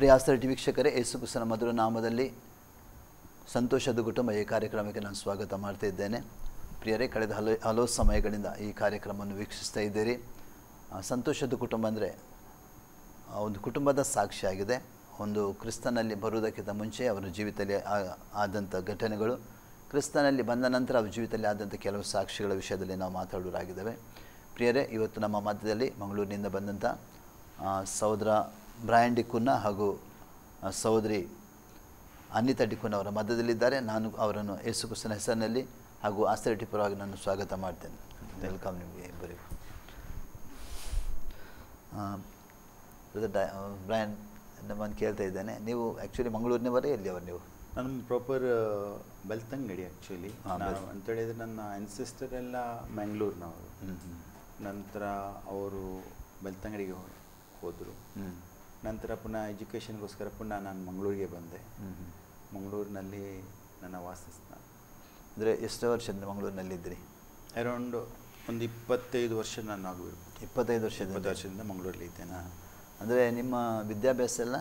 ಪ್ರಿಯ ಆಸ್ತರ T ವೀಕ್ಷಕರೇ, ಯೇಸು ಕ್ರಿಸ್ತನ ಮಧುರ ನಾಮದಲ್ಲಿ ಸಂತೋಷದ ಕುಟುಂಬ ಈ ಕಾರ್ಯಕ್ರಮಕ್ಕೆ ನಾನು ಸ್ವಾಗತ ಮಾಡ್ತಾ ಇದ್ದೇನೆ. ಪ್ರಿಯರೇ, ಕಳೆದ ಹಲವು ಸಮಯಗಳಿಂದ ಈ ಕಾರ್ಯಕ್ರಮವನ್ನು ವೀಕ್ಷಿಸ್ತಾ ಇದ್ದೀರಿ. ಸಂತೋಷದ ಕುಟುಂಬ ಅಂದರೆ ಒಂದು ಕುಟುಂಬದ ಸಾಕ್ಷಿಯಾಗಿದೆ. ಒಂದು ಕ್ರಿಸ್ತನಲ್ಲಿ ಬರುವುದಕ್ಕಿಂತ ಮುಂಚೆ ಅವರ ಜೀವಿತದಲ್ಲಿ ಆದಂಥ ಘಟನೆಗಳು, ಕ್ರಿಸ್ತನಲ್ಲಿ ಬಂದ ನಂತರ ಅವರ ಜೀವಿತದಲ್ಲಿ ಆದಂಥ ಕೆಲವು ಸಾಕ್ಷಿಗಳ ವಿಷಯದಲ್ಲಿ ನಾವು ಮಾತಾಡೋರಾಗಿದ್ದೇವೆ. ಪ್ರಿಯರೇ, ಇವತ್ತು ನಮ್ಮ ಮಧ್ಯದಲ್ಲಿ ಮಂಗಳೂರಿನಿಂದ ಬಂದಂಥ ಸಹೋದರ ಬ್ರಯನ್ ಡಿಕ್ಕುನ್ನ ಹಾಗೂ ಸಹೋದರಿ ಅನಿತಾ ಡಿಕ್ಕುನ್ನ ಅವರ ಮಧ್ಯದಲ್ಲಿದ್ದಾರೆ. ನಾನು ಅವರನ್ನು ಯೇಸು ಕ್ರಿಸ್ತನ ಹೆಸರಿನಲ್ಲಿ ಹಾಗೂ ಆಸ್ತರ ಟಿ ಪರವಾಗಿ ನಾನು ಸ್ವಾಗತ ಮಾಡ್ತೇನೆ. ವೆಲ್ಕಮ್ ನಿಮಗೆ ಇಬ್ಬರಿಗೂ. ಬ್ರಯನ್, ನಮ್ಮನ್ನು ಕೇಳ್ತಾ ಇದ್ದೇನೆ, ನೀವು ಆ್ಯಕ್ಚುಲಿ ಮಂಗಳೂರಿನವರೇ? ಎಲ್ಲಿಯವರು ನೀವು? ನಾನು ಪ್ರಾಪರ್ ಬೆಳ್ತಂಗಡಿ ಆ್ಯಕ್ಚುಲಿ. ಅಂತ ಹೇಳಿದರೆ ನನ್ನ ಅನ್ಸಿಸ್ಟರ್ ಎಲ್ಲ ಮ್ಯಾಂಗ್ಳೂರಿನವರು. ನಂತರ ಅವರು ಬೆಳ್ತಂಗಡಿಗೆ ಹೋದರು. ನಂತರ ಪುನಃ ಎಜುಕೇಷನ್ಗೋಸ್ಕರ ಪುನಃ ನಾನು ಮಂಗಳೂರಿಗೆ ಬಂದೆ. ಮಂಗಳೂರಿನಲ್ಲಿ ನನ್ನ ವಾಸಸ್ಥಾನ. ಅಂದರೆ ಎಷ್ಟು ವರ್ಷದಿಂದ ಮಂಗಳೂರಿನಲ್ಲಿದ್ದಿರಿ? ಅರೌಂಡ್ ಒಂದು 25 ವರ್ಷ ನಾನು ಆಗಬೇಕು. 25 ವರ್ಷದಿಂದ ಮಂಗಳೂರಲ್ಲಿ ಇದ್ದೇನೆ. ಅಂದರೆ ನಿಮ್ಮ ವಿದ್ಯಾಭ್ಯಾಸ ಎಲ್ಲ?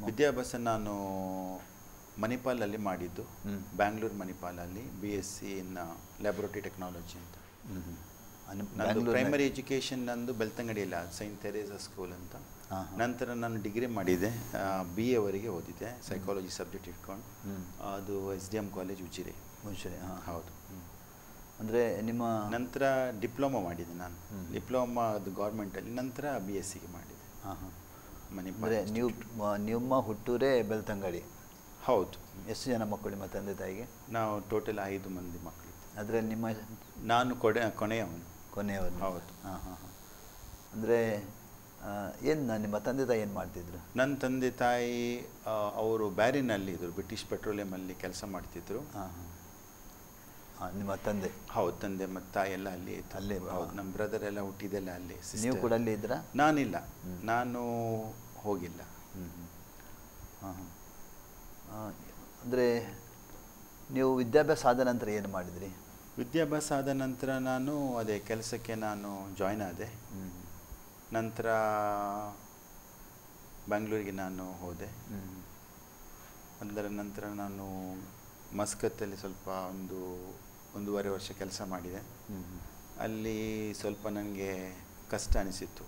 ವಿದ್ಯಾಭ್ಯಾಸ ನಾನು ಮಣಿಪಾಲಲ್ಲಿ ಮಾಡಿದ್ದು, ಬ್ಯಾಂಗ್ಳೂರು ಮಣಿಪಾಲಲ್ಲಿ BSc ಇನ್ ಲ್ಯಾಬೊರೇಟರಿ ಟೆಕ್ನಾಲಜಿ ಅಂತ. ನಂದು ಪ್ರೈಮರಿ ಎಜುಕೇಷನ್ ನಂದು ಬೆಳ್ತಂಗಡಿಯಲ್ಲಿ ಸೈಂಟ್ ಥೆರೇಸಾ ಸ್ಕೂಲ್ ಅಂತ. ನಂತರ ನಾನು ಡಿಗ್ರಿ ಮಾಡಿದೆ, BA ವರೆಗೆ ಓದಿದೆ, ಸೈಕಾಲಜಿ ಸಬ್ಜೆಕ್ಟ್ ಇಟ್ಕೊಂಡು. ಅದು SDM ಕಾಲೇಜ್ ಉಜಿರೆ. ಹೌದು. ಅಂದರೆ ನಿಮ್ಮ ನಂತರ ಡಿಪ್ಲೊಮಾ ಮಾಡಿದೆ ನಾನು. ಡಿಪ್ಲೊಮಾ ಅದು ಗೌರ್ಮೆಂಟಲ್ಲಿ. ನಂತರ BScಗೆ ಮಾಡಿದೆ. ಅಂದರೆ ನಿಮ್ಮ ಹುಟ್ಟೂರೇ ಬೆಳ್ತಂಗಡಿ? ಹೌದು. ಎಷ್ಟು ಜನ ಮಕ್ಕಳು ನಿಮ್ಮ ತಂದೆ ತಾಯಿಗೆ? ನಾವು ಟೋಟಲ್ 5 ಮಂದಿ ಮಕ್ಕಳು. ಅದರಲ್ಲಿ ನಿಮ್ಮ ನಾನು ಕೊನೆಯವನು. ಹೌದು. ಅಂದರೆ ಏನು ನಿಮ್ಮ ತಂದೆ ತಾಯಿ ಏನು ಮಾಡ್ತಿದ್ರು? ನನ್ನ ತಂದೆ ತಾಯಿ ಅವರು ಬ್ಯಾರಿನಲ್ಲಿ ಇದ್ದರು, ಬ್ರಿಟಿಷ್ ಪೆಟ್ರೋಲಿಯಮಲ್ಲಿ ಕೆಲಸ ಮಾಡ್ತಿದ್ರು. ನಿಮ್ಮ ತಂದೆ? ಹೌದು, ತಂದೆ ಮತ್ತು ತಾಯಿ ಎಲ್ಲ ಅಲ್ಲಿ ಇತ್ತು. ಅಲ್ಲೇ. ಹೌದು, ನಮ್ಮ ಬ್ರದರ್ ಎಲ್ಲ ಹುಟ್ಟಿದೆಲ್ಲ ಅಲ್ಲಿ. ನೀವು ಕೂಡ ಅಲ್ಲಿ ಇದ್ರಾ? ನಾನಿಲ್ಲ, ನಾನು ಹೋಗಿಲ್ಲ. ಅಂದರೆ ನೀವು ವಿದ್ಯಾಭ್ಯಾಸ ಆದ ನಂತರ ಏನು ಮಾಡಿದ್ರಿ? ವಿದ್ಯಾಭ್ಯಾಸ ಆದ ನಂತರ ನಾನು ಅದೇ ಕೆಲಸಕ್ಕೆ ನಾನು ಜಾಯ್ನ್ ಆದೆ. ನಂತರ ಬೆಂಗಳೂರಿಗೆ ನಾನು ಹೋದೆ. ಅದರ ನಂತರ ನಾನು ಮಸ್ಕತ್ತಲ್ಲಿ ಸ್ವಲ್ಪ 1.5 ವರ್ಷ ಕೆಲಸ ಮಾಡಿದೆ. ಅಲ್ಲಿ ಸ್ವಲ್ಪ ನನಗೆ ಕಷ್ಟ ಅನಿಸಿತ್ತು.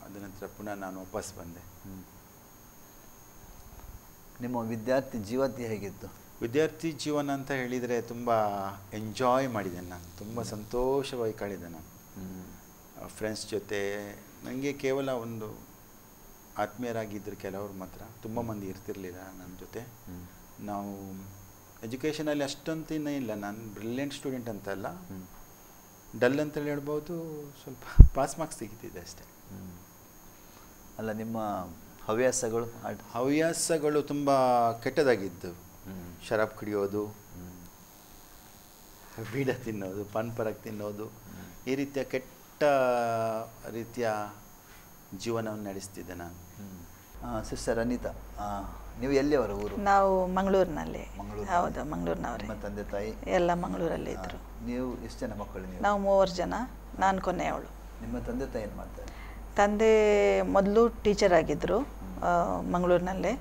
ಅದ ನಂತರ ಪುನಃ ನಾನು ವಾಪಸ್ ಬಂದೆ. ನಿಮ್ಮ ವಿದ್ಯಾರ್ಥಿ ಜೀವನ ಹೇಗಿತ್ತು? ವಿದ್ಯಾರ್ಥಿ ಜೀವನ ಅಂತ ಹೇಳಿದರೆ ತುಂಬ ಎಂಜಾಯ್ ಮಾಡಿದೆ ನಾನು. ತುಂಬ ಸಂತೋಷವಾಗಿ ಕಳೆದೆ ನಾನು ಫ್ರೆಂಡ್ಸ್ ಜೊತೆ. ನನಗೆ ಕೇವಲ ಒಂದು ಆತ್ಮೀಯರಾಗಿದ್ದರು ಕೆಲವರು ಮಾತ್ರ, ತುಂಬ ಮಂದಿ ಇರ್ತಿರಲಿಲ್ಲ ನನ್ನ ಜೊತೆ. ನಾವು ಎಜುಕೇಷನಲ್ಲಿ ಅಷ್ಟೊಂದು ಇಲ್ಲ. ನಾನು ಬ್ರಿಲಿಯಂಟ್ ಸ್ಟೂಡೆಂಟ್ ಅಂತಲ್ಲ, ಡಲ್ ಅಂತೇಳಿ ಹೇಳ್ಬೋದು. ಸ್ವಲ್ಪ ಪಾಸ್ ಮಾರ್ಕ್ಸ್ ಸಿಗ್ತಿದೆ ಅಷ್ಟೇ. ಅಲ್ಲ, ನಿಮ್ಮ ಹವ್ಯಾಸಗಳು ತುಂಬ ಕೆಟ್ಟದಾಗಿದ್ದು. ಶರಾಬ್ ಕುಡಿಯೋದು, ಬೀಡ ತಿನ್ನೋದು, ಪಾನ್ ಪರಾಗ್ ತಿನ್ನೋದು, ಈ ರೀತಿಯ ಕೆಟ್ಟ ರೀತಿಯ ಜೀವನವನ್ನು ನಡೆಸ್ತಿದ್ದೆ ನಾನು. ಸಿಸ್ಟರ್ ಅನಿತಾ, ನೀವು ಎಲ್ಲಿಯವರ ಊರು? ನಾವು ಮಂಗಳೂರಿನಲ್ಲಿ. ಹೌದು, ಮಂಗಳೂರಿನವರೇ. ನಿಮ್ಮ ತಂದೆ ತಾಯಿ ಎಲ್ಲ ಮಂಗಳೂರಲ್ಲಿ ಇದ್ದರು. ನೀವು ಎಷ್ಟು ಜನ ಮಕ್ಕಳು? ನಾವು 3 ಜನ, ನಾನು ಕೊನೆಯವಳು. ನಿಮ್ಮ ತಂದೆ ತಾಯಿ ಏನು ಮಾಡ್ತಾರೆ? ತಂದೆ ಮೊದಲು ಟೀಚರ್ ಆಗಿದ್ದರು ಮಂಗಳೂರಿನಲ್ಲೇ.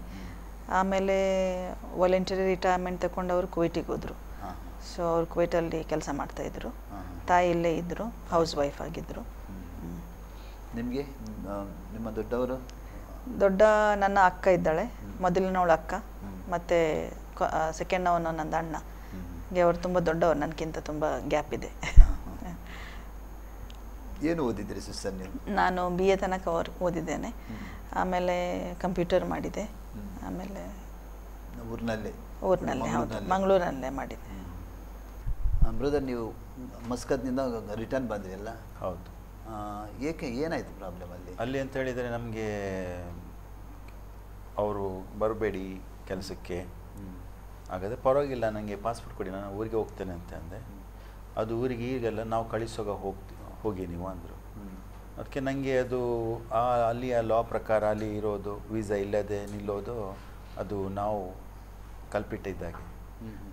ಆಮೇಲೆ ವಾಲಂಟರಿ ರಿಟೈರ್ಮೆಂಟ್ ತಗೊಂಡವರು ಕುವೈಟಿಗೆ ಹೋದರು. ಸೊ ಅವ್ರು ಕುವೈಟಲ್ಲಿ ಕೆಲಸ ಮಾಡ್ತಾಯಿದ್ರು. ತಾಯಿ ಇಲ್ಲೇ ಇದ್ದರು, ಹೌಸ್ ವೈಫ್ ಆಗಿದ್ದರು. ನಿಮಗೆ ನಿಮ್ಮ ದೊಡ್ಡವರು? ದೊಡ್ಡ ನನ್ನ ಅಕ್ಕ ಇದ್ದಾಳೆ, ಮೊದಲಿನವಳು ಅಕ್ಕ, ಮತ್ತು ಸೆಕೆಂಡ್ನವನು ನನ್ನ ಅಣ್ಣ. ಅವರು ತುಂಬ ದೊಡ್ಡವರು, ನನಗಿಂತ ತುಂಬ ಗ್ಯಾಪ್ ಇದೆ. ಏನು ಓದಿದ್ರಿ ಸಿಸ್ಟರ್ ನೀವು? ನಾನು BA ತನಕ ಓದಿದ್ದೇನೆ. ಆಮೇಲೆ ಕಂಪ್ಯೂಟರ್ ಮಾಡಿದೆ. ಆಮೇಲೆ ಊರಿನಲ್ಲೇ? ಹೌದು, ಮಂಗಳೂರಲ್ಲೇ ಮಾಡಿದೆ. ಬ್ರದರ್, ನೀವು ಮಸ್ಕತ್ನಿಂದ ರಿಟರ್ನ್ ಬಂದ್ರಿ ಅಲ್ಲ? ಹೌದು. ಏನಾಯಿತು ಪ್ರಾಬ್ಲಮ್ ಅಲ್ಲಿ ಅಂತ ಹೇಳಿದರೆ, ನಮಗೆ ಅವರು ಬರಬೇಡಿ ಕೆಲಸಕ್ಕೆ. ಹಾಗಾದರೆ ಪರವಾಗಿಲ್ಲ, ನನಗೆ ಪಾಸ್ಪೋರ್ಟ್ ಕೊಡಿ, ನಾನು ಊರಿಗೆ ಹೋಗ್ತೇನೆ ಅಂತ ಅಂದೆ. ಅದು ಊರಿಗೆ ಈಗೆಲ್ಲ ನಾವು ಕಳಿಸುವಾಗ ಹೋಗಿ ನೀವು ಅಂದರು. ಅದಕ್ಕೆ ನನಗೆ ಅದು ಅಲ್ಲಿಯ ಲಾ ಪ್ರಕಾರ ಅಲ್ಲಿ ಇರೋದು ವೀಸಾ ಇಲ್ಲದೆ ನಿಲ್ಲೋದು ಅದು ನಾವು ಕಲ್ಪಿಟ್ಟಿದ್ದಾಗೆ.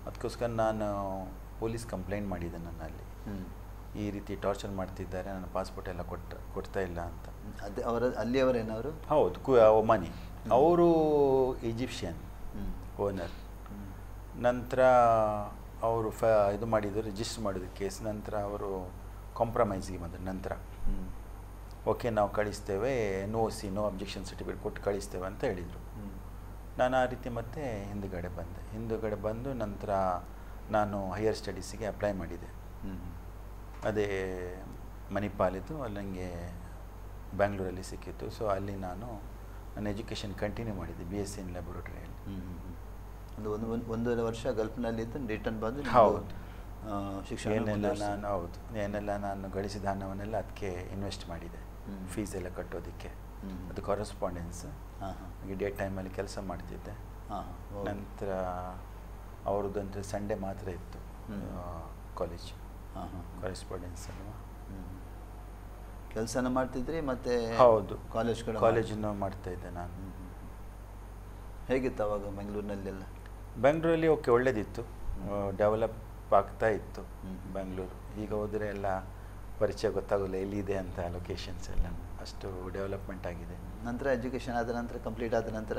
ಅದಕ್ಕೋಸ್ಕರ ನಾನು ಪೊಲೀಸ್ ಕಂಪ್ಲೇಂಟ್ ಮಾಡಿದೆ ನನ್ನಲ್ಲಿ. ಈ ರೀತಿ ಟಾರ್ಚರ್ ಮಾಡ್ತಿದ್ದಾರೆ, ನನ್ನ ಪಾಸ್ಪೋರ್ಟ್ ಎಲ್ಲ ಕೊಡ್ತಾ ಇಲ್ಲ ಅಂತ. ಅದೇ ಅಲ್ಲಿಯವರೇನವರು? ಹೌದು, ಒಮಾನಿ. ಅವರು ಈಜಿಪ್ಷಿಯನ್ ಓನರ್. ನಂತರ ಅವರು ಇದು ಮಾಡಿದ್ರು, ರಿಜಿಸ್ಟರ್ ಮಾಡಿದ್ರು ಕೇಸ್. ನಂತರ ಅವರು ಕಾಂಪ್ರಮೈಸ್ಗೆ ಬಂದರು. ನಂತರ ಓಕೆ ನಾವು ಕಳಿಸ್ತೇವೆ, ನೋ ಅಬ್ಜೆಕ್ಷನ್ ಸರ್ಟಿಫಿಕೇಟ್ ಕೊಟ್ಟು ಕಳಿಸ್ತೇವೆ ಅಂತ ಹೇಳಿದರು. ನಾನು ಆ ರೀತಿ ಮತ್ತೆ ಹಿಂದುಗಡೆ ಬಂದು ನಂತರ ನಾನು ಹೈಯರ್ ಸ್ಟಡೀಸಿಗೆ ಅಪ್ಲೈ ಮಾಡಿದೆ. ಅದೇ ಮಣಿಪಾಲಿದ್ದು, ಅಲ್ಲಿ ನನಗೆ ಬ್ಯಾಂಗ್ಳೂರಲ್ಲಿ ಸಿಕ್ಕಿತ್ತು. ಸೊ ಅಲ್ಲಿ ನಾನು ನನ್ನ ಎಜುಕೇಷನ್ ಕಂಟಿನ್ಯೂ ಮಾಡಿದ್ದೆ BSc ಇನ್ ಲ್ಯಾಬೊರೇಟರಿಯಲ್ಲಿ. ಒಂದೂವರೆ ವರ್ಷ ಗಲ್ಫ್ನಲ್ಲಿದ್ದು ರಿಟರ್ನ್ ಬಂದು ಹೌದು ಶಿಕ್ಷಣ ಏನೆಲ್ಲ ನಾನು ಗಳಿಸಿದ ಹಣವನ್ನೆಲ್ಲ ಅದಕ್ಕೆ ಇನ್ವೆಸ್ಟ್ ಮಾಡಿದೆ, ಫೀಸ್ ಎಲ್ಲ ಕಟ್ಟೋದಕ್ಕೆ. ಅದು ಕರೆಸ್ಪಾಂಡೆನ್ಸ್ ಡೇ ಟೈಮಲ್ಲಿ ಕೆಲಸ ಮಾಡ್ತಿದ್ದೆ. ನಂತರ ಅವ್ರದ್ದಂದ್ರೆ ಸಂಡೇ ಮಾತ್ರ ಇತ್ತು ಕಾಲೇಜ್, ಕರೆಸ್ಪಾಂಡೆನ್ಸ್ ಅಲ್ವಾ. ಕೆಲಸನ ಮಾಡ್ತಿದ್ರಿ ಮತ್ತೆ? ಹೌದು, ಕಾಲೇಜನ್ನು ಮಾಡ್ತಾ ಇದ್ದೆ ನಾನು. ಹೇಗಿತ್ತು ಅವಾಗ ಬೆಂಗಳೂರಿನಲ್ಲೆಲ್ಲ? ಬೆಂಗಳೂರಲ್ಲಿ ಓಕೆ, ಒಳ್ಳೇದಿತ್ತು, ಡೆವಲಪ್ ಆಗ್ತಾ ಇತ್ತು ಬೆಂಗಳೂರು. ಈಗ ಹೋದರೆ ಎಲ್ಲ ಪರಿಚಯ ಗೊತ್ತಾಗೋಲ್ಲ ಎಲ್ಲಿದೆ ಅಂತ, ಲೊಕೇಶನ್ಸ್ ಎಲ್ಲ ಅಷ್ಟು ಡೆವಲಪ್ಮೆಂಟ್ ಆಗಿದೆ. ನಂತರ ಎಜುಕೇಷನ್ ಆದ ನಂತರ, ಕಂಪ್ಲೀಟ್ ಆದ ನಂತರ?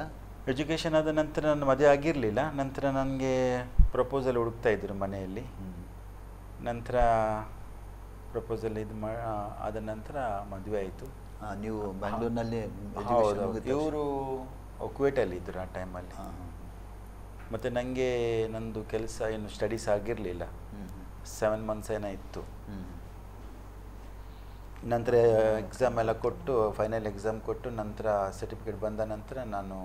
ಎಜುಕೇಷನ್ ಆದ ನಂತರ ನನ್ನ ಮದುವೆ ಆಗಿರಲಿಲ್ಲ. ನಂತರ ನನಗೆ ಪ್ರಪೋಸಲ್ ಹುಡುಕ್ತಾ ಇದ್ರು ಮನೆಯಲ್ಲಿ. ನಂತರ ಪ್ರಪೋಸಲ್ ಆದ ನಂತರ ಮದುವೆ ಆಯಿತು. ನೀವು ಬೆಂಗಳೂರಿನಲ್ಲಿ? ಇವರು ಕುವೈಟಲ್ಲಿ ಇದ್ದರು ಆ ಟೈಮಲ್ಲಿ. ಮತ್ತು ನನಗೆ ನಂದು ಕೆಲಸ ಏನು ಸ್ಟಡೀಸ್ ಆಗಿರಲಿಲ್ಲ, 7 months ಏನೋ ಇತ್ತು. ನಂತರ ಎಕ್ಸಾಮ್ ಎಲ್ಲ ಕೊಟ್ಟು, ಫೈನಲ್ ಎಕ್ಸಾಮ್ ಕೊಟ್ಟು ನಂತರ ಸರ್ಟಿಫಿಕೇಟ್ ಬಂದ ನಂತರ ನಾನು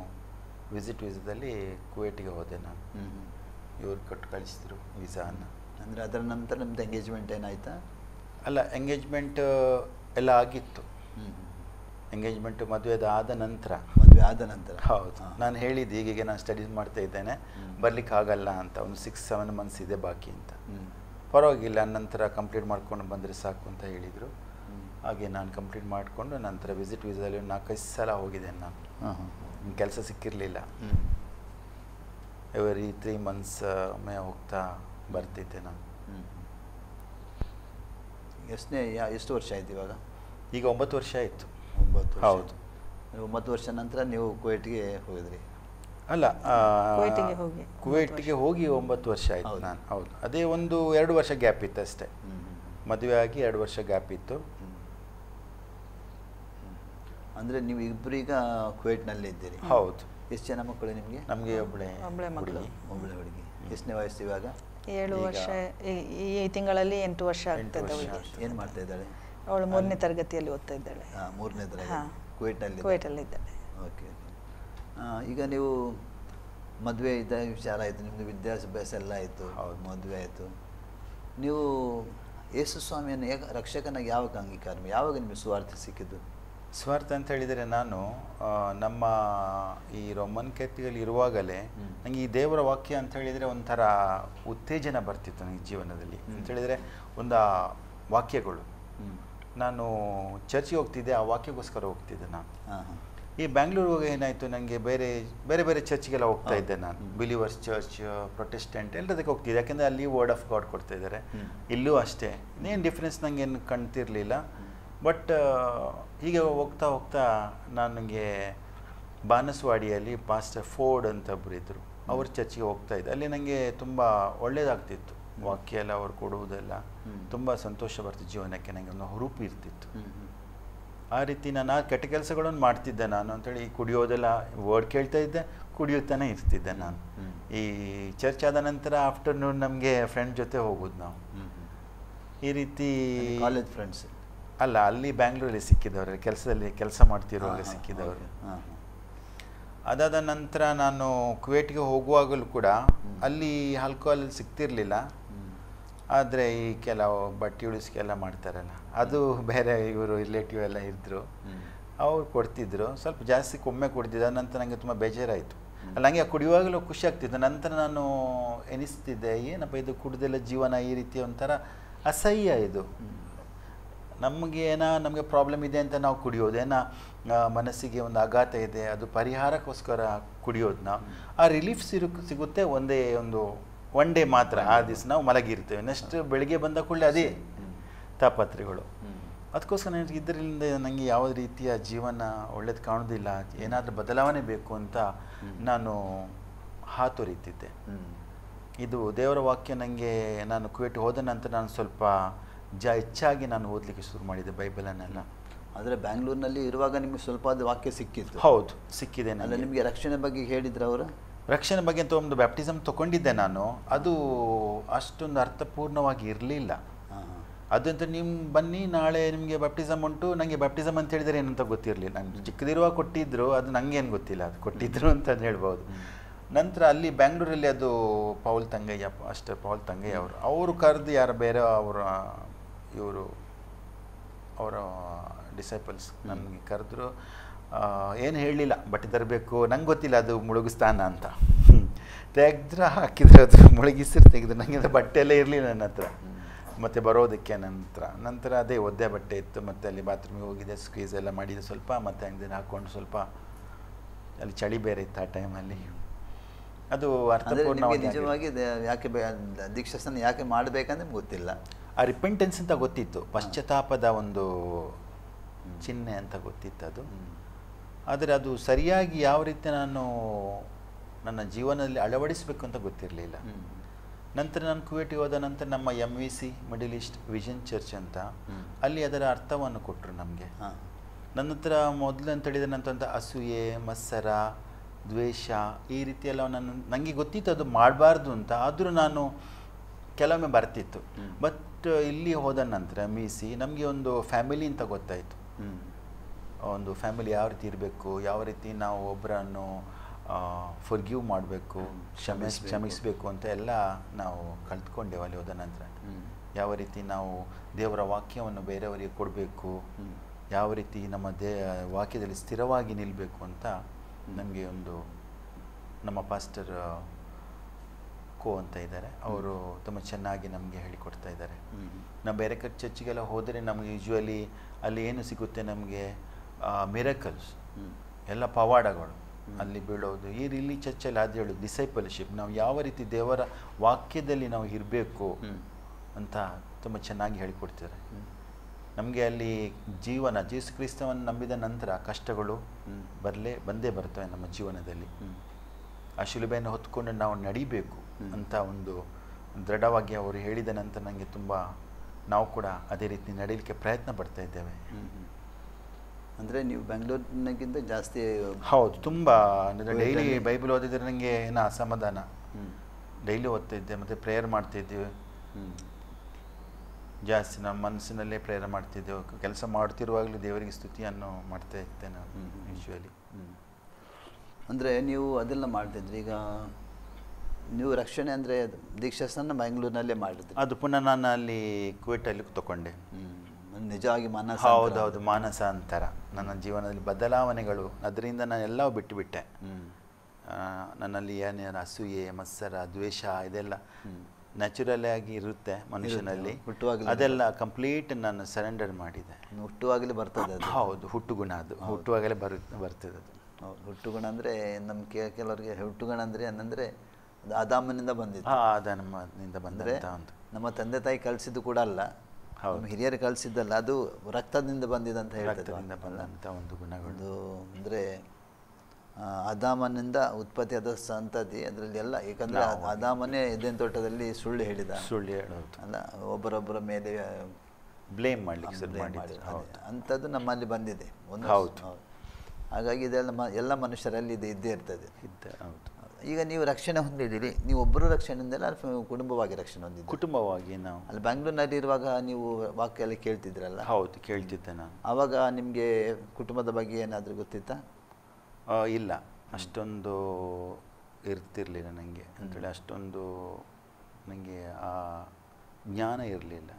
ವಿಸಿಟಲ್ಲಿ ಕುವೈಟಿಗೆ ಹೋದೆ. ನಾನು ಇವ್ರು ಕೊಟ್ಟು ಕಳಿಸಿದ್ರು ವೀಸಾನ. ಅಂದರೆ ಅದರ ನಂತರ ನಿಮ್ಮದು ಎಂಗೇಜ್ಮೆಂಟ್ ಏನಾಯ್ತಾ? ಅಲ್ಲ, ಎಂಗೇಜ್ಮೆಂಟ್ ಎಲ್ಲ ಆಗಿತ್ತು. ಎಂಗೇಜ್ಮೆಂಟ್ ಮದುವೆ ಆದ ನಂತರ. ಹೌದು, ನಾನು ಹೇಳಿದ್ದೆ ಹೀಗೆ ನಾನು ಸ್ಟಡೀಸ್ ಮಾಡ್ತಾ ಇದ್ದೇನೆ, ಬರ್ಲಿಕ್ಕೆ ಆಗಲ್ಲ ಅಂತ, ಒಂದು 6-7 months ಇದೆ ಬಾಕಿ ಅಂತ. ಪರವಾಗಿಲ್ಲ, ನಂತರ ಕಂಪ್ಲೀಟ್ ಮಾಡ್ಕೊಂಡು ಬಂದರೆ ಸಾಕು ಅಂತ ಹೇಳಿದರು. ಹಾಗೆ ನಾನು ಕಂಪ್ಲೀಟ್ ಮಾಡಿಕೊಂಡು ನಂತರ ವಿಸಿಟ್ ವೀಸಾದಲ್ಲಿ 4-5 ಸಲ ಹೋಗಿದ್ದೇನೆ ನಾನು. ಕೆಲಸ ಸಿಕ್ಕಿರಲಿಲ್ಲ. ಎವರಿ 3 months ಒಮ್ಮೆ ಹೋಗ್ತಾ ಬರ್ತಿದ್ದೆ ನಾನು. ಎಷ್ಟು ವರ್ಷ ಆಯ್ತು ಇವಾಗ? ಈಗ 9 ವರ್ಷ ಆಯಿತು. 9 ವರ್ಷ. ಹೌದು. 9 ವರ್ಷ ನಂತರ ನೀವು ಕುವೈಟ್ಗೆ ಹೋಗಿದ್ರಿ? ಅಲ್ಲ, ಕುವೈಟ್ಗೆ ಹೋಗಿ 9 ವರ್ಷ ಆಯಿತು ನಾನು. ಹೌದು, ಅದೇ 1-2 ವರ್ಷ ಗ್ಯಾಪ್ ಇತ್ತು ಅಷ್ಟೇ. ಮದುವೆ ಆಗಿ 2 ವರ್ಷ ಗ್ಯಾಪ್ ಇತ್ತು. ಅಂದರೆ ನೀವು ಇಬ್ಬರು ಈಗ ಕುವೈಟ್ನಲ್ಲಿ ಇದ್ದೀರಿ? ಹೌದು. ಎಷ್ಟು ಜನ ಮಕ್ಕಳು ನಿಮಗೆ? ನಮಗೆ ಒಬ್ಬಳೆ ಹುಡುಗಿ. ಎಷ್ಟನೇ ವಯಸ್ಸು ಇವಾಗ? 7 ವರ್ಷ. ಈ ತಿಂಗಳಲ್ಲಿ 8 ವರ್ಷ ಆಗ್ತದೆ. ಏನು ಮಾಡ್ತಾ ಇದ್ದಾಳೆ ಅವಳು? 3ನೇ ತರಗತಿಯಲ್ಲಿ ಓದ್ತಾ ಇದ್ದಾಳೆ. 3ನೇ ತರಗತಿ. ಕುವೈಟಲ್ಲಿ ಇದ್ದಾಳೆ. ಓಕೆ. ಈಗ ನೀವು ಮದುವೆ ಇದ್ದ ವಿಚಾರ ಆಯಿತು, ನಿಮ್ಮದು ವಿದ್ಯಾಭ್ಯಾಸ ಎಲ್ಲ ಆಯಿತು, ಮದುವೆ ಆಯಿತು. ನೀವು ಯೇಸು ಸ್ವಾಮಿಯನ್ನು ರಕ್ಷಕನಾಗಿ ಯಾವಾಗ ಅಂಗೀಕಾರ, ಯಾವಾಗ ನಿಮಗೆ ಸ್ವಾರ್ಥ ಸಿಕ್ಕಿದ್ದು? ಸ್ವಾರ್ಥ ಅಂತ ಹೇಳಿದರೆ, ನಾನು ನಮ್ಮ ಈ ರೋಮನ್ ಕ್ಯಾಥಲಿಕಲ್ಲಿ ಇರುವಾಗಲೇ ನನಗೆ ಈ ದೇವರ ವಾಕ್ಯ ಅಂತ ಹೇಳಿದರೆ ಒಂಥರ ಉತ್ತೇಜನ ಬರ್ತಿತ್ತು ನನಗೆ ಜೀವನದಲ್ಲಿ. ಅಂತ ಹೇಳಿದರೆ ಒಂದು ವಾಕ್ಯಗಳು, ನಾನು ಚರ್ಚಿಗೆ ಹೋಗ್ತಿದ್ದೆ, ಆ ವಾಕ್ಯಕ್ಕೋಸ್ಕರ ಹೋಗ್ತಿದ್ದೆ ನಾನು. ಈ ಬ್ಯಾಂಗ್ಳೂರಿಗೆ ಏನಾಯಿತು, ನನಗೆ ಬೇರೆ ಬೇರೆ ಚರ್ಚ್ಗೆಲ್ಲ ಹೋಗ್ತಾ ಇದ್ದೆ ನಾನು. ಬಿಲೀವರ್ಸ್ ಚರ್ಚ್, ಪ್ರೊಟೆಸ್ಟೆಂಟ್ ಎಲ್ಲದಕ್ಕೆ ಹೋಗ್ತಿದ್ದೆ, ಯಾಕೆಂದರೆ ಅಲ್ಲಿ ವರ್ಡ್ ಆಫ್ ಗಾಡ್ ಕೊಡ್ತಾ ಇದ್ದಾರೆ. ಇಲ್ಲೂ ಅಷ್ಟೇ, ಇನ್ನೇನು ಡಿಫ್ರೆನ್ಸ್ ನನಗೇನು ಕಾಣ್ತಿರ್ಲಿಲ್ಲ. ಬಟ್ ಹೀಗೆ ಹೋಗ್ತಾ ಹೋಗ್ತಾ ನನಗೆ ಬಾನಸವಾಡಿಯಲ್ಲಿ ಪಾಸ್ಟರ್ ಫೋರ್ಡ್ ಅಂತ ಒಬ್ಬರು ಇದ್ದರು, ಅವ್ರ ಚರ್ಚಿಗೆ ಹೋಗ್ತಾ ಇದ್ದೆ. ಅಲ್ಲಿ ನನಗೆ ತುಂಬ ಒಳ್ಳೆಯದಾಗ್ತಿತ್ತು, ವಾಕ್ಯ ಎಲ್ಲ ಅವ್ರು ಕೊಡುವುದೆಲ್ಲ ತುಂಬ ಸಂತೋಷ ಬರ್ತಿತ್ತು ಜೀವನಕ್ಕೆ, ನನಗೆ ಒಂದು ಹುರುಪು ಇರ್ತಿತ್ತು. ಆ ರೀತಿ ನಾನು ಕೆಟ್ಟ ಕೆಲಸಗಳನ್ನು ಮಾಡ್ತಿದ್ದೆ ನಾನು ಅಂತೇಳಿ. ಕುಡಿಯೋದೆಲ್ಲ ವರ್ಡ್ ಕೇಳ್ತಾ ಇದ್ದೆ, ಕುಡಿಯುತ್ತಾನೆ ಇರ್ತಿದ್ದೆ ನಾನು. ಈ ಚರ್ಚ್ ಆದ ನಂತರ ಆಫ್ಟರ್ನೂನ್ ನಮಗೆ ಫ್ರೆಂಡ್ ಜೊತೆ ಹೋಗೋದು ನಾವು. ಈ ರೀತಿ ಕಾಲೇಜ್ ಫ್ರೆಂಡ್ಸ್ ಅಲ್ಲ, ಅಲ್ಲಿ ಬ್ಯಾಂಗ್ಳೂರಲ್ಲಿ ಸಿಕ್ಕಿದವರು, ಕೆಲಸ ಮಾಡ್ತಿರುವಾಗ ಸಿಕ್ಕಿದವರು. ಅದಾದ ನಂತರ ನಾನು ಕುವೈಟ್ಗೆ ಹೋಗುವಾಗಲೂ ಕೂಡ ಅಲ್ಲಿ ಆಲ್ಕೋಹಾಲ್ ಸಿಗ್ತಿರ್ಲಿಲ್ಲ. ಆದರೆ ಈ ಕೆಲವು ಬಟ್ಟೆ ಉಳಿಸ್ಕೆಲ್ಲ ಮಾಡ್ತಾರಲ್ಲ, ಅದು ಬೇರೆ ಇವರು ರಿಲೇಟಿವ್ ಎಲ್ಲ ಇದ್ದರು, ಅವ್ರು ಕೊಡ್ತಿದ್ರು. ಸ್ವಲ್ಪ ಜಾಸ್ತಿ ಒಮ್ಮೆ ಕುಡ್ದಿದ್ದ ನಂತರ ನನಗೆ ತುಂಬ ಬೇಜಾರಾಯಿತು. ನನಗೆ ಕುಡಿಯುವಾಗಲೂ ಖುಷಿ ಆಗ್ತಿತ್ತು. ನಂತರ ನಾನು ಎನಿಸ್ತಿದ್ದೆ, ಏನಪ್ಪ ಇದು ಕುಡ್ದೆಲ್ಲ ಜೀವನ ಈ ರೀತಿ ಒಂಥರ ಅಸಹ್ಯ ಇದು. ನಮಗೆ ಪ್ರಾಬ್ಲಮ್ ಇದೆ ಅಂತ ನಾವು ಕುಡಿಯೋದು, ಮನಸ್ಸಿಗೆ ಒಂದು ಆಘಾತ ಇದೆ, ಅದು ಪರಿಹಾರಕ್ಕೋಸ್ಕರ ಕುಡಿಯೋದು ನಾವು. ಆ ರಿಲೀಫ್ ಸಿಗುತ್ತೆ ಒನ್ ಡೇ ಮಾತ್ರ. ಆ ದಿವಸ ನಾವು ಮಲಗಿರ್ತೇವೆ, ನೆಕ್ಸ್ಟ್ ಬೆಳಿಗ್ಗೆ ಬಂದ ಕೂಡಲೇ ಅದೇ ತಾಪತ್ರೆಗಳು. ಅದಕ್ಕೋಸ್ಕರ ನನಗೆ ಇದರಿಂದ ನನಗೆ ಯಾವ ರೀತಿಯ ಜೀವನ ಒಳ್ಳೇದು ಕಾಣೋದಿಲ್ಲ, ಏನಾದರೂ ಬದಲಾವಣೆ ಬೇಕು ಅಂತ ನಾನು ಹಾತೊರೀತಿದ್ದೆ. ಇದು ದೇವರ ವಾಕ್ಯ ನನಗೆ ನಾನು ಕುವೆಟ್ ಹೋದ ನಂತರ ನಾನು ಸ್ವಲ್ಪ ಹೆಚ್ಚಾಗಿ ನಾನು ಓದಲಿಕ್ಕೆ ಶುರು ಮಾಡಿದ್ದೆ ಬೈಬಲನ್ನೆಲ್ಲ. ಆದರೆ ಬ್ಯಾಂಗ್ಳೂರಿನಲ್ಲಿ ಇರುವಾಗ ನಿಮಗೆ ಸ್ವಲ್ಪ ಅದು ವಾಕ್ಯ ಸಿಕ್ಕಿತ್ತು? ಹೌದು, ಸಿಕ್ಕಿದೆ. ಅಲ್ಲ, ನಿಮಗೆ ರಕ್ಷಣೆ ಬಗ್ಗೆ ಹೇಳಿದ್ರು ಅವರು? ರಕ್ಷಣೆ ಬಗ್ಗೆ ಅಂತ ಒಂದು ಬ್ಯಾಪ್ಟಿಸಮ್ ತೊಗೊಂಡಿದ್ದೆ ನಾನು. ಅದು ಅಷ್ಟೊಂದು ಅರ್ಥಪೂರ್ಣವಾಗಿ ಇರಲಿಲ್ಲ. ಅದಂತ ನಿಮ್ಮ ಬನ್ನಿ ನಾಳೆ ನಿಮಗೆ ಬ್ಯಾಪ್ಟಿಸಮ್ ಉಂಟು, ನನಗೆ ಬ್ಯಾಪ್ಟಿಸಮ್ ಅಂತ ಹೇಳಿದರೆ ಏನಂತ ಗೊತ್ತಿರಲಿಲ್ಲ. ನಂಗೆ ಚಿಕ್ಕದಿರುವಾಗ ಕೊಟ್ಟಿದ್ರು, ಅದು ನನಗೇನು ಗೊತ್ತಿಲ್ಲ ಅದು ಕೊಟ್ಟಿದ್ರು ಅಂತ ಹೇಳ್ಬೋದು. ನಂತರ ಅಲ್ಲಿ ಬ್ಯಾಂಗ್ಳೂರಲ್ಲಿ ಅದು ಪೌಲ್ ತಂಗಯ್ಯ, ಅಷ್ಟೇ ಪೌಲ್ ತಂಗಯ್ಯ ಅವರು ಕರೆದು ಯಾರು ಬೇರೆ ಇವರು ಅವರ ಡಿಸೈಪಲ್ಸ್ ನನಗೆ ಕರೆದ್ರು. ಏನು ಹೇಳಲಿಲ್ಲ, ಬಟ್ಟೆ ತರಬೇಕು, ನಂಗೆ ಗೊತ್ತಿಲ್ಲ ಅದು ಮುಳುಗಿಸ್ತಾನ ಅಂತ. ತೆಗೆದ್ರೆ ಹಾಕಿದ್ರೆ ಅದು ಮುಳುಗಿಸಿರು ತೆಗೆದು, ನನಗೆ ಅದು ಬಟ್ಟೆ ಎಲ್ಲ ಇರಲಿಲ್ಲ ನನ್ನ ಹತ್ರ ಮತ್ತು ಬರೋದಕ್ಕೆ. ನಂತರ ಅದೇ ಒದ್ದೆ ಬಟ್ಟೆ ಇತ್ತು, ಮತ್ತು ಅಲ್ಲಿ ಬಾತ್ರೂಮಿಗೆ ಹೋಗಿದ್ದೆ, ಸ್ಕ್ವೀಸ್ ಎಲ್ಲ ಮಾಡಿದೆ ಸ್ವಲ್ಪ, ಮತ್ತು ಹಂಗೆ ಹಾಕ್ಕೊಂಡು ಸ್ವಲ್ಪ ಅಲ್ಲಿ ಚಳಿ ಬೇರೆ ಇತ್ತು ಆ ಟೈಮಲ್ಲಿ. ಅದು ಅರ್ಥಪೂರ್ಣವಾಗಿ ನಿಜವಾಗಿ ಯಾಕೆ ದೀಕ್ಷಾಸ್ನಾನ ಯಾಕೆ ಮಾಡಬೇಕಂದ್ರೆ ಗೊತ್ತಿಲ್ಲ. ಆ ರಿಪೆಂಟೆನ್ಸ್ ಅಂತ ಗೊತ್ತಿತ್ತು, ಪಶ್ಚಾತ್ತಾಪದ ಒಂದು ಚಿಹ್ನೆ ಅಂತ ಗೊತ್ತಿತ್ತು ಅದು. ಆದರೆ ಅದು ಸರಿಯಾಗಿ ಯಾವ ರೀತಿ ನಾನು ನನ್ನ ಜೀವನದಲ್ಲಿ ಅಳವಡಿಸಬೇಕು ಅಂತ ಗೊತ್ತಿರಲಿಲ್ಲ. ನಂತರ ನಾನು ಕುವೆಟಿಗೆ ಹೋದ ನಂತರ ನಮ್ಮ MVC middle East vision church ಅಂತ ಅಲ್ಲಿ ಅದರ ಅರ್ಥವನ್ನು ಕೊಟ್ಟರು ನಮಗೆ. ನನ್ನ ಹತ್ರ ಮೊದಲು ಅಂತ ಹೇಳಿದ ನಂತರ ಅಸೂಯೆ, ಮತ್ಸರ, ದ್ವೇಷ ಈ ರೀತಿಯೆಲ್ಲ ನನಗೆ ಗೊತ್ತಿತ್ತು ಅದು ಮಾಡಬಾರ್ದು ಅಂತ. ಆದರೂ ನಾನು ಕೆಲವೊಮ್ಮೆ ಬರ್ತಿತ್ತು. ಬಟ್ ಇಲ್ಲಿ ಹೋದ ನಂತರ MVC ನಮಗೆ ಒಂದು ಫ್ಯಾಮಿಲಿ ಅಂತ ಗೊತ್ತಾಯಿತು. ಒಂದು ಫ್ಯಾಮಿಲಿ ಯಾವ ರೀತಿ ಇರಬೇಕು, ಯಾವ ರೀತಿ ನಾವು ಒಬ್ಬರನ್ನು ಫರ್ಗಿವ್ ಮಾಡಬೇಕು, ಕ್ಷಮಿಸಬೇಕು ಅಂತ ಎಲ್ಲ ನಾವು ಕಲ್ತ್ಕೊಂಡೆವು ಅಲ್ಲಿ ಹೋದ ನಂತರ. ಯಾವ ರೀತಿ ನಾವು ದೇವರ ವಾಕ್ಯವನ್ನು ಬೇರೆಯವರಿಗೆ ಕೊಡಬೇಕು, ಯಾವ ರೀತಿ ನಮ್ಮ ವಾಕ್ಯದಲ್ಲಿ ಸ್ಥಿರವಾಗಿ ನಿಲ್ಲಬೇಕು ಅಂತ ನಮಗೆ ಒಂದು ನಮ್ಮ ಪಾಸ್ಟರ್ ಕೋ ಅಂತ ಇದ್ದಾರೆ, ಅವರು ತುಂಬ ಚೆನ್ನಾಗಿ ನಮಗೆ ಹೇಳಿಕೊಡ್ತಾ ಇದ್ದಾರೆ. ನಾವು ಬೇರೆ ಚರ್ಚಿಗೆಲ್ಲ ಹೋದರೆ ನಮಗೆ ಯೂಶ್ವಲಿ ಅಲ್ಲಿ ಏನು ಸಿಗುತ್ತೆ, ನಮಗೆ ಮಿರಕಲ್ಸ್ ಎಲ್ಲ ಪವಾಡಗಳು ಅಲ್ಲಿ ಬೀಳೋದು. ಇಲ್ಲಿ ಚರ್ಚಲ್ಲಿ ಅದು ಹೇಳೋದು ಡಿಸೈಪಲ್ಶಿಪ್, ನಾವು ಯಾವ ರೀತಿ ದೇವರ ವಾಕ್ಯದಲ್ಲಿ ನಾವು ಇರಬೇಕು ಅಂತ ತುಂಬ ಚೆನ್ನಾಗಿ ಹೇಳಿಕೊಡ್ತಾರೆ ನಮಗೆ. ಅಲ್ಲಿ ಜೀವನ ಯೇಸು ಕ್ರಿಸ್ತವನ್ನು ನಂಬಿದ ನಂತರ ಕಷ್ಟಗಳು ಬಂದೇ ಬರ್ತವೆ ನಮ್ಮ ಜೀವನದಲ್ಲಿ. ಆ ಶಿಲುಬೆಯನ್ನು ಹೊತ್ಕೊಂಡು ನಾವು ನಡಿಬೇಕು ಅಂತ ಒಂದು ದೃಢವಾಗಿ ಅವರು ಹೇಳಿದ ನಂತರ ನನಗೆ ತುಂಬ ನಾವು ಕೂಡ ಅದೇ ರೀತಿ ನಡೀಲಿಕ್ಕೆ ಪ್ರಯತ್ನ ಪಡ್ತಾ ಇದ್ದೇವೆ. ಅಂದರೆ ನೀವು ಬೆಂಗಳೂರಿನಗಿಂತ ಜಾಸ್ತಿ? ಹೌದು, ತುಂಬ ಡೈಲಿ ಬೈಬಲ್ ಓದಿದ್ರೆ ನನಗೆ ಏನೋ ಅಸಮಾಧಾನ. ಡೈಲಿ ಓದ್ತಾ ಇದ್ದೆ ಮತ್ತು ಪ್ರೇಯರ್ ಮಾಡ್ತಿದ್ದೀವಿ ಜಾಸ್ತಿ. ನಮ್ಮ ಮನಸ್ಸಿನಲ್ಲೇ ಪ್ರೇಯರ್ ಮಾಡ್ತಿದ್ದೆವು. ಕೆಲಸ ಮಾಡ್ತಿರುವಾಗಲೂ ದೇವರಿಗೆ ಸ್ತುತಿಯನ್ನು ಮಾಡ್ತಾ ಇದ್ದೆ ನಾನು ಯೂಶ್ವಲಿ. ಅಂದರೆ ನೀವು ಅದೆಲ್ಲ ಮಾಡ್ತಿದ್ರಿ. ಈಗ ನೀವು ರಕ್ಷಣೆ ಅಂದರೆ ದೀಕ್ಷಾಸ್ನಾನ ಬೆಂಗಳೂರಿನಲ್ಲೇ ಮಾಡಿದ್ರಿ? ಅದು ಪುನಃ ನಾನು ಅಲ್ಲಿ ಕುವೆಟಲ್ಲಿ ತಗೊಂಡೆ. ನಿಜವಾಗಿ ಮಾನಸ? ಹೌದೌದು, ಮಾನಸಾಂತರ. ನನ್ನ ಜೀವನದಲ್ಲಿ ಬದಲಾವಣೆಗಳು, ಅದರಿಂದ ನಾನು ಎಲ್ಲವೂ ಬಿಟ್ಟುಬಿಟ್ಟೆ. ನನ್ನಲ್ಲಿ ಏನೇನು ಅಸೂಯೆ, ಮತ್ಸರ, ದ್ವೇಷ ಇದೆಲ್ಲ ನ್ಯಾಚುರಲ್ ಆಗಿ ಇರುತ್ತೆ ಮನುಷ್ಯನಲ್ಲಿ, ಅದೆಲ್ಲ ಕಂಪ್ಲೀಟ್ ನಾನು ಸರೆಂಡರ್ ಮಾಡಿದೆ. ಹುಟ್ಟುವಾಗಲೇ ಬರ್ತದೆ ಅದು? ಹೌದು, ಹುಟ್ಟುಗುಣ. ಅದು ಹುಟ್ಟುವಾಗಲೇ ಬರ್ತದೆ ಅದು. ಹೌದು, ಹುಟ್ಟುಗುಣ ಅಂದರೆ ನಮ್ಮ ಕೆಲವರಿಗೆ ಹುಟ್ಟುಗುಣ ಅಂದರೆ ಏನಂದರೆ ಅದು ಆದಾಮನಿಂದ ಬಂದಿದ್ದು. ಆದಾಮನಿಂದ ಬಂದರೆ ನಮ್ಮ ತಂದೆ ತಾಯಿ ಕಲಿಸಿದ್ದು ಕೂಡ ಅಲ್ಲ, ನಮ್ಮ ಹಿರಿಯರು ಕಲಿಸಿದ್ದಲ್ಲ, ಅದು ರಕ್ತದಿಂದ ಬಂದಿದಂತ ಹೇಳ್ತಾರೆ. ಬಂದಂಥ ಒಂದು ಗುಣಗಳು ಅಂದರೆ ಆದಾಮನಿಂದ ಉತ್ಪತ್ತಿಯಾದ ಸಂತತಿ ಅದರಲ್ಲಿ ಎಲ್ಲ. ಏಕೆಂದರೆ ಆದಾಮನೇ ಎದೆನ್ ತೋಟದಲ್ಲಿ ಸುಳ್ಳು ಹೇಳೋದು ಅಲ್ಲ, ಒಬ್ಬರೊಬ್ಬರ ಮೇಲೆ ಬ್ಲೇಮ್ ಮಾಡಲಿಕ್ಕೆ ಅಂಥದ್ದು ನಮ್ಮಲ್ಲಿ ಬಂದಿದೆ ಒಂದು. ಹೌದು, ಹಾಗಾಗಿ ಇದೆಲ್ಲ ಎಲ್ಲ ಮನುಷ್ಯರಲ್ಲಿ ಇದು ಇದ್ದೇ ಇರ್ತದೆ. ಹೌದು. ಈಗ ನೀವು ರಕ್ಷಣೆ ಹೊಂದಿದ್ದೀರಿ, ನೀವು ಒಬ್ಬರು ರಕ್ಷಣೆಯಿಂದಲ್ಲ ಕುಟುಂಬವಾಗಿ ರಕ್ಷಣೆ ಹೊಂದಿದ್ದೀರಿ? ಕುಟುಂಬವಾಗಿ ನಾವು ಅಲ್ಲಿ ಬೆಂಗಳೂರಿನಲ್ಲಿ ಇರುವಾಗ ನೀವು ವಾಕ್ಯ ಎಲ್ಲ ಕೇಳ್ತಿದ್ರಲ್ಲ? ಹೌದು, ಕೇಳ್ತಿದ್ದೆ ನಾನು. ಆವಾಗ ನಿಮಗೆ ಕುಟುಂಬದ ಬಗ್ಗೆ ಏನಾದರೂ ಗೊತ್ತಿತ್ತಾ? ಇಲ್ಲ, ಅಷ್ಟೊಂದು ಇರ್ತಿರ್ಲಿಲ್ಲ ನನಗೆ. ಅಂತೇಳಿ ಅಷ್ಟೊಂದು ನನಗೆ ಆ ಜ್ಞಾನ ಇರಲಿಲ್ಲ.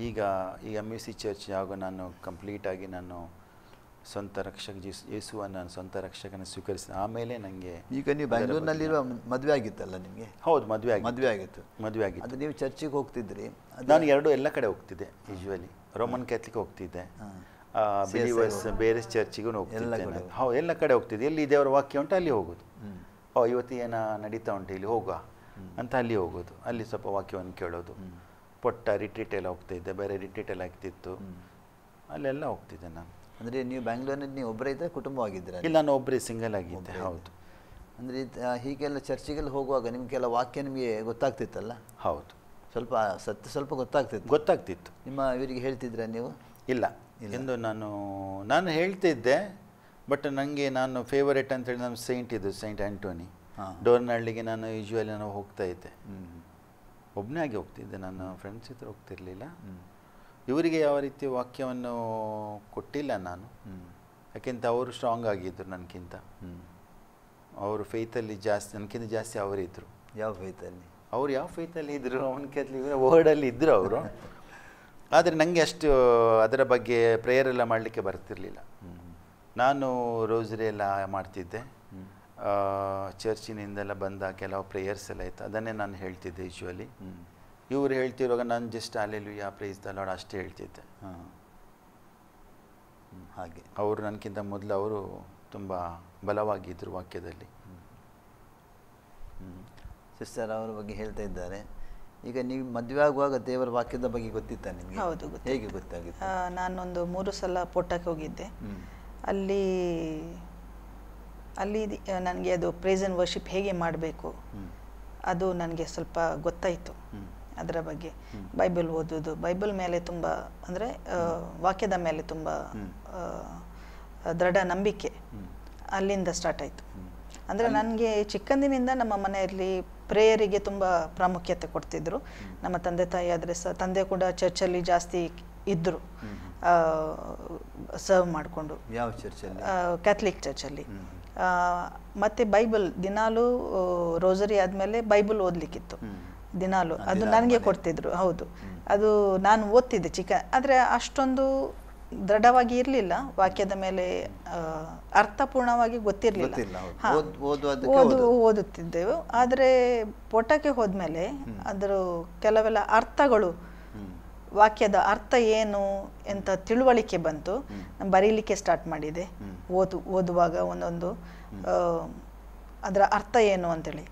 ಈಗ ಈ MVC ಚರ್ಚ್ ಯಾವಾಗ ನಾನು ಕಂಪ್ಲೀಟಾಗಿ ನಾನು ಸ್ವಂತ ರಕ್ಷಕ ಯೇಸುವನ್ನು ನಾನು ಸ್ವಂತ ರಕ್ಷಕನ ಸ್ವೀಕರಿಸಿದ ಆಮೇಲೆ ನನಗೆ. ಈಗ ನೀವು ಬೆಂಗಳೂರಿನಲ್ಲಿರುವ ಮದುವೆ ಆಗಿತ್ತಲ್ಲ ನಿಮಗೆ? ಹೌದು, ಮದುವೆ ಆಗಿತ್ತು. ಅದು ನೀವು ಚರ್ಚಿಗೆ ಹೋಗ್ತಿದ್ರಿ? ನಾನು ಎಲ್ಲ ಕಡೆ ಹೋಗ್ತಿದ್ದೆ. ಯೂಶ್ವಲಿ ರೋಮನ್ ಕ್ಯಾಥಲಿಕ್ ಹೋಗ್ತಿದ್ದೆ, ಬಿಲೀವರ್ಸ್ ಬೇರೆ ಚರ್ಚಿಗೂ ಹೋಗ್ತಿದ್ದೆ. ಹೌದು, ಎಲ್ಲ ಕಡೆ ಹೋಗ್ತಿದ್ದೆ. ಎಲ್ಲಿ ದೇವರ ವಾಕ್ಯ ಉಂಟು ಅಲ್ಲಿ ಹೋಗೋದು. ಇವತ್ತು ಏನೋ ನಡೀತಾ ಉಂಟು ಇಲ್ಲಿ ಹೋಗುವ ಅಂತ ಅಲ್ಲಿ ಹೋಗೋದು, ಅಲ್ಲಿ ಸ್ವಲ್ಪ ವಾಕ್ಯವನ್ನು ಕೇಳೋದು. ಪೊಟ್ಟ ರಿಟ್ರೀಟ್ ಎಲ್ಲ ಹೋಗ್ತಾಯಿದ್ದೆ, ಬೇರೆ ರಿಟ್ರೀಟ್ ಎಲ್ಲ ಆಗ್ತಿತ್ತು, ಅಲ್ಲೆಲ್ಲ ಹೋಗ್ತಿದ್ದೆ ನಾನು. ಅಂದರೆ ನೀವು ಬ್ಯಾಂಗ್ಳೂರಿನಲ್ಲಿ ನೀವು ಒಬ್ಬರೇ ಇದ್ದರೆ ಕುಟುಂಬವಾಗಿದ್ದೀರಾ? ಇಲ್ಲ, ನಾನು ಒಬ್ಬರೇ ಸಿಂಗಲ್ ಆಗಿದ್ದೆ. ಹೌದು. ಅಂದರೆ ಹೀಗೆಲ್ಲ ಚರ್ಚಿಗೆಲ್ಲ ಹೋಗುವಾಗ ನಿಮಗೆಲ್ಲ ವಾಕ್ಯ ನಿಮಗೆ ಗೊತ್ತಾಗ್ತಿತ್ತಲ್ಲ? ಹೌದು, ಸ್ವಲ್ಪ ಗೊತ್ತಾಗ್ತಿತ್ತು. ನಿಮ್ಮ ಇವರಿಗೆ ಹೇಳ್ತಿದ್ರೆ ನೀವು? ಇಲ್ಲ ಎಂದು ನಾನು ಹೇಳ್ತಿದ್ದೆ. ಬಟ್ ನನಗೆ ನಾನು ಫೇವರೇಟ್ ಅಂತೇಳಿ ನಾನು ಸೈಂಟ್ ಆ್ಯಂಟೋನಿ ಡೋರ್ನಹಳ್ಳಿಗೆ ನಾನು ಯೂಶ್ವಲಿ ನಾನು ಹೋಗ್ತಾ ಇದ್ದೆ. ಒಬ್ಬನೇ ಆಗಿ ಹೋಗ್ತಿದ್ದೆ, ನಾನು ಫ್ರೆಂಡ್ಸ್ ಹತ್ರ ಹೋಗ್ತಿರ್ಲಿಲ್ಲ. ಇವರಿಗೆ ಯಾವ ರೀತಿ ವಾಕ್ಯವನ್ನು ಕೊಟ್ಟಿಲ್ಲ ನಾನು, ಯಾಕೆಂತ ಅವರು ಸ್ಟ್ರಾಂಗ್ ಆಗಿದ್ದರು ನನಗಿಂತ. ಅವರು ಫೇತಲ್ಲಿ ಜಾಸ್ತಿ, ನನಗಿಂತ ಜಾಸ್ತಿ ಅವರಿದ್ದರು. ಯಾವ ಫೇತಲ್ಲಿ? ಅವ್ರು ಯಾವ ಫೇತಲ್ಲಿ ಇದ್ದರು, ಅವನ ಕೇಳಿ ವರ್ಡಲ್ಲಿ ಇದ್ದರು ಅವರು. ಆದರೆ ನನಗೆ ಅಷ್ಟು ಅದರ ಬಗ್ಗೆ ಪ್ರೇಯರ್ ಎಲ್ಲ ಮಾಡಲಿಕ್ಕೆ ಬರ್ತಿರಲಿಲ್ಲ. ನಾನು ರೋಸರಿ ಎಲ್ಲ ಮಾಡ್ತಿದ್ದೆ, ಚರ್ಚಿನಿಂದೆಲ್ಲ ಬಂದ ಕೆಲವು ಪ್ರೇಯರ್ಸ್ ಎಲ್ಲ ಇತ್ತು, ಅದನ್ನೇ ನಾನು ಹೇಳ್ತಿದ್ದೆ ಯೂಶ್ವಲಿ. ಇವರು ಹೇಳ್ತಿರುವಾಗ ನಾನು just alleluia praise the lord ಅಷ್ಟೇ ಹೇಳ್ತಿದ್ದೆ. ಹಾಗೆ ಅವರು ನನಗಿಂತ ಮೊದಲು ಅವರು ತುಂಬ ಬಲವಾಗಿದ್ದರು ವಾಕ್ಯದಲ್ಲಿ. ಸಿಸ್ಟರ್ ಅವರ ಬಗ್ಗೆ ಹೇಳ್ತಾ ಇದ್ದಾರೆ. ಈಗ ನೀವು ಮದುವೆ ಆಗುವಾಗ ದೇವರ ವಾಕ್ಯದ ಬಗ್ಗೆ ಗೊತ್ತಿತ್ತಾ ನಿಮಗೆ? ಹೌದು, ಹೇಗೆ ಗೊತ್ತಾಗಿತ್ತು? ನಾನೊಂದು 3 ಸಲ ಪೋಟಕ್ಕೆ ಹೋಗಿದ್ದೆ. ಅಲ್ಲಿ ನನಗೆ ಅದು ಪ್ರೇಸ್ ಆ್ಯಂಡ್ ವರ್ಷಿಪ್ ಹೇಗೆ ಮಾಡಬೇಕು ಅದು ನನಗೆ ಸ್ವಲ್ಪ ಗೊತ್ತಾಯಿತು. ಅದರ ಬಗ್ಗೆ ಬೈಬಲ್ ಓದೋದು, ಬೈಬಲ್ ಮೇಲೆ ತುಂಬ ಅಂದರೆ ವಾಕ್ಯದ ಮೇಲೆ ತುಂಬ ದೃಢ ನಂಬಿಕೆ ಅಲ್ಲಿಂದ ಸ್ಟಾರ್ಟ್ ಆಯಿತು. ಅಂದರೆ ನನಗೆ ಚಿಕ್ಕಂದಿನಿಂದ ನಮ್ಮ ಮನೆಯಲ್ಲಿ ಪ್ರೇಯರಿಗೆ ತುಂಬ ಪ್ರಾಮುಖ್ಯತೆ ಕೊಡ್ತಿದ್ರು. ನಮ್ಮ ತಂದೆ ತಾಯಿ ಆದರೆ ತಂದೆ ಕೂಡ ಚರ್ಚಲ್ಲಿ ಜಾಸ್ತಿ ಇದ್ದರು, ಸರ್ವ್ ಮಾಡಿಕೊಂಡು. ಯಾವ ಚರ್ಚಲ್ಲಿ? ಕ್ಯಾಥಲಿಕ್ ಚರ್ಚಲ್ಲಿ. ಮತ್ತು ಬೈಬಲ್ ದಿನಾಲೂ ರೋಸರಿ ಆದಮೇಲೆ ಬೈಬಲ್ ಓದಲಿಕ್ಕಿತ್ತು ದಿನಾಲೂ, ಅದು ನನಗೆ ಕೊಡ್ತಿದ್ರು. ಹೌದು, ಅದು ನಾನು ಓದ್ತಿದ್ದೆ ಆದರೆ ಅಷ್ಟೊಂದು ದೃಢವಾಗಿ ಇರಲಿಲ್ಲ, ವಾಕ್ಯದ ಮೇಲೆ ಅರ್ಥಪೂರ್ಣವಾಗಿ ಗೊತ್ತಿರಲಿಲ್ಲ. ಓದುತ್ತಿದ್ದೆವು. ಆದರೆ ಪೋಟಕ್ಕೆ ಹೋದ್ಮೇಲೆ ಅದರ ಕೆಲವೆಲ್ಲ ಅರ್ಥಗಳು, ವಾಕ್ಯದ ಅರ್ಥ ಏನು ಅಂತ ತಿಳುವಳಿಕೆ ಬಂತು. ನಾನು ಬರೀಲಿಕ್ಕೆ ಸ್ಟಾರ್ಟ್ ಮಾಡಿದೆ. ಓದುವಾಗ ಒಂದೊಂದು ಅದರ ಅರ್ಥ ಏನು ಅಂತೇಳಿ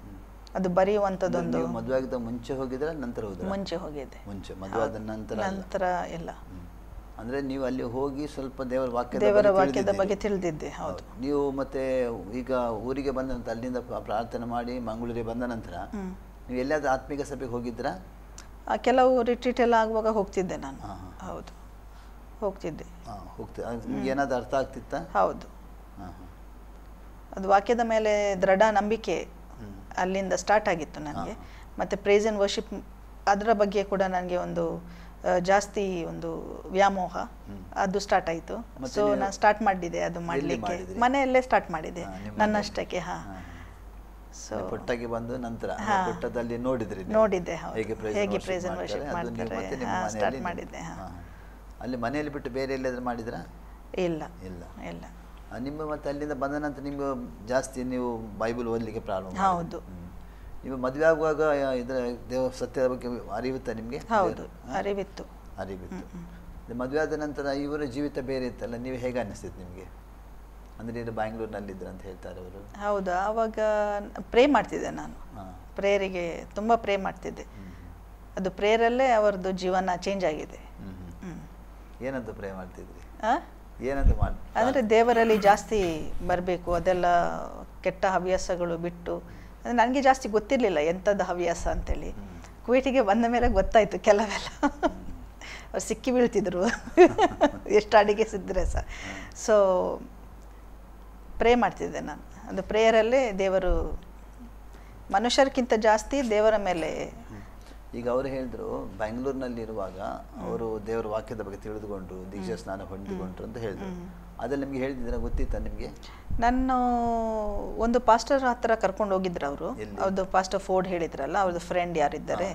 ಅದು ಬರೆಯುವಂಥದ್ದೊಂದು. ಮದುವೆ ಆಗಿದ್ದ ಮುಂಚೆ ಹೋಗಿದ್ರೆ ನಂತರ ಹೋದ್ರೆ? ಮುಂಚೆ ಹೋಗಿದ್ದೆ. ಮುಂಚೆ ಮದುವೆ ಆದ ನಂತರ ಎಲ್ಲ. ಅಂದರೆ ನೀವು ಅಲ್ಲಿ ಹೋಗಿ ಸ್ವಲ್ಪ ದೇವರ ವಾಕ್ಯದ ಬಗ್ಗೆ ತಿಳಿದಿದ್ದೆ. ಹೌದು. ನೀವು ಮತ್ತೆ ಈಗ ಊರಿಗೆ ಬಂದ ನಂತರ ಅಲ್ಲಿಂದ ಪ್ರಾರ್ಥನೆ ಮಾಡಿ ಮಂಗಳೂರಿಗೆ ಬಂದ ನಂತರ ನೀವು ಎಲ್ಲಾದ್ರೂ ಆತ್ಮಿಕ ಸಭೆಗೆ ಹೋಗಿದ್ರಾ? ಕೆಲವು ರಿಟ್ರೀಟ್ ಎಲ್ಲ ಆಗುವಾಗ ಹೋಗ್ತಿದ್ದೆ ನಾನು. ಹೌದು, ಹೋಗ್ತಿದ್ದೆ. ನಿಮ್ಗೆ ಏನಾದ್ರು ಅರ್ಥ ಆಗ್ತಿತ್ತಾ? ಹೌದು. ಅದು ವಾಕ್ಯದ ಮೇಲೆ ದೃಢ ನಂಬಿಕೆ ಅಲ್ಲಿಂದ ಸ್ಟಾರ್ಟ್ ಆಗಿತ್ತು ನನಗೆ. ಮತ್ತು ಪ್ರೇಸ್ ಆ್ಯಂಡ್ ವರ್ಷಿಪ್ ಅದರ ಬಗ್ಗೆ ಕೂಡ ನನಗೆ ಒಂದು ಜಾಸ್ತಿ ಒಂದು ವ್ಯಾಮೋಹ ಅದು ಸ್ಟಾರ್ಟ್ ಆಯಿತು. ಸೊ ನಾನು ಸ್ಟಾರ್ಟ್ ಮಾಡಿದ್ದೆ ಅದು ಮಾಡಲಿಕ್ಕೆ, ಮನೆಯಲ್ಲೇ ಸ್ಟಾರ್ಟ್ ಮಾಡಿದೆ ನನ್ನಷ್ಟಕ್ಕೆ. ಸೊ ಪುಟ್ಟಗೆ ಬಂದು ನಂತರ ಪುಟ್ಟದಲ್ಲಿ ನೋಡಿದ್ದೆ ಹೇಗೆ ಪ್ರೇಸ್ ಆ್ಯಂಡ್ ವರ್ಷಿಪ್ ಮಾಡ್ತಾರೆ, ಸ್ಟಾರ್ಟ್ ಮಾಡಿದ್ದೆ. ಅಲ್ಲಿ ಮನೆಯಲ್ಲಿ ಬಿಟ್ಟು ಬೇರೆ ಎಲ್ಲಾದ್ರೂ ಮಾಡಿದ್ರಾ? ಇಲ್ಲ ಇಲ್ಲ ಇಲ್ಲ. ನಿಮ್ಮ ಮತ್ತೆ ಅಲ್ಲಿಂದ ಬಂದ ನಂತರ ನಿಮ್ಗೆ ಜಾಸ್ತಿ ನೀವು ಬೈಬಲ್ ಓದಲಿಕ್ಕೆ ಪ್ರಾರಂಭ? ಹೌದು. ನೀವು ಮದುವೆ ಆಗುವಾಗ ಇದರ ದೇವ ಸತ್ಯದ ಬಗ್ಗೆ ಅರಿವಿತ್ತಾ ನಿಮಗೆ? ಹೌದು, ಅರಿವಿತ್ತು. ಮದುವೆ ಆದ ನಂತರ ಇವರ ಜೀವಿತ ಬೇರೆ ಇತ್ತಲ್ಲ, ನೀವು ಹೇಗೆ ಅನ್ನಿಸ್ತಿತ್ತು ನಿಮಗೆ? ಅಂದರೆ ಇದು ಬ್ಯಾಂಗ್ಳೂರಿನಲ್ಲಿದ್ರು ಅಂತ ಹೇಳ್ತಾರೆ ಅವರು. ಹೌದಾ, ಆವಾಗ ಪ್ರೇ ಮಾಡ್ತಿದ್ದೆ ನಾನು. ಪ್ರೇಯರಿಗೆ ತುಂಬ ಪ್ರೇ ಮಾಡ್ತಿದ್ದೆ. ಅದು ಪ್ರೇಯರಲ್ಲೇ ಅವರದ್ದು ಜೀವನ ಚೇಂಜ್ ಆಗಿದೆ. ಏನಂತ ಪ್ರೇ ಮಾಡ್ತಿದ್ರಿ? ಏನಂತ ಅಂದರೆ ದೇವರಲ್ಲಿ ಜಾಸ್ತಿ ಬರಬೇಕು, ಅದೆಲ್ಲ ಕೆಟ್ಟ ಹವ್ಯಾಸಗಳು ಬಿಟ್ಟು. ಅಂದರೆ ನನಗೆ ಜಾಸ್ತಿ ಗೊತ್ತಿರಲಿಲ್ಲ ಎಂಥದ್ದು ಹವ್ಯಾಸ ಅಂತೇಳಿ. ಕುವೈಟಿಗೆ ಬಂದ ಮೇಲೆ ಗೊತ್ತಾಯಿತು ಕೆಲವೆಲ್ಲ. ಅವ್ರು ಸಿಕ್ಕಿ ಬೀಳ್ತಿದ್ರು ಎಷ್ಟು ಅಡಿಗೆ ಸಿದ್ದರೆ ಸಹ. ಸೊ ಪ್ರೇ ಮಾಡ್ತಿದ್ದೆ ನಾನು. ಅದು ಪ್ರೇಯರಲ್ಲೇ ದೇವರು ಮನುಷ್ಯರ್ಕಿಂತ ಜಾಸ್ತಿ ದೇವರ ಮೇಲೆ. ಈಗ ಅವರು ಹೇಳಿದ್ರು ಬ್ಯಾಂಗ್ಳೂರಿನಲ್ಲಿರುವಾಗ ಅವರು ದೇವರ ವಾಕ್ಯದ ಬಗ್ಗೆ ತಿಳಿದುಕೊಂಡು ದೀಕ್ಷಾ ಸ್ನಾನ ಹೊಂದಿಕೊಂಡ್ರು ಅಂತ ಹೇಳಿದ್ರು. ಅದೆಲ್ಲ ನಿಮಗೆ ಹೇಳಿದ್ರೆ ಗೊತ್ತಿತ್ತಾ ನಿಮಗೆ? ನಾನು ಒಂದು ಪಾಸ್ಟರ್ ಹತ್ರ ಕರ್ಕೊಂಡು ಹೋಗಿದ್ರು ಅವರು. ಅವ್ರದ್ದು ಪಾಸ್ಟರ್ ಫೋರ್ಡ್ ಹೇಳಿದ್ರಲ್ಲ, ಅವ್ರದ್ದು ಫ್ರೆಂಡ್ ಯಾರಿದ್ದಾರೆ,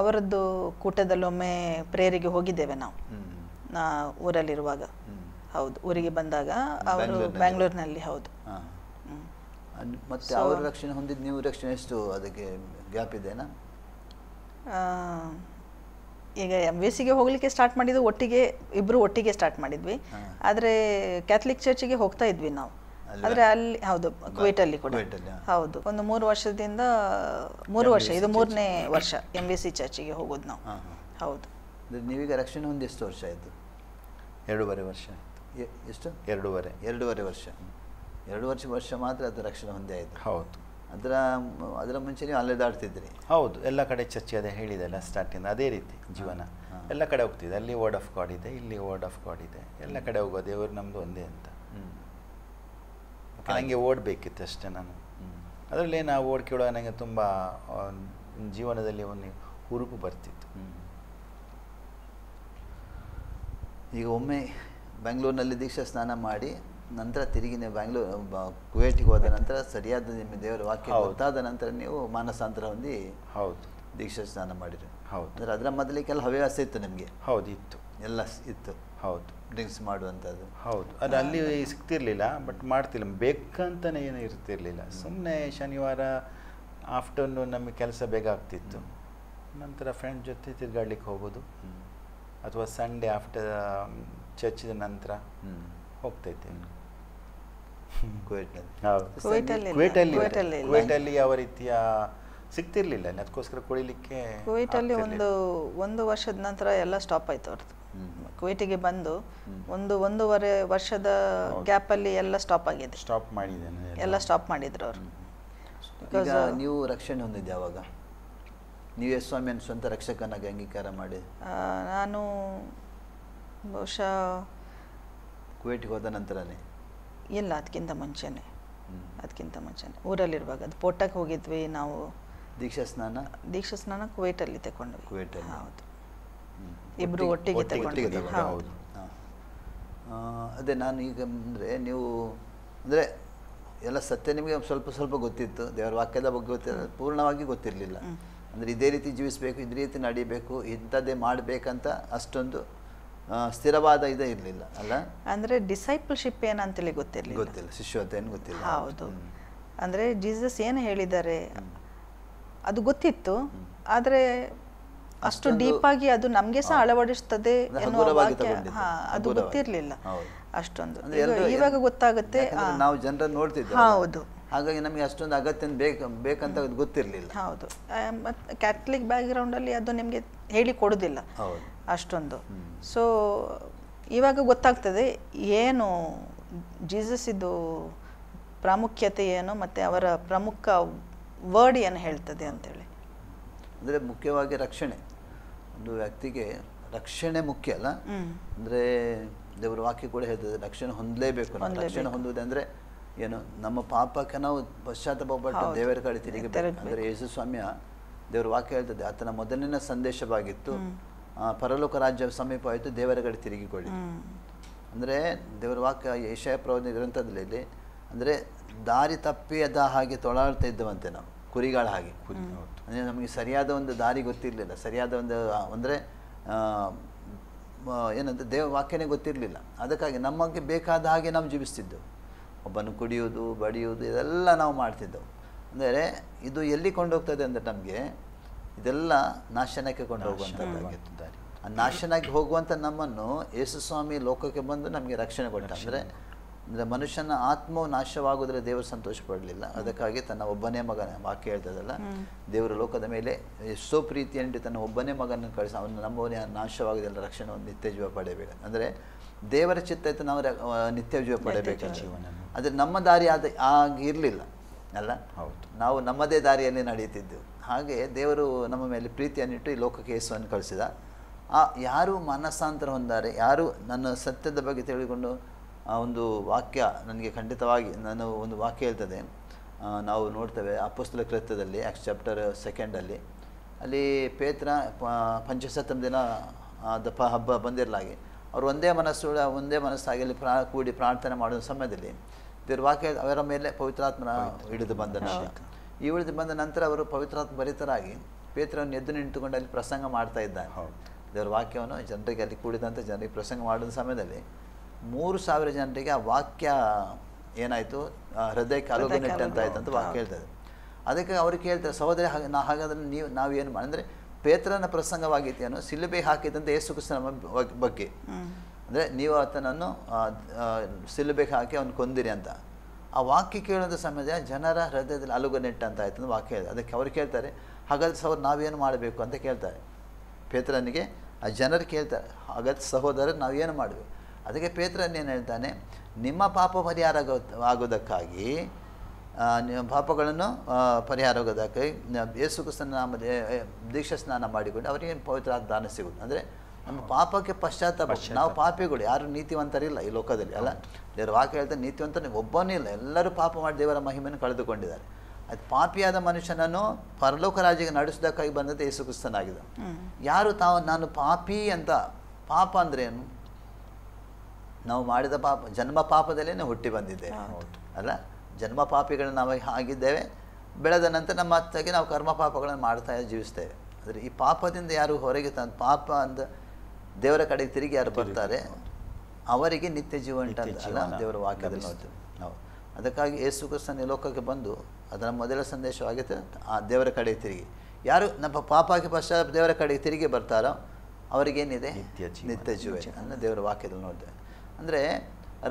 ಅವರದ್ದು ಕೂಟದಲ್ಲೊಮ್ಮೆ ಪ್ರೇಯರಿಗೆ ಹೋಗಿದ್ದೇವೆ ನಾವು ಊರಲ್ಲಿರುವಾಗ. ಹೌದು, ಊರಿಗೆ ಬಂದಾಗ ಅವರು ಬ್ಯಾಂಗ್ಳೂರಿನಲ್ಲಿ. ಹೌದು. ಮತ್ತೆ ಅವರು ರಕ್ಷಣೆ ಹೊಂದಿದ್ದು ನೀವು ರಕ್ಷಣೆ ಎಷ್ಟು ಅದಕ್ಕೆ ಗ್ಯಾಪ್ ಇದೆನಾ? ಈಗ MVCಗೆ ಹೋಗ್ಲಿಕ್ಕೆ ಸ್ಟಾರ್ಟ್ ಮಾಡಿದ್ದು ಇಬ್ಬರು ಒಟ್ಟಿಗೆ ಸ್ಟಾರ್ಟ್ ಮಾಡಿದ್ವಿ. ಆದರೆ ಕ್ಯಾಥಲಿಕ್ ಚರ್ಚಿಗೆ ಹೋಗ್ತಾ ಇದ್ವಿ ನಾವು. ಆದರೆ ಅಲ್ಲಿ ಹೌದು, ಕುವೈಟಲ್ಲಿ ಕೂಡ. ಹೌದು, ಒಂದು 3 ವರ್ಷದಿಂದ 3 ವರ್ಷ, ಇದು 3ನೇ ವರ್ಷ MVC ಚರ್ಚಿಗೆ ಹೋಗೋದು ನಾವು. ಹೌದು. ಅಂದರೆ ನೀವೀಗ ರಕ್ಷಣೆ ಹೊಂದಿ ಎಷ್ಟು ವರ್ಷ ಆಯಿತು? 2.5 ವರ್ಷ ಆಯಿತು. ಎಷ್ಟು? 2.5 ವರ್ಷ. 2 ವರ್ಷ ಮಾತ್ರ ಅದು ರಕ್ಷಣೆ ಹೊಂದಿ ಆಯಿತು. ಹೌದು. ಅದರ ಮುಂಚೆ ನೀವು ಅಲೆದಾಡ್ತಿದ್ರಿ. ಹೌದು, ಎಲ್ಲ ಕಡೆ ಚರ್ಚೆ ಅದೇ ಹೇಳಿದೆಲ್ಲ ಸ್ಟಾರ್ಟಿಂಗ್ ಅದೇ ರೀತಿ ಜೀವನ. ಎಲ್ಲ ಕಡೆ ಹೋಗ್ತಿದೆ, ಅಲ್ಲಿ ವರ್ಡ್ ಆಫ್ ಗಾಡ್ ಇದೆ, ಇಲ್ಲಿ ವರ್ಡ್ ಆಫ್ ಗಾಡ್ ಇದೆ, ಎಲ್ಲ ಕಡೆ ಹೋಗೋ ದೇವರು ನಮ್ಮದು ಒಂದೇ ಅಂತ. ನನಗೆ ಓಡಬೇಕಿತ್ತು ಅಷ್ಟೇ ನಾನು. ಅದರಲ್ಲಿ ನಾವು ಓಡ್ಕೊಳ್ಳೋ ನನಗೆ ತುಂಬ ಜೀವನದಲ್ಲಿ ಒಂದು ಹುರುಪು ಬರ್ತಿತ್ತು. ಈಗ ಒಮ್ಮೆ ಬೆಂಗಳೂರಿನಲ್ಲಿ ದೀಕ್ಷಾ ಸ್ನಾನ ಮಾಡಿ ನಂತರ ತಿರುಗಿ ನೀವು ಕುವೈಟಿಗೆ ಹೋದ ನಂತರ ಸರಿಯಾದ ನಿಮ್ಮ ದೇವರ ವಾಕ್ಯ ಗೊತ್ತಾದ ನಂತರ ನೀವು ಮಾನಸಾಂತರ ಹೊಂದಿ ಹೌದು ದೀಕ್ಷಾ ಸ್ನಾನ ಮಾಡಿರಿ. ಹೌದು. ಅಂದರೆ ಅದರ ಮೊದಲಿಗೆಲ್ಲ ಹವ್ಯಾಸ ಇತ್ತು ನಿಮಗೆ? ಹೌದು, ಇತ್ತು, ಎಲ್ಲ ಇತ್ತು. ಹೌದು, ಡ್ರಿಂಕ್ಸ್ ಮಾಡುವಂಥದ್ದು. ಹೌದು, ಅದು ಅಲ್ಲಿ ಸಿಗ್ತಿರ್ಲಿಲ್ಲ, ಬಟ್ ಮಾಡ್ತಿಲ್ಲ, ಬೇಕಂತಲೇ ಏನೂ ಇರ್ತಿರ್ಲಿಲ್ಲ. ಸುಮ್ಮನೆ ಶನಿವಾರ ಆಫ್ಟರ್ನೂನ್ ನಮಗೆ ಕೆಲಸ ಬೇಗ ಆಗ್ತಿತ್ತು, ನಂತರ ಫ್ರೆಂಡ್ ಜೊತೆ ತಿರುಗಾಡ್ಲಿಕ್ಕೆ ಹೋಗೋದು, ಅಥವಾ ಸಂಡೇ ಆಫ್ಟರ್ ಚರ್ಚಿದ ನಂತರ ಹೋಗ್ತೈತೆ. ಕುವೈಟಲ್ಲಿ ಯಾವ ರೀತಿಯ ಸಿಗ್ತಿರ್ಲಿಲ್ಲ, ಅದಕ್ಕೋಸ್ಕರ ಕುಡಿಲಿಕ್ಕೆ. ಕುವೈಟಲ್ಲಿ ಒಂದು ವರ್ಷದ ನಂತರ ಎಲ್ಲ ಸ್ಟಾಪ್ ಆಯ್ತು ಅವ್ರದ್ದು. ಕುವೈಟಿಗೆ ಬಂದು ಒಂದೂವರೆ ವರ್ಷದ ಗ್ಯಾಪಲ್ಲಿ ಎಲ್ಲ ಸ್ಟಾಪ್ ಆಗಿದೆ. ಸ್ಟಾಪ್ ಮಾಡಿದ್ದೇನೆ, ಎಲ್ಲ ಸ್ಟಾಪ್ ಮಾಡಿದ್ರು ಅವರು. ಈಗ ನೀವು ರಕ್ಷಣೆ ಹೊಂದಿದ್ದೆ ಯಾವಾಗ? ನೀವು ಯೇಸು ಸ್ವಾಮಿಯನ್ನು ಸ್ವಂತ ರಕ್ಷಕನಾಗಿ ಅಂಗೀಕಾರ ಮಾಡಿ? ನಾನು ಬಹುಶಃ ಕುವೈಟಿಗೆ ಹೋದ ನಂತರನೇ? ಇಲ್ಲ, ಅದಕ್ಕಿಂತ ಮುಂಚೆನೆ. ಊರಲ್ಲಿರುವಾಗ ಅದು ಪೋಟಕ್ಕೆ ಹೋಗಿದ್ವಿ ನಾವು. ದೀಕ್ಷಾ ಸ್ನಾನ ಕುವೈಟಲ್ಲಿ ತಗೊಂಡ್ವಿ. ಕುವೈಟಲ್ಲಿ? ಹೌದು, ಇಬ್ಬರು ಒಟ್ಟಿಗೆ ತಗೊಂಡಿದ್ವಿ. ಹೌದು. ಅದೇ ನಾನು ಈಗ ನೀವು ಅಂದರೆ ಎಲ್ಲ ಸತ್ಯ ನಿಮಗೆ ಸ್ವಲ್ಪ ಗೊತ್ತಿತ್ತು, ದೇವರ ವಾಕ್ಯದ ಬಗ್ಗೆ ಗೊತ್ತಿಲ್ಲ, ಪೂರ್ಣವಾಗಿ ಗೊತ್ತಿರಲಿಲ್ಲ. ಅಂದರೆ ಇದೇ ರೀತಿ ಜೀವಿಸಬೇಕು, ಇದೇ ರೀತಿ ನಡಿಬೇಕು, ಇಂಥದ್ದೇ ಮಾಡಬೇಕಂತ ಅಷ್ಟೊಂದು ಸ್ಥಿರವಾದ ಇದೇ ಇರಲಿಲ್ಲ ಅಲ್ಲ? ಅಂದರೆ ಡಿಸೈಪಲ್ಶಿಪ್ ಏನಂತೇಳಿ ಗೊತ್ತಿಲ್ಲ, ಶಿಷ್ಯತೆ ಏನು ಗೊತ್ತಿಲ್ಲ. ಹೌದು, ಅಂದರೆ ಜೀಸಸ್ ಏನು ಹೇಳಿದ್ದಾರೆ ಅದು ಗೊತ್ತಿತ್ತು, ಆದರೆ ಅಷ್ಟು ಡೀಪಾಗಿ ಅದು ನಮಗೆ ಸಹ ಅಳವಡಿಸ್ತದೆ ಎನ್ನುವ ವಾಕ್ಯ ಅದು ಗೊತ್ತಿರಲಿಲ್ಲ ಅಷ್ಟೊಂದು. ಇವಾಗ ಗೊತ್ತಾಗುತ್ತೆ, ನಾವು ಜನರನ್ನು ನೋಡ್ತಿದ್ವಿ. ಹೌದು, ಹಾಗಾಗಿ ನಮಗೆ ಅಷ್ಟೊಂದು ಅಗತ್ಯ ಬೇಕಂತ ಗೊತ್ತಿರಲಿಲ್ಲ. ಹೌದು, ಮತ್ತು ಕ್ಯಾಥಲಿಕ್ ಬ್ಯಾಕ್ಗ್ರೌಂಡಲ್ಲಿ ಅದು ನಿಮಗೆ ಹೇಳಿ ಕೊಡೋದಿಲ್ಲ ಅಷ್ಟೊಂದು. ಸೊ ಇವಾಗ ಗೊತ್ತಾಗ್ತದೆ ಏನು ಜೀಸಸ್ ಇದು ಪ್ರಾಮುಖ್ಯತೆ ಏನು, ಮತ್ತು ಅವರ ಪ್ರಮುಖ ವರ್ಡ್ ಏನು ಹೇಳ್ತದೆ ಅಂತೇಳಿ. ಅಂದರೆ ಮುಖ್ಯವಾಗಿ ರಕ್ಷಣೆ, ಒಂದು ವ್ಯಕ್ತಿಗೆ ರಕ್ಷಣೆ ಮುಖ್ಯ ಅಲ್ಲ? ಅಂದರೆ ದೇವರ ವಾಕ್ಯ ಕೂಡ ಹೇಳ್ತದೆ ರಕ್ಷಣೆ ಹೊಂದಲೇಬೇಕು. ನಾವು ರಕ್ಷಣೆ ಹೊಂದುವುದಂದರೆ ಏನು? ನಮ್ಮ ಪಾಪಕ್ಕೆ ನಾವು ಪಶ್ಚಾತ್ತಾಪಪಟ್ಟು ದೇವರ ಕಡೆ ತಿರುಗಬೇಕು. ಅಂದರೆ ಯೇಸು ಸ್ವಾಮಿಯ ದೇವರ ವಾಕ್ಯ ಹೇಳ್ತದೆ, ಆತನ ಮೊದಲಿನ ಸಂದೇಶವಾಗಿತ್ತು, ಪರಲೋಕ ರಾಜ್ಯ ಸಮೀಪ ಆಯಿತು, ದೇವರ ಕಡೆ ತಿರುಗಿಕೊಳ್ಳಿ. ಅಂದರೆ ದೇವರ ವಾಕ್ಯ ಯೆಶಾಯ ಪ್ರವಾದನೆ ಗ್ರಂಥದಲ್ಲಿ ಅಂದರೆ ದಾರಿ ತಪ್ಪಿಯದ ಹಾಗೆ ತೊಳಾಡ್ತಾ ಇದ್ದವಂತೆ ನಾವು, ಕುರಿಗಳ ಹಾಗೆ. ಅಂದರೆ ನಮಗೆ ಸರಿಯಾದ ಒಂದು ದಾರಿ ಗೊತ್ತಿರಲಿಲ್ಲ, ಸರಿಯಾದ ಒಂದು ಅಂದರೆ ಏನಂತ ದೇವ ವಾಕ್ಯನೇ ಗೊತ್ತಿರಲಿಲ್ಲ. ಅದಕ್ಕಾಗಿ ನಮಗೆ ಬೇಕಾದ ಹಾಗೆ ನಾವು ಜೀವಿಸ್ತಿದ್ದೆವು. ಒಬ್ಬನು ಕುಡಿಯೋದು, ಬಡಿಯೋದು, ಇದೆಲ್ಲ ನಾವು ಮಾಡ್ತಿದ್ದೆವು. ಅಂದರೆ ಇದು ಎಲ್ಲಿ ಕೊಂಡೋಗ್ತದೆ ಅಂದರೆ ನಮಗೆ ಇದೆಲ್ಲ ನಾಶನಕ್ಕೆ ಕೊಂಡೋಗುವಂಥದ್ದಾಗಿತ್ತು. ಆ ನಾಶನಕ್ಕೆ ಹೋಗುವಂಥ ನಮ್ಮನ್ನು ಯೇಸು ಸ್ವಾಮಿ ಲೋಕಕ್ಕೆ ಬಂದು ನಮಗೆ ರಕ್ಷಣೆ ಕೊಟ್ಟ. ಅಂದರೆ ಮನುಷ್ಯನ ಆತ್ಮವು ನಾಶವಾಗುವುದ್ರೆ ದೇವರು ಸಂತೋಷ ಪಡಲಿಲ್ಲ, ಅದಕ್ಕಾಗಿ ತನ್ನ ಒಬ್ಬನೇ ಮಗನ ವಾಕ್ಯ ಹೇಳ್ತದಲ್ಲ, ದೇವರು ಲೋಕದ ಮೇಲೆ ಎಷ್ಟೋ ಪ್ರೀತಿಯಂಟು ತನ್ನ ಒಬ್ಬನೇ ಮಗನನ್ನು ಕಳಿಸಿ ಅವನು ನಮ್ಮವನೇ ನಾಶವಾಗುವುದಿಲ್ಲ, ರಕ್ಷಣೆ ಒಂದು ನಿತ್ಯ ಜೀವ ಪಡೆಯಬೇಕು. ಅಂದರೆ ದೇವರ ಚಿತ್ತ ಇತ್ತು ನಾವು ನಿತ್ಯ ಜೀವ ಪಡೆಯಬೇಕು ಜೀವನ. ಆದರೆ ನಮ್ಮ ದಾರಿ ಆಗಿರಲಿಲ್ಲ ಅಲ್ಲ, ನಾವು ನಮ್ಮದೇ ದಾರಿಯಲ್ಲಿ ನಡೆಯುತ್ತಿದ್ದೆವು. ಹಾಗೆ ದೇವರು ನಮ್ಮ ಮೇಲೆ ಪ್ರೀತಿಯನ್ನಿಟ್ಟು ಈ ಲೋಕಕ್ಕೆ ಯೇಸುವನ್ನು ಕಳಿಸಿದ. ಯಾರು ಮನಸ್ಸಾಂತರ ಹೊಂದಾರೆ, ಯಾರು ನನ್ನ ಸತ್ಯದ ಬಗ್ಗೆ ತಿಳಿದುಕೊಂಡು ಒಂದು ವಾಕ್ಯ ನನಗೆ ಖಂಡಿತವಾಗಿ ನಾನು ಒಂದು ವಾಕ್ಯ ಹೇಳ್ತದೆ, ನಾವು ನೋಡ್ತೇವೆ ಅಪೊಸ್ತಲ ಕೃತ್ಯದಲ್ಲಿ ಆಕ್ಟ್ಸ್ ಚಾಪ್ಟರ್ 2 ಅಲ್ಲಿ ಪೇತ್ರ ಪಂಚಸತ್ತಮ ದಿನ ಹಬ್ಬ ಬಂದಿರಲಾಗಿ ಅವರು ಒಂದೇ ಮನಸ್ಸಾಗಿ ಅಲ್ಲಿ ಕೂಡಿ ಪ್ರಾರ್ಥನೆ ಮಾಡುವ ಸಮಯದಲ್ಲಿ ದೇವ್ರ ವಾಕ್ಯ ಅವರ ಮೇಲೆ ಪವಿತ್ರಾತ್ಮನ ಹಿಡಿದು ಬಂದ ನಂತರ ಅವರು ಪವಿತ್ರಾತ್ಮ ಭರಿತರಾಗಿ ಪೇತ್ರವನ್ನು ಎದ್ದು ನಿಂತುಕೊಂಡು ಅಲ್ಲಿ ಪ್ರಸಂಗ ಮಾಡ್ತಾ ಇದ್ದಾನೆ. ದೇವರ ವಾಕ್ಯವನ್ನು ಜನರಿಗೆ ಅಲ್ಲಿ ಕೂಡಿದಂಥ ಜನರಿಗೆ ಪ್ರಸಂಗ ಮಾಡಿದ ಸಮಯದಲ್ಲಿ 3,000 ಜನರಿಗೆ ಆ ವಾಕ್ಯ ಏನಾಯಿತು, ಹೃದಯಕ್ಕೆ ಅಲುಗನೆಟ್ಟಂತಾಯ್ತು ಅಂತ ವಾಕ್ಯ ಹೇಳ್ತದೆ. ಅದಕ್ಕೆ ಅವ್ರು ಕೇಳ್ತಾರೆ, ಸಹೋದರಿ ಹಾಗಾದ್ರೆ ನಾವೇನು ಅಂದರೆ ಪೇತ್ರನ ಪ್ರಸಂಗವಾಗಿತ್ತೇನು, ಸಿಲುಬೆ ಹಾಕಿದಂಥ ಯೇಸು ಕ್ರಿಸ್ತನ ಬಗ್ಗೆ, ಅಂದರೆ ನೀವು ಆತನನ್ನು ಸಿಲುಬೆಗೆ ಹಾಕಿ ಅವನು ಕೊಂದಿರಿ ಅಂತ ಆ ವಾಕ್ಯ ಕೇಳೋದ ಸಮಯದ ಜನರ ಹೃದಯದಲ್ಲಿ ಅಲುಗನೆಟ್ಟಂತಾಯ್ತು ಅಂತ ವಾಕ್ಯ ಹೇಳಿದೆ. ಅದಕ್ಕೆ ಅವ್ರು ಕೇಳ್ತಾರೆ, ಹಾಗಾದ್ರೆ ಸಹೋದರ ನಾವೇನು ಮಾಡಬೇಕು ಅಂತ ಕೇಳ್ತಾರೆ. ಪೇತ್ರನಿಗೆ ಆ ಜನರು ಕೇಳ್ತಾರೆ, ಹಾಗಾದ್ರೆ ಸಹೋದರರು ನಾವು ಏನು ಮಾಡಬೇಕು? ಅದಕ್ಕೆ ಪೇತ್ರನ್ ಏನು ಹೇಳ್ತಾನೆ, ನಿಮ್ಮ ಪಾಪ ಪರಿಹಾರ ಆಗೋದಕ್ಕಾಗಿ ನಿಮ್ಮ ಪಾಪಗಳನ್ನು ಪರಿಹಾರ ಆಗೋದಕ್ಕಾಗಿ ಯೇಸು ಕ್ರಿಸ್ತನ ನಾಮದ ದೀಕ್ಷಾ ಸ್ನಾನ ಮಾಡಿಕೊಂಡು ಅವರಿಗೆ ಪವಿತ್ರ ದಾನ ಸಿಗುತ್ತೆ. ಅಂದರೆ ನಮ್ಮ ಪಾಪಕ್ಕೆ ಪಶ್ಚಾತ್ತಾಪ. ನಾವು ಪಾಪಿಗಳು, ಯಾರು ನೀತಿವಂತರಿಲ್ಲ ಈ ಲೋಕದಲ್ಲಿ ಅಲ್ಲ. ದೇವರ ವಾಕ್ಯ ಹೇಳ್ತಾರೆ ನೀತಿವಂತರು ಒಬ್ಬನೇ ಇಲ್ಲ, ಎಲ್ಲರೂ ಪಾಪ ಮಾಡಿ ದೇವರ ಮಹಿಮೆಯನ್ನು ಕಳೆದುಕೊಂಡಿದ್ದಾರೆ. ಅದು ಪಾಪಿಯಾದ ಮನುಷ್ಯನನ್ನು ಪರಲೋಕ ರಾಜ್ಯಕ್ಕೆ ನಡೆಸೋದಕ್ಕಾಗಿ ಬಂದದ್ದು ಯೇಸು ಕ್ರಿಸ್ತನಾಗಿದೆ. ಯಾರು ನಾನು ಪಾಪಿ ಅಂತ, ಪಾಪ ಅಂದ್ರೆ ಏನು? ನಾವು ಮಾಡಿದ ಪಾಪ, ಜನ್ಮ ಪಾಪದಲ್ಲೇ ಹುಟ್ಟಿ ಬಂದಿದ್ದೇವೆ ಅಲ್ಲ. ಜನ್ಮ ಪಾಪಿಗಳನ್ನ ನಾವು ಆಗಿದ್ದೇವೆ. ಬೆಳೆದ ನಂತರ ನಮ್ಮ ಹತ್ತಾಗಿ ನಾವು ಕರ್ಮ ಪಾಪಗಳನ್ನು ಮಾಡ್ತಾ ಜೀವಿಸ್ತೇವೆ. ಆದರೆ ಈ ಪಾಪದಿಂದ ಯಾರು ಹೊರಗೆ ತಂದು ಪಾಪ ಅಂದ ದೇವರ ಕಡೆಗೆ ತಿರುಗಿ ಯಾರು ಬರ್ತಾರೆ ಅವರಿಗೆ ನಿತ್ಯ ಜೀವ ಉಂಟಲ್ಲ ದೇವರ ವಾಕ್ಯದಲ್ಲಿ ನೋಡ್ತೇವೆ ನಾವು. ಅದಕ್ಕಾಗಿ ಯೇಸು ಕ್ರಿಸ್ತನ ಲೋಕಕ್ಕೆ ಬಂದು ಅದರ ಮೊದಲ ಸಂದೇಶವಾಗಿತ್ತು, ಆ ದೇವರ ಕಡೆಗೆ ತಿರುಗಿ ಯಾರು ನಮ್ಮ ಪಾಪಕ್ಕೆ ಪಶ್ಚಾತ್ತಾಪ ದೇವರ ಕಡೆಗೆ ತಿರುಗಿ ಬರ್ತಾರೋ ಅವರಿಗೇನಿದೆ? ನಿತ್ಯ ಜೀವ ಅನ್ನೋ ದೇವರ ವಾಕ್ಯದಲ್ಲಿ ನೋಡ್ತೇವೆ. ಅಂದರೆ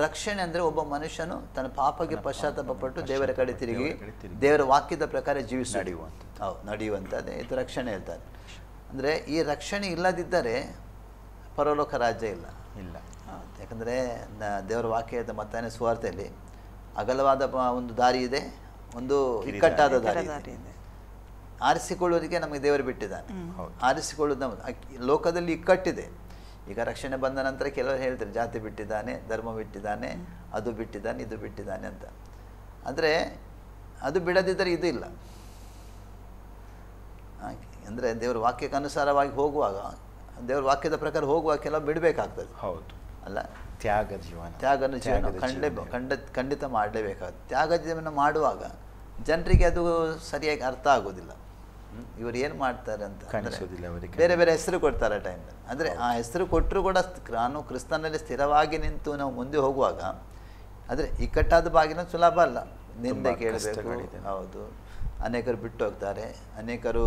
ರಕ್ಷಣೆ ಅಂದರೆ ಒಬ್ಬ ಮನುಷ್ಯನು ತನ್ನ ಪಾಪಕ್ಕೆ ಪಶ್ಚಾತ್ತಾಪ ಪಟ್ಟು ದೇವರ ಕಡೆ ತಿರುಗಿ ದೇವರ ವಾಕ್ಯದ ಪ್ರಕಾರ ನಡೆಯುವಂಥದ್ದೇ ಇದು ರಕ್ಷಣೆ ಹೇಳ್ತಾರೆ. ಅಂದರೆ ಈ ರಕ್ಷಣೆ ಇಲ್ಲದಿದ್ದರೆ ಪರಲೋಕ ರಾಜ್ಯ ಇಲ್ಲ. ಯಾಕಂದರೆ ದೇವರ ವಾಕ್ಯದ ಮತ್ತಾಯನ ಸುವಾರ್ತೆಯಲ್ಲಿ ಅಗಲವಾದ ಒಂದು ದಾರಿ ಇದೆ, ಒಂದು ಇಕ್ಕಟ್ಟಾದ ದಾರಿ ಇದೆ. ಆರಿಸಿಕೊಳ್ಳೋದಕ್ಕೆ ನಮಗೆ ದೇವರು ಬಿಟ್ಟಿದ್ದಾನೆ. ಆರಿಸಿಕೊಳ್ಳೋದು ಲೋಕದಲ್ಲಿ ಇಕ್ಕಟ್ಟಿದೆ. ಈಗ ರಕ್ಷಣೆ ಬಂದ ನಂತರ ಕೆಲವರು ಹೇಳ್ತಾರೆ ಜಾತಿ ಬಿಟ್ಟಿದ್ದಾನೆ, ಧರ್ಮ ಬಿಟ್ಟಿದ್ದಾನೆ, ಅದು ಬಿಟ್ಟಿದ್ದಾನೆ, ಇದು ಬಿಟ್ಟಿದ್ದಾನೆ ಅಂತ. ಅಂದರೆ ಅದು ಬಿಡದಿದ್ದರೆ ಇದು ಇಲ್ಲ. ಅಂದರೆ ದೇವರ ವಾಕ್ಯಕ್ಕೆ ಅನುಸಾರವಾಗಿ ಹೋಗುವಾಗ, ದೇವರ ವಾಕ್ಯದ ಪ್ರಕಾರ ಹೋಗುವಾಗ ಕೆಲವು ಬಿಡಬೇಕಾಗ್ತದೆ. ಹೌದು ಅಲ್ಲ, ತ್ಯಾಗದ ಜೀವನ ಖಂಡಿತ ಮಾಡಲೇಬೇಕಾಗ್ತದೆ. ತ್ಯಾಗ ಜೀವನ ಮಾಡುವಾಗ ಜನರಿಗೆ ಅದು ಸರಿಯಾಗಿ ಅರ್ಥ ಆಗೋದಿಲ್ಲ. ಇವರು ಏನು ಮಾಡ್ತಾರೆ ಅಂತ ಬೇರೆ ಬೇರೆ ಹೆಸರು ಕೊಡ್ತಾರೆ ಆ ಟೈಮಲ್ಲಿ. ಅಂದರೆ ಆ ಹೆಸರು ಕೊಟ್ಟರು ಕೂಡ ನಾನು ಕ್ರಿಸ್ತನಲ್ಲಿ ಸ್ಥಿರವಾಗಿ ನಿಂತು ನಾವು ಮುಂದೆ ಹೋಗುವಾಗ ಆದರೆ ಇಕ್ಕಟ್ಟಾದ ಬಾಗಿನ ಸುಲಭ ಅಲ್ಲ. ನಿಂದೆ ಕೇಳಬೇಕು. ಹೌದು, ಅನೇಕರು ಬಿಟ್ಟು ಹೋಗ್ತಾರೆ, ಅನೇಕರು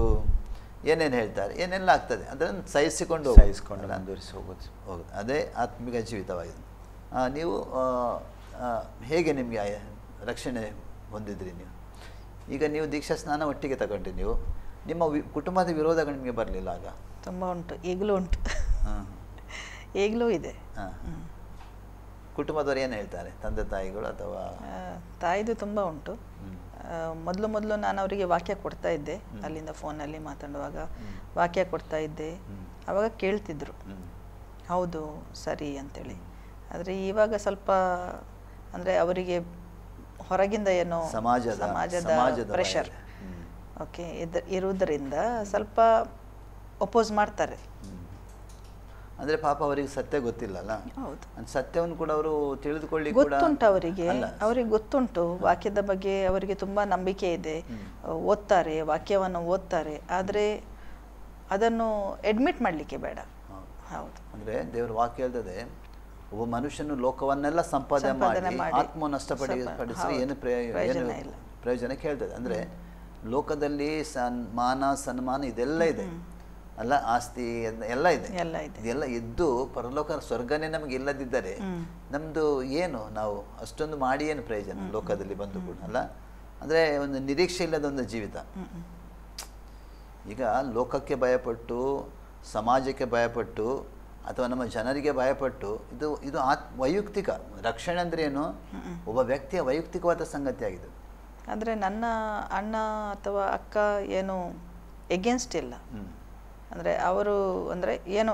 ಏನೇನು ಹೇಳ್ತಾರೆ, ಏನೆಲ್ಲ ಆಗ್ತದೆ ಅದನ್ನು ಸಹಿಸಿಕೊಂಡು ಹೋಗೋದು. ಅದೇ ಆತ್ಮಿಕ ಜೀವಿತವಾಗಿದೆ. ನೀವು ಹೇಗೆ ನಿಮಗೆ ರಕ್ಷಣೆ ಹೊಂದಿದ್ರಿ? ಈಗ ನೀವು ದೀಕ್ಷಾ ಸ್ನಾನ ಒಟ್ಟಿಗೆ ತಗೊಂಡ್ರಿ, ನೀವು ನಿಮ್ಮ ಕುಟುಂಬದ ವಿರೋಧಗಳು ನಿಮಗೆ ಬರಲಿಲ್ಲ ಆಗ? ತುಂಬ ಉಂಟು, ಈಗಲೂ ಉಂಟು, ಈಗಲೂ ಇದೆ. ಕುಟುಂಬದವ್ರು ಏನು ಹೇಳ್ತಾರೆ, ತಂದೆ ತಾಯಿಗಳು ಅಥವಾ? ತಾಯಿದು ತುಂಬ ಉಂಟು. ಮೊದಲು ನಾನು ಅವರಿಗೆ ವಾಕ್ಯ ಕೊಡ್ತಾ ಇದ್ದೆ, ಅಲ್ಲಿಂದ ಫೋನಲ್ಲಿ ಮಾತಾಡುವಾಗ ವಾಕ್ಯ ಕೊಡ್ತಾ ಇದ್ದೆ. ಆವಾಗ ಕೇಳ್ತಿದ್ರು, ಹೌದು ಸರಿ ಅಂತೇಳಿ. ಆದರೆ ಇವಾಗ ಸ್ವಲ್ಪ ಅಂದರೆ ಅವರಿಗೆ ಹೊರಗಿಂದ ಏನೋ ಸಮಾಜದ ಪ್ರೆಷರ್ ಓಕೆ ಇರುವುದರಿಂದ ಸ್ವಲ್ಪ ಒಪೋಸ್ ಮಾಡ್ತಾರೆ. ಅಂದರೆ ಪಾಪ ಅವರಿಗೆ ಸತ್ಯ ಗೊತ್ತಿಲ್ಲಲ್ಲ. ಹೌದು, ಸತ್ಯವನ್ನು ಕೂಡ ಅವರು ತಿಳಿದುಕೊಳ್ಳಿ ಗೊತ್ತುಂಟು ಅವರಿಗೆ ಗೊತ್ತುಂಟು. ವಾಕ್ಯದ ಬಗ್ಗೆ ಅವರಿಗೆ ತುಂಬ ನಂಬಿಕೆ ಇದೆ, ಓದ್ತಾರೆ, ವಾಕ್ಯವನ್ನು ಓದ್ತಾರೆ. ಆದರೆ ಅದನ್ನು ಅಡ್ಮಿಟ್ ಮಾಡಲಿಕ್ಕೆ ಬೇಡ. ಹೌದು, ಅಂದರೆ ದೇವರ ವಾಕ್ಯ ಹೇಳ್ತದೆ, ಒಬ್ಬ ಮನುಷ್ಯನು ಲೋಕವನ್ನೆಲ್ಲ ಸಂಪಾದನೆ ಮಾಡಿ ಆತ್ಮ ನಷ್ಟಪಡಿಸಿ ಏನು ಪ್ರಯೋಜನಕ್ಕೆ ಹೇಳ್ತದೆ. ಅಂದರೆ ಲೋಕದಲ್ಲಿ ಮಾನ ಸನ್ಮಾನ ಇದೆಲ್ಲ ಇದೆ ಅಲ್ಲ, ಆಸ್ತಿ ಎಲ್ಲ ಇದೆ, ಇದೆಲ್ಲ ಇದ್ದು ಪರಲೋಕ ಸ್ವರ್ಗನೇ ನಮಗೆ ಇಲ್ಲದಿದ್ದರೆ ನಮ್ದು ಏನು, ನಾವು ಅಷ್ಟೊಂದು ಮಾಡಿ ಏನು ಪ್ರಯೋಜನ ಲೋಕದಲ್ಲಿ ಬಂದು ಕೂಡ ಅಲ್ಲ. ಅಂದರೆ ಒಂದು ನಿರೀಕ್ಷೆ ಇಲ್ಲದ ಒಂದು ಜೀವಿತ. ಈಗ ಲೋಕಕ್ಕೆ ಭಯಪಟ್ಟು, ಸಮಾಜಕ್ಕೆ ಭಯಪಟ್ಟು, ಅಥವಾ ನಮ್ಮ ಜನರಿಗೆ ಭಯಪಟ್ಟು ಇದು ವೈಯಕ್ತಿಕ ರಕ್ಷಣೆ ಅಂದರೆ ಏನು, ಒಬ್ಬ ವ್ಯಕ್ತಿಯ ವೈಯಕ್ತಿಕವಾದ ಸಂಗತಿಯಾಗಿದೆ. ಅಂದರೆ ನನ್ನ ಅಣ್ಣ ಅಥವಾ ಅಕ್ಕ ಏನು ಎಗೇನ್ಸ್ಟ್ ಇಲ್ಲ. ಅಂದರೆ ಅವರು ಅಂದರೆ ಏನು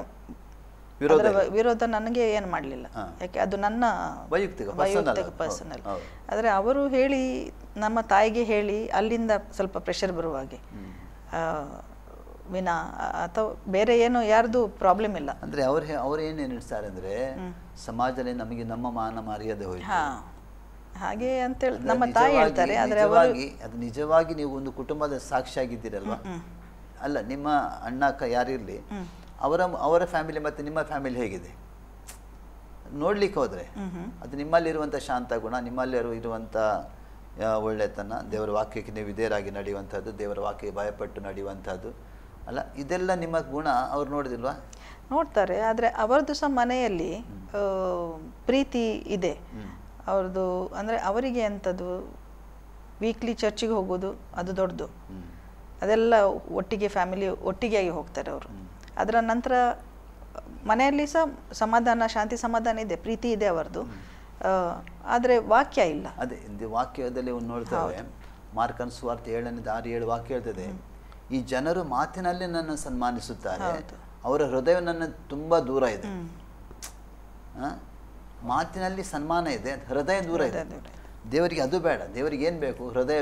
ವಿರೋಧ ನನಗೆ ಏನು ಮಾಡಲಿಲ್ಲ, ಯಾಕೆ ಅದು ನನ್ನ ವೈಯಕ್ತಿಕ ಪರ್ಸನಲ್. ಆದರೆ ಅವರು ಹೇಳಿ ನಮ್ಮ ತಾಯಿಗೆ ಹೇಳಿ ಅಲ್ಲಿಂದ ಸ್ವಲ್ಪ ಪ್ರೆಷರ್ ಬರುವ ಹಾಗೆ ವಿನಾ ಅಥವಾ ಬೇರೆ ಏನು ಯಾರ್ದು ಪ್ರಾಬ್ಲಮ್ ಇಲ್ಲ. ಅಂದರೆ ಅವ್ರು ಏನೇನು ಹೇಳ್ತಾರೆ ಅಂದರೆ ಸಮಾಜದಲ್ಲಿ ನಮಗೆ ನಮ್ಮ ಮಾನ ಮರ್ಯಾದೆ ಹೋಯ್ತು ಹಾಗೆ ಅಂತೇಳಿ ನಮ್ಮ ತಾಯಿ ಹೇಳ್ತಾರೆ. ಆದರೆ ಅದು ನಿಜವಾಗಿ ನೀವು ಒಂದು ಕುಟುಂಬದ ಸಾಕ್ಷಿಯಾಗಿದ್ದೀರಲ್ವಾ ಅಲ್ಲ, ನಿಮ್ಮ ಅಣ್ಣ ಅಕ್ಕ ಯಾರಿರಲಿ ಅವರ ಫ್ಯಾಮಿಲಿ ಮತ್ತು ನಿಮ್ಮ ಫ್ಯಾಮಿಲಿ ಹೇಗಿದೆ ನೋಡ್ಲಿಕ್ಕೆ ಹೋದರೆ ಅದು ನಿಮ್ಮಲ್ಲಿರುವಂಥ ಶಾಂತ ಗುಣ, ನಿಮ್ಮಲ್ಲಿ ಇರುವಂಥ ಒಳ್ಳೆತನ, ದೇವರ ವಾಕ್ಯಕ್ಕೆ ನೀವು ವಿಧೇಯರಾಗಿ ನಡೆಯುವಂಥದ್ದು, ದೇವರ ವಾಕ್ಯಕ್ಕೆ ಭಯಪಟ್ಟು ನಡೆಯುವಂಥದ್ದು ಅಲ್ಲ, ಇದೆಲ್ಲ ನಿಮ್ಮ ಗುಣ ಅವ್ರು ನೋಡಿದಿಲ್ವಾ? ನೋಡ್ತಾರೆ. ಆದರೆ ಅವರದ್ದು ಸಹ ಮನೆಯಲ್ಲಿ ಪ್ರೀತಿ ಇದೆ ಅವ್ರದ್ದು. ಅಂದರೆ ಅವರಿಗೆ ಅಂಥದ್ದು ವೀಕ್ಲಿ ಚರ್ಚಿಗೆ ಹೋಗೋದು ಅದು ದೊಡ್ಡದು, ಅದೆಲ್ಲ ಒಟ್ಟಿಗೆ ಫ್ಯಾಮಿಲಿ ಒಟ್ಟಿಗೆ ಆಗಿ ಹೋಗ್ತಾರೆ ಅವರು. ಅದರ ನಂತರ ಮನೆಯಲ್ಲಿ ಸಹ ಸಮಾಧಾನ, ಶಾಂತಿ ಸಮಾಧಾನ ಇದೆ, ಪ್ರೀತಿ ಇದೆ ಅವರದು, ಆದರೆ ವಾಕ್ಯ ಇಲ್ಲ. ಅದೇ ವಾಕ್ಯದಲ್ಲಿ ನೋಡ್ತೇವೆ, ಮಾರ್ಕನ ಸುವಾರ್ತೆ 7:6-7 ವಾಕ್ಯ ಹೇಳ್ತದೆ, ಈ ಜನರು ಮಾತಿನಲ್ಲಿ ನನ್ನ ಸನ್ಮಾನಿಸುತ್ತಾರೆ, ಅವರ ಹೃದಯ ನನ್ನ ತುಂಬ ದೂರ ಇದೆ. ಮಾತಿನಲ್ಲಿ ಸನ್ಮಾನ ಇದೆ, ಹೃದಯ ದೂರ ಇದೆ. ದೇವರಿಗೆ ಅದು ಬೇಡ. ದೇವರಿಗೆ ಏನು ಬೇಕು? ಹೃದಯ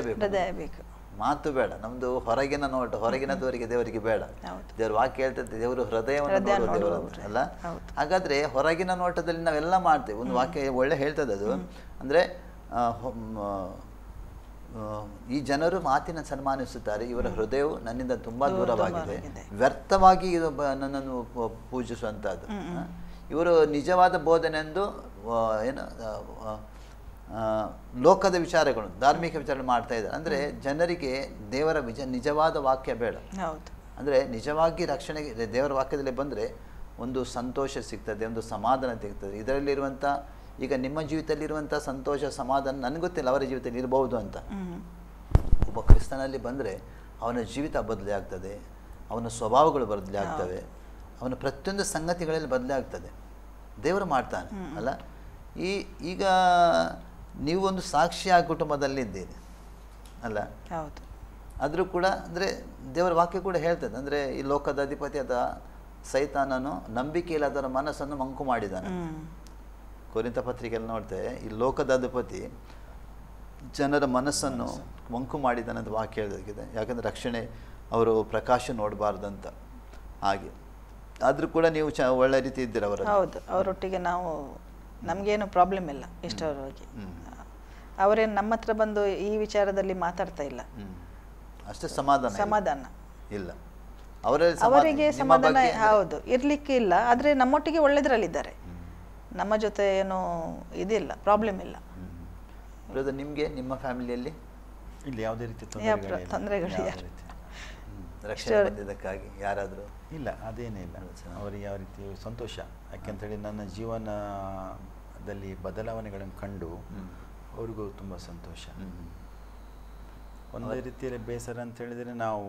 ಬೇಕು, ಮಾತು ಬೇಡ. ನಮ್ದು ಹೊರಗಿನ ನೋಟ, ಹೊರಗಿನದವರಿಗೆ ದೇವರಿಗೆ ಬೇಡ. ದೇವ್ರ ವಾಕ್ಯ ಹೇಳ್ತದೆ, ದೇವರು ಹೃದಯವನ್ನು ದೇವರು ಅಲ್ಲ. ಹಾಗಾದ್ರೆ ಹೊರಗಿನ ನೋಟದಲ್ಲಿ ನಾವೆಲ್ಲ ಮಾಡ್ತೇವೆ. ಒಂದು ವಾಕ್ಯ ಒಳ್ಳೆ ಹೇಳ್ತದೆ ಅದು, ಅಂದ್ರೆ ಈ ಜನರು ಮಾತಿನ ಸನ್ಮಾನಿಸುತ್ತಾರೆ, ಇವರ ಹೃದಯವು ನನ್ನಿಂದ ತುಂಬಾ ದೂರವಾಗಿದೆ, ವ್ಯರ್ಥವಾಗಿ ಇದು ನನ್ನನ್ನು ಪೂಜಿಸುವಂತಹದ್ದು. ಇವರು ನಿಜವಾದ ಬೋಧನೆಂದು ಏನು ಲೋಕದ ವಿಚಾರಗಳು, ಧಾರ್ಮಿಕ ವಿಚಾರಗಳು ಮಾಡ್ತಾ ಇದ್ದಾರೆ. ಅಂದ್ರೆ ಜನರಿಗೆ ದೇವರ ನಿಜವಾದ ವಾಕ್ಯ ಬೇಡ. ಅಂದ್ರೆ ನಿಜವಾಗಿ ರಕ್ಷಣೆಗೆ ದೇವರ ವಾಕ್ಯದಲ್ಲಿ ಬಂದ್ರೆ ಒಂದು ಸಂತೋಷ ಸಿಗ್ತದೆ, ಒಂದು ಸಮಾಧಾನ ಸಿಗ್ತದೆ. ಇದರಲ್ಲಿರುವಂಥ, ಈಗ ನಿಮ್ಮ ಜೀವಿತದಲ್ಲಿರುವಂಥ ಸಂತೋಷ ಸಮಾಧಾನ ನನಗೆ ಗೊತ್ತಿಲ್ಲ ಅವರ ಜೀವಿತದಲ್ಲಿ ಇರಬಹುದು ಅಂತ. ಒಬ್ಬ ಕ್ರಿಸ್ತನಲ್ಲಿ ಬಂದರೆ ಅವನ ಜೀವಿತ ಬದಲೇ ಆಗ್ತದೆ, ಅವನ ಸ್ವಭಾವಗಳು ಬದಲೇ ಆಗ್ತವೆ, ಅವನ ಪ್ರತಿಯೊಂದು ಸಂಗತಿಗಳಲ್ಲಿ ಬದಲೇ ಆಗ್ತದೆ. ದೇವರು ಮಾಡ್ತಾನೆ ಅಲ್ಲ. ಈಗ ನೀವು ಒಂದು ಸಾಕ್ಷಿಯ ಕುಟುಂಬದಲ್ಲಿದ್ದೀರಿ ಅಲ್ಲ. ಆದರೂ ಕೂಡ ಅಂದರೆ ದೇವರ ವಾಕ್ಯ ಕೂಡ ಹೇಳ್ತದೆ, ಅಂದರೆ ಈ ಲೋಕದ ಅಧಿಪತಿಯಾದ ಸೈತಾನನು ನಂಬಿಕೆ ಇಲ್ಲದವರ ಮನಸ್ಸನ್ನು ಮಂಕು ಮಾಡಿದ್ದಾನೆ. ಕೊರಿಂಥ ಪತ್ರಿಕೆಯಲ್ಲಿ ನೋಡ್ತೇವೆ, ಈ ಲೋಕದ ಅಧಿಪತಿ ಜನರ ಮನಸ್ಸನ್ನು ಮಂಕು ಮಾಡಿದ್ದಾನೆ ಅಂತ ವಾಕ್ಯ ಹೇಳಿದೆ. ಯಾಕಂದರೆ ರಕ್ಷಣೆ ಅವರು ಪ್ರಕಾಶ ನೋಡಬಾರ್ದಂತ. ಹಾಗೆ ಆದರೂ ಕೂಡ ನೀವು ಒಳ್ಳೆ ರೀತಿ ಇದ್ದೀರ ಅವರ. ಹೌದು, ಅವರೊಟ್ಟಿಗೆ ನಾವು ನಮಗೇನು ಪ್ರಾಬ್ಲಮ್ ಇಲ್ಲ ಇಷ್ಟವರೆಗೆ. ಅವರೇನು ನಮ್ಮ ಹತ್ರ ಬಂದು ಈ ವಿಚಾರದಲ್ಲಿ ಮಾತಾಡ್ತಾ ಇಲ್ಲ. ಅಷ್ಟೇ ಸಮಾಧಾನ ಇಲ್ಲ ಅವರಿಗೆ. ಸಮಾಧಾನ ಹೌದು ಇರ್ಲಿಕ್ಕೆ ಇಲ್ಲ, ಆದ್ರೆ ನಮ್ಮೊಟ್ಟಿಗೆ ಒಳ್ಳೆದ್ರಲ್ಲಿದ್ದಾರೆ, ನಮ್ಮ ಜೊತೆ ಏನು ಇದಿಲ್ಲ, ಪ್ರಾಬ್ಲಮ್ ಇಲ್ಲ. ನಿಮಗೆ ನಿಮ್ಮ ಫ್ಯಾಮಿಲಿಯಲ್ಲಿ ಇಲ್ಲಿ ಯಾವುದೇ ರೀತಿ ತೊಂದರೆಗಳಿಲ್ಲ. ರಕ್ಷಣೆ ಬಂದಿದ್ದಕ್ಕಾಗಿ ಯಾರಾದರೂ ಇಲ್ಲ, ಅದೇನೇ ಇಲ್ಲ. ಅವರಿಗೆ ಯಾವ ರೀತಿ ಸಂತೋಷ. ಯಾಕೆಂತೇಳಿ ನನ್ನ ಜೀವನದಲ್ಲಿ ಬದಲಾವಣೆಗಳನ್ನು ಕಂಡು ಅವ್ರಿಗೂ ತುಂಬ ಸಂತೋಷ. ಒಂದೇ ರೀತಿಯಲ್ಲಿ ಬೇಸರ ಅಂತ ಹೇಳಿದರೆ, ನಾವು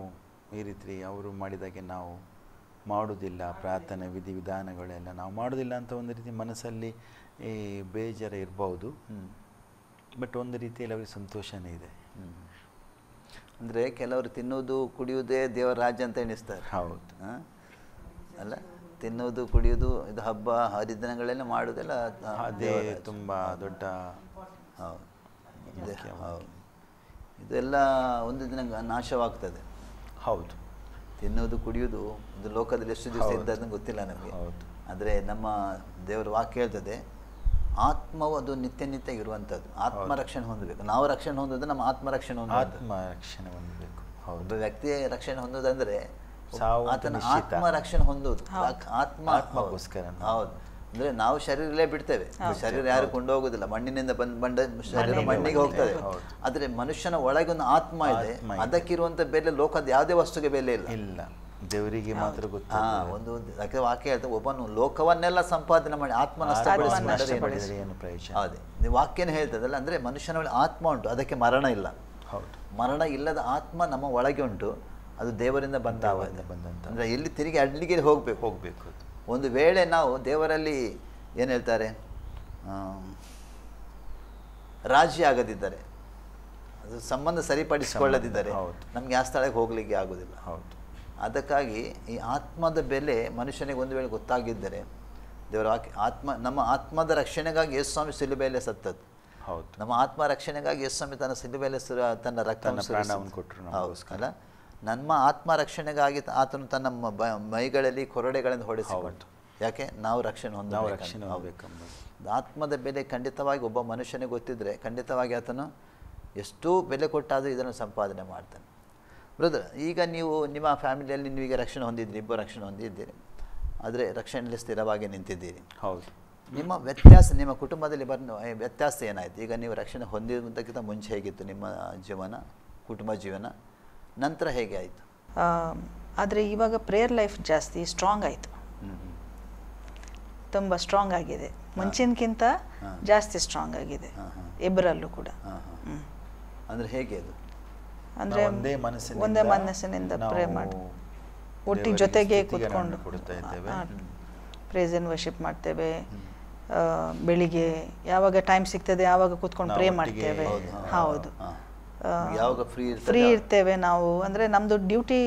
ಈ ರೀತಿ ಅವರು ಮಾಡಿದಾಗೆ ನಾವು ಮಾಡೋದಿಲ್ಲ, ಪ್ರಾರ್ಥನೆ ವಿಧಿವಿಧಾನಗಳೆಲ್ಲ ನಾವು ಮಾಡೋದಿಲ್ಲ ಅಂತ ಒಂದು ರೀತಿ ಮನಸ್ಸಲ್ಲಿ ಈ ಬೇಜಾರ ಇರ್ಬೋದು. ಬಟ್ ಒಂದು ರೀತಿಯಲ್ಲಿ ಅವ್ರಿಗೆ ಸಂತೋಷನೇ ಇದೆ. ಅಂದರೆ ಕೆಲವರು ತಿನ್ನುವುದು ಕುಡಿಯುವುದೇ ದೇವರ ರಾಜ್ಯ ಅಂತ ಎಣಿಸ್ತಾರೆ. ಹೌದು ಅಲ್ಲ, ತಿನ್ನುವುದು ಕುಡಿಯುವುದು ಇದು ಹಬ್ಬ ಹರಿದಿನಗಳೆಲ್ಲ ಮಾಡುವುದೆಲ್ಲ ಅದೇ ತುಂಬ ದೊಡ್ಡ. ಹೌದು, ಇದೆಲ್ಲ ಒಂದು ದಿನ ನಾಶವಾಗ್ತದೆ. ಹೌದು, ತಿನ್ನುವುದು ಕುಡಿಯುವುದು ಇದು ಲೋಕದಲ್ಲಿ ಎಷ್ಟು ದಿವಸ ಇದ್ದದ್ದು ಗೊತ್ತಿಲ್ಲ ನಮಗೆ. ಆದರೆ ನಮ್ಮ ದೇವರ ವಾಕ್ಯ ಹೇಳ್ತದೆ, ಆತ್ಮವು ಅದು ನಿತ್ಯ ನಿತ್ಯ ಇರುವಂಥದ್ದು. ಆತ್ಮರಕ್ಷಣೆ ಹೊಂದಬೇಕು. ನಾವು ರಕ್ಷಣೆ ಹೊಂದೋದು ನಮ್ಮ ಆತ್ಮರಕ್ಷಣೆ ಹೊಂದಬೇಕು. ಒಬ್ಬ ವ್ಯಕ್ತಿಯ ರಕ್ಷಣೆ ಹೊಂದೋದಂದ್ರೆ ಆತನ ಆತ್ಮರಕ್ಷಣೆ ಹೊಂದೋದು. ಆತ್ಮಗೋಸ್ಕರ. ಹೌದು, ಅಂದ್ರೆ ನಾವು ಶರೀರಲ್ಲೇ ಬಿಡ್ತೇವೆ, ಶರೀರ ಯಾರು ಕೊಂಡೋಗುದಿಲ್ಲ. ಮಣ್ಣಿನಿಂದ ಬಂದ ಶರೀರ ಮಣ್ಣಿಗೆ ಹೋಗ್ತದೆ. ಆದ್ರೆ ಮನುಷ್ಯನ ಒಳಗೊಂದು ಆತ್ಮ ಇದೆ, ಅದಕ್ಕಿರುವಂತ ಬೆಲೆ ಲೋಕದ ಯಾವುದೇ ವಸ್ತುಗೆ ಬೆಲೆ ಇಲ್ಲ. ದೇವರಿಗೆ ಮಾತ್ರ ಗೊತ್ತು. ಒಂದು ವಾಕ್ಯ ಹೇಳ್ತೇವೆ, ಒಬ್ಬನು ಲೋಕವನ್ನೆಲ್ಲ ಸಂಪಾದನೆ ಮಾಡಿ ಆತ್ಮ ನಷ್ಟಪಡಿಸಿದರೆ ಏನು ಪ್ರಯೋಜನ? ಅದೇ ವಾಕ್ಯನೇ ಹೇಳ್ತದಲ್ಲ. ಅಂದ್ರೆ ಮನುಷ್ಯನ ಒಳಗೆ ಆತ್ಮ ಉಂಟು, ಅದಕ್ಕೆ ಮರಣ ಇಲ್ಲ. ಹೌದು, ಮರಣ ಇಲ್ಲದ ಆತ್ಮ ನಮ್ಮ ಒಳಗೆ ಉಂಟು, ಅದು ದೇವರಿಂದ ಬಂದಂತ. ಅಂದ್ರೆ ಎಲ್ಲಿ ತಿರುಗಿ ಅಡ್ಲಿಗೆ ಹೋಗ್ಬೇಕು. ಒಂದು ವೇಳೆ ನಾವು ದೇವರಲ್ಲಿ ಏನು ಹೇಳ್ತಾರೆ, ರಾಜಿ ಆಗದಿದ್ದರೆ, ಅದು ಸಂಬಂಧ ಸರಿಪಡಿಸಿಕೊಳ್ಳದಿದ್ದರೆ ನಮ್ಗೆ ಆ ಸ್ಥಳಕ್ಕೆ ಹೋಗ್ಲಿಕ್ಕೆ ಆಗೋದಿಲ್ಲ. ಹೌದು, ಅದಕ್ಕಾಗಿ ಈ ಆತ್ಮದ ಬೆಲೆ ಮನುಷ್ಯನಿಗೆ ಒಂದು ವೇಳೆ ಗೊತ್ತಾಗಿದ್ದರೆ, ದೇವರ ನಮ್ಮ ಆತ್ಮದ ರಕ್ಷಣೆಗಾಗಿ ಯೇಸು ಸ್ವಾಮಿ ಸಿಲುಬೆಯಲ್ಲಿ ಸತ್ತದ್ದು. ಹೌದು, ನಮ್ಮ ಆತ್ಮ ರಕ್ಷಣೆಗಾಗಿ ಯೇಸು ಸ್ವಾಮಿ ತನ್ನ ಸಿಲುಬೆಯಲ್ಲಿ ತನ್ನ ರಕ್ತವನ್ನು ಕೊಟ್ಟರು. ಅಲ್ಲ, ನಮ್ಮ ಆತ್ಮ ರಕ್ಷಣೆಗಾಗಿ ಆತನು ತನ್ನ ಮೈಗಳಲ್ಲಿ ಕೊರಡೆಗಳನ್ನು ಹೊಡೆಸಿಕೊಟ್ಟು. ಯಾಕೆ? ನಾವು ರಕ್ಷಣೆ ಹೊಂದಬೇಕು. ಆತ್ಮದ ಬೆಲೆ ಖಂಡಿತವಾಗಿ ಒಬ್ಬ ಮನುಷ್ಯನಿಗೆ ಗೊತ್ತಿದ್ರೆ ಖಂಡಿತವಾಗಿ ಆತನು ಎಷ್ಟೋ ಬೆಲೆ ಕೊಟ್ಟಾದರೂ ಇದನ್ನು ಸಂಪಾದನೆ ಮಾಡ್ತಾನೆ. ಬ್ರದರ್, ಈಗ ನೀವು ನಿಮ್ಮ ಫ್ಯಾಮಿಲಿಯಲ್ಲಿ ನೀವೀಗ ರಕ್ಷಣೆ ಹೊಂದಿದ್ದೀರಿ, ಇಬ್ಬರು ರಕ್ಷಣೆ ಹೊಂದಿದ್ದೀರಿ, ಆದರೆ ರಕ್ಷಣೆಯಲ್ಲಿ ಸ್ಥಿರವಾಗಿ ನಿಂತಿದ್ದೀರಿ. ಹೌದು. ನಿಮ್ಮ ವ್ಯತ್ಯಾಸ, ನಿಮ್ಮ ಕುಟುಂಬದಲ್ಲಿ ವ್ಯತ್ಯಾಸ ಏನಾಯಿತು? ಈಗ ನೀವು ರಕ್ಷಣೆ ಹೊಂದಿರುವುದಕ್ಕಿಂತ ಮುಂಚೆ ಹೇಗಿತ್ತು ನಿಮ್ಮ ಜೀವನ, ಕುಟುಂಬ ಜೀವನ, ನಂತರ ಹೇಗೆ ಆಯಿತು? ಆದರೆ ಇವಾಗ ಪ್ರೇಯರ್ ಲೈಫ್ ಜಾಸ್ತಿ ಸ್ಟ್ರಾಂಗ್ ಆಯಿತು, ತುಂಬ ಸ್ಟ್ರಾಂಗ್ ಆಗಿದೆ, ಮುಂಚಿನಕ್ಕಿಂತ ಜಾಸ್ತಿ ಸ್ಟ್ರಾಂಗ್ ಆಗಿದೆ ಇಬ್ಬರಲ್ಲೂ ಕೂಡ. ಅಂದರೆ ಹೇಗೆ ಅದು? ಅಂದರೆ ಒಂದೇ ಮನಸ್ಸಿನಿಂದ ಪ್ರೇ ಮಾಡಿ ಒಟ್ಟಿಗೆ ಜೊತೆಗೆ ಸ್ತುತಿಗಳನ್ನು ಕೂತ್ಕೊಂಡು ಕೊಡ್ತಾ ಇದ್ದೇವೆ. ಪ್ರೇಸ್ ಆ್ಯಂಡ್ ವರ್ಷಿಪ್ ಮಾಡ್ತೇವೆ. ಬೆಳಿಗ್ಗೆ ಯಾವಾಗ ಟೈಮ್ ಸಿಗ್ತದೆ ಆವಾಗ ಕೂತ್ಕೊಂಡು ಪ್ರೇ ಮಾಡ್ತೇವೆ. ಹೌದು, ಯಾವಾಗ ಫ್ರೀ ಇರ್ತೇವೆ ನಾವು. ಅಂದರೆ ನಮ್ಮದು ಡ್ಯೂಟಿ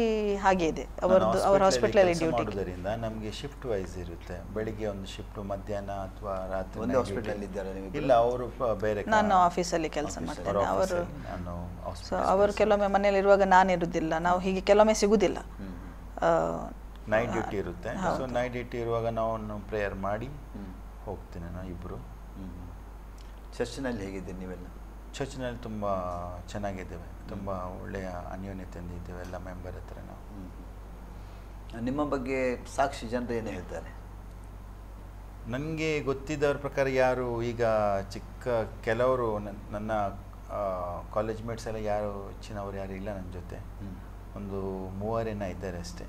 ಹಾಗೆ ಇದೆ, ಅವ್ರ ಹಾಸ್ಪಿಟಲಲ್ಲಿ ಡ್ಯೂಟಿ ಮಾಡೋದರಿಂದ ನಮಗೆ ಶಿಫ್ಟ್ ವೈಸ್ ಇರುತ್ತೆ. ಬೆಳಿಗ್ಗೆ ಒಂದು ಶಿಫ್ಟ್, ಮಧ್ಯಾಹ್ನ ಅಥವಾ ರಾತ್ರಿ. ಒಂದೇ ಹಾಸ್ಪಿಟಲ್ ಇದ್ದಾರೆ ನೀವು? ಇಲ್ಲ, ಅವರು ಬೇರೆ. ನಾನು ಆಫೀಸಲ್ಲಿ ಕೆಲಸ ಮಾಡ್ತೇನೆ. ಅವರು ನಾನು ಸೊ ಅವರು ಕೆಲವೊಮ್ಮೆ ಮನೇಲಿ ಇರುವಾಗ ನಾನು ಇರುವುದಿಲ್ಲ, ನಾವು ಹೀಗೆ ಕೆಲವೊಮ್ಮೆ ಸಿಗುವುದಿಲ್ಲ. ನೈಟ್ ಡ್ಯೂಟಿ ಇರುತ್ತೆ. ಸೊ ನೈಟ್ ಡ್ಯೂಟಿ ಇರುವಾಗ ನಾವು ಪ್ರೇಯರ್ ಮಾಡಿ ಹೋಗ್ತೀನಿ ನಾವು ಇಬ್ಬರು. ಚರ್ಚ್ನಲ್ಲಿ ಹೇಗಿದ್ದೀರಿ ನೀವೆಲ್ಲ? ಚರ್ಚ್ನಲ್ಲಿ ತುಂಬ ಚೆನ್ನಾಗಿದ್ದೇವೆ, ತುಂಬ ಒಳ್ಳೆಯ ಅನ್ಯೋನ್ಯತೆಯಿಂದ ಇದ್ದೇವೆ ಎಲ್ಲ ಮೆಂಬರ್ ಹತ್ರ ನಾವು. ನಿಮ್ಮ ಬಗ್ಗೆ ಸಾಕ್ಷಿ ಜನರು ಏನು ಹೇಳ್ತಾರೆ? ನನಗೆ ಗೊತ್ತಿದ್ದವ್ರ ಪ್ರಕಾರ ಯಾರು ಈಗ ಕೆಲವರು ನನ್ನ ಕಾಲೇಜ್ ಮೇಟ್ಸ್ ಎಲ್ಲ ಯಾರು ಹೆಚ್ಚಿನವ್ರು ಯಾರು ಇಲ್ಲ ನನ್ನ ಜೊತೆ. ಒಂದು 3 ಇದ್ದಾರೆ ಅಷ್ಟೇ.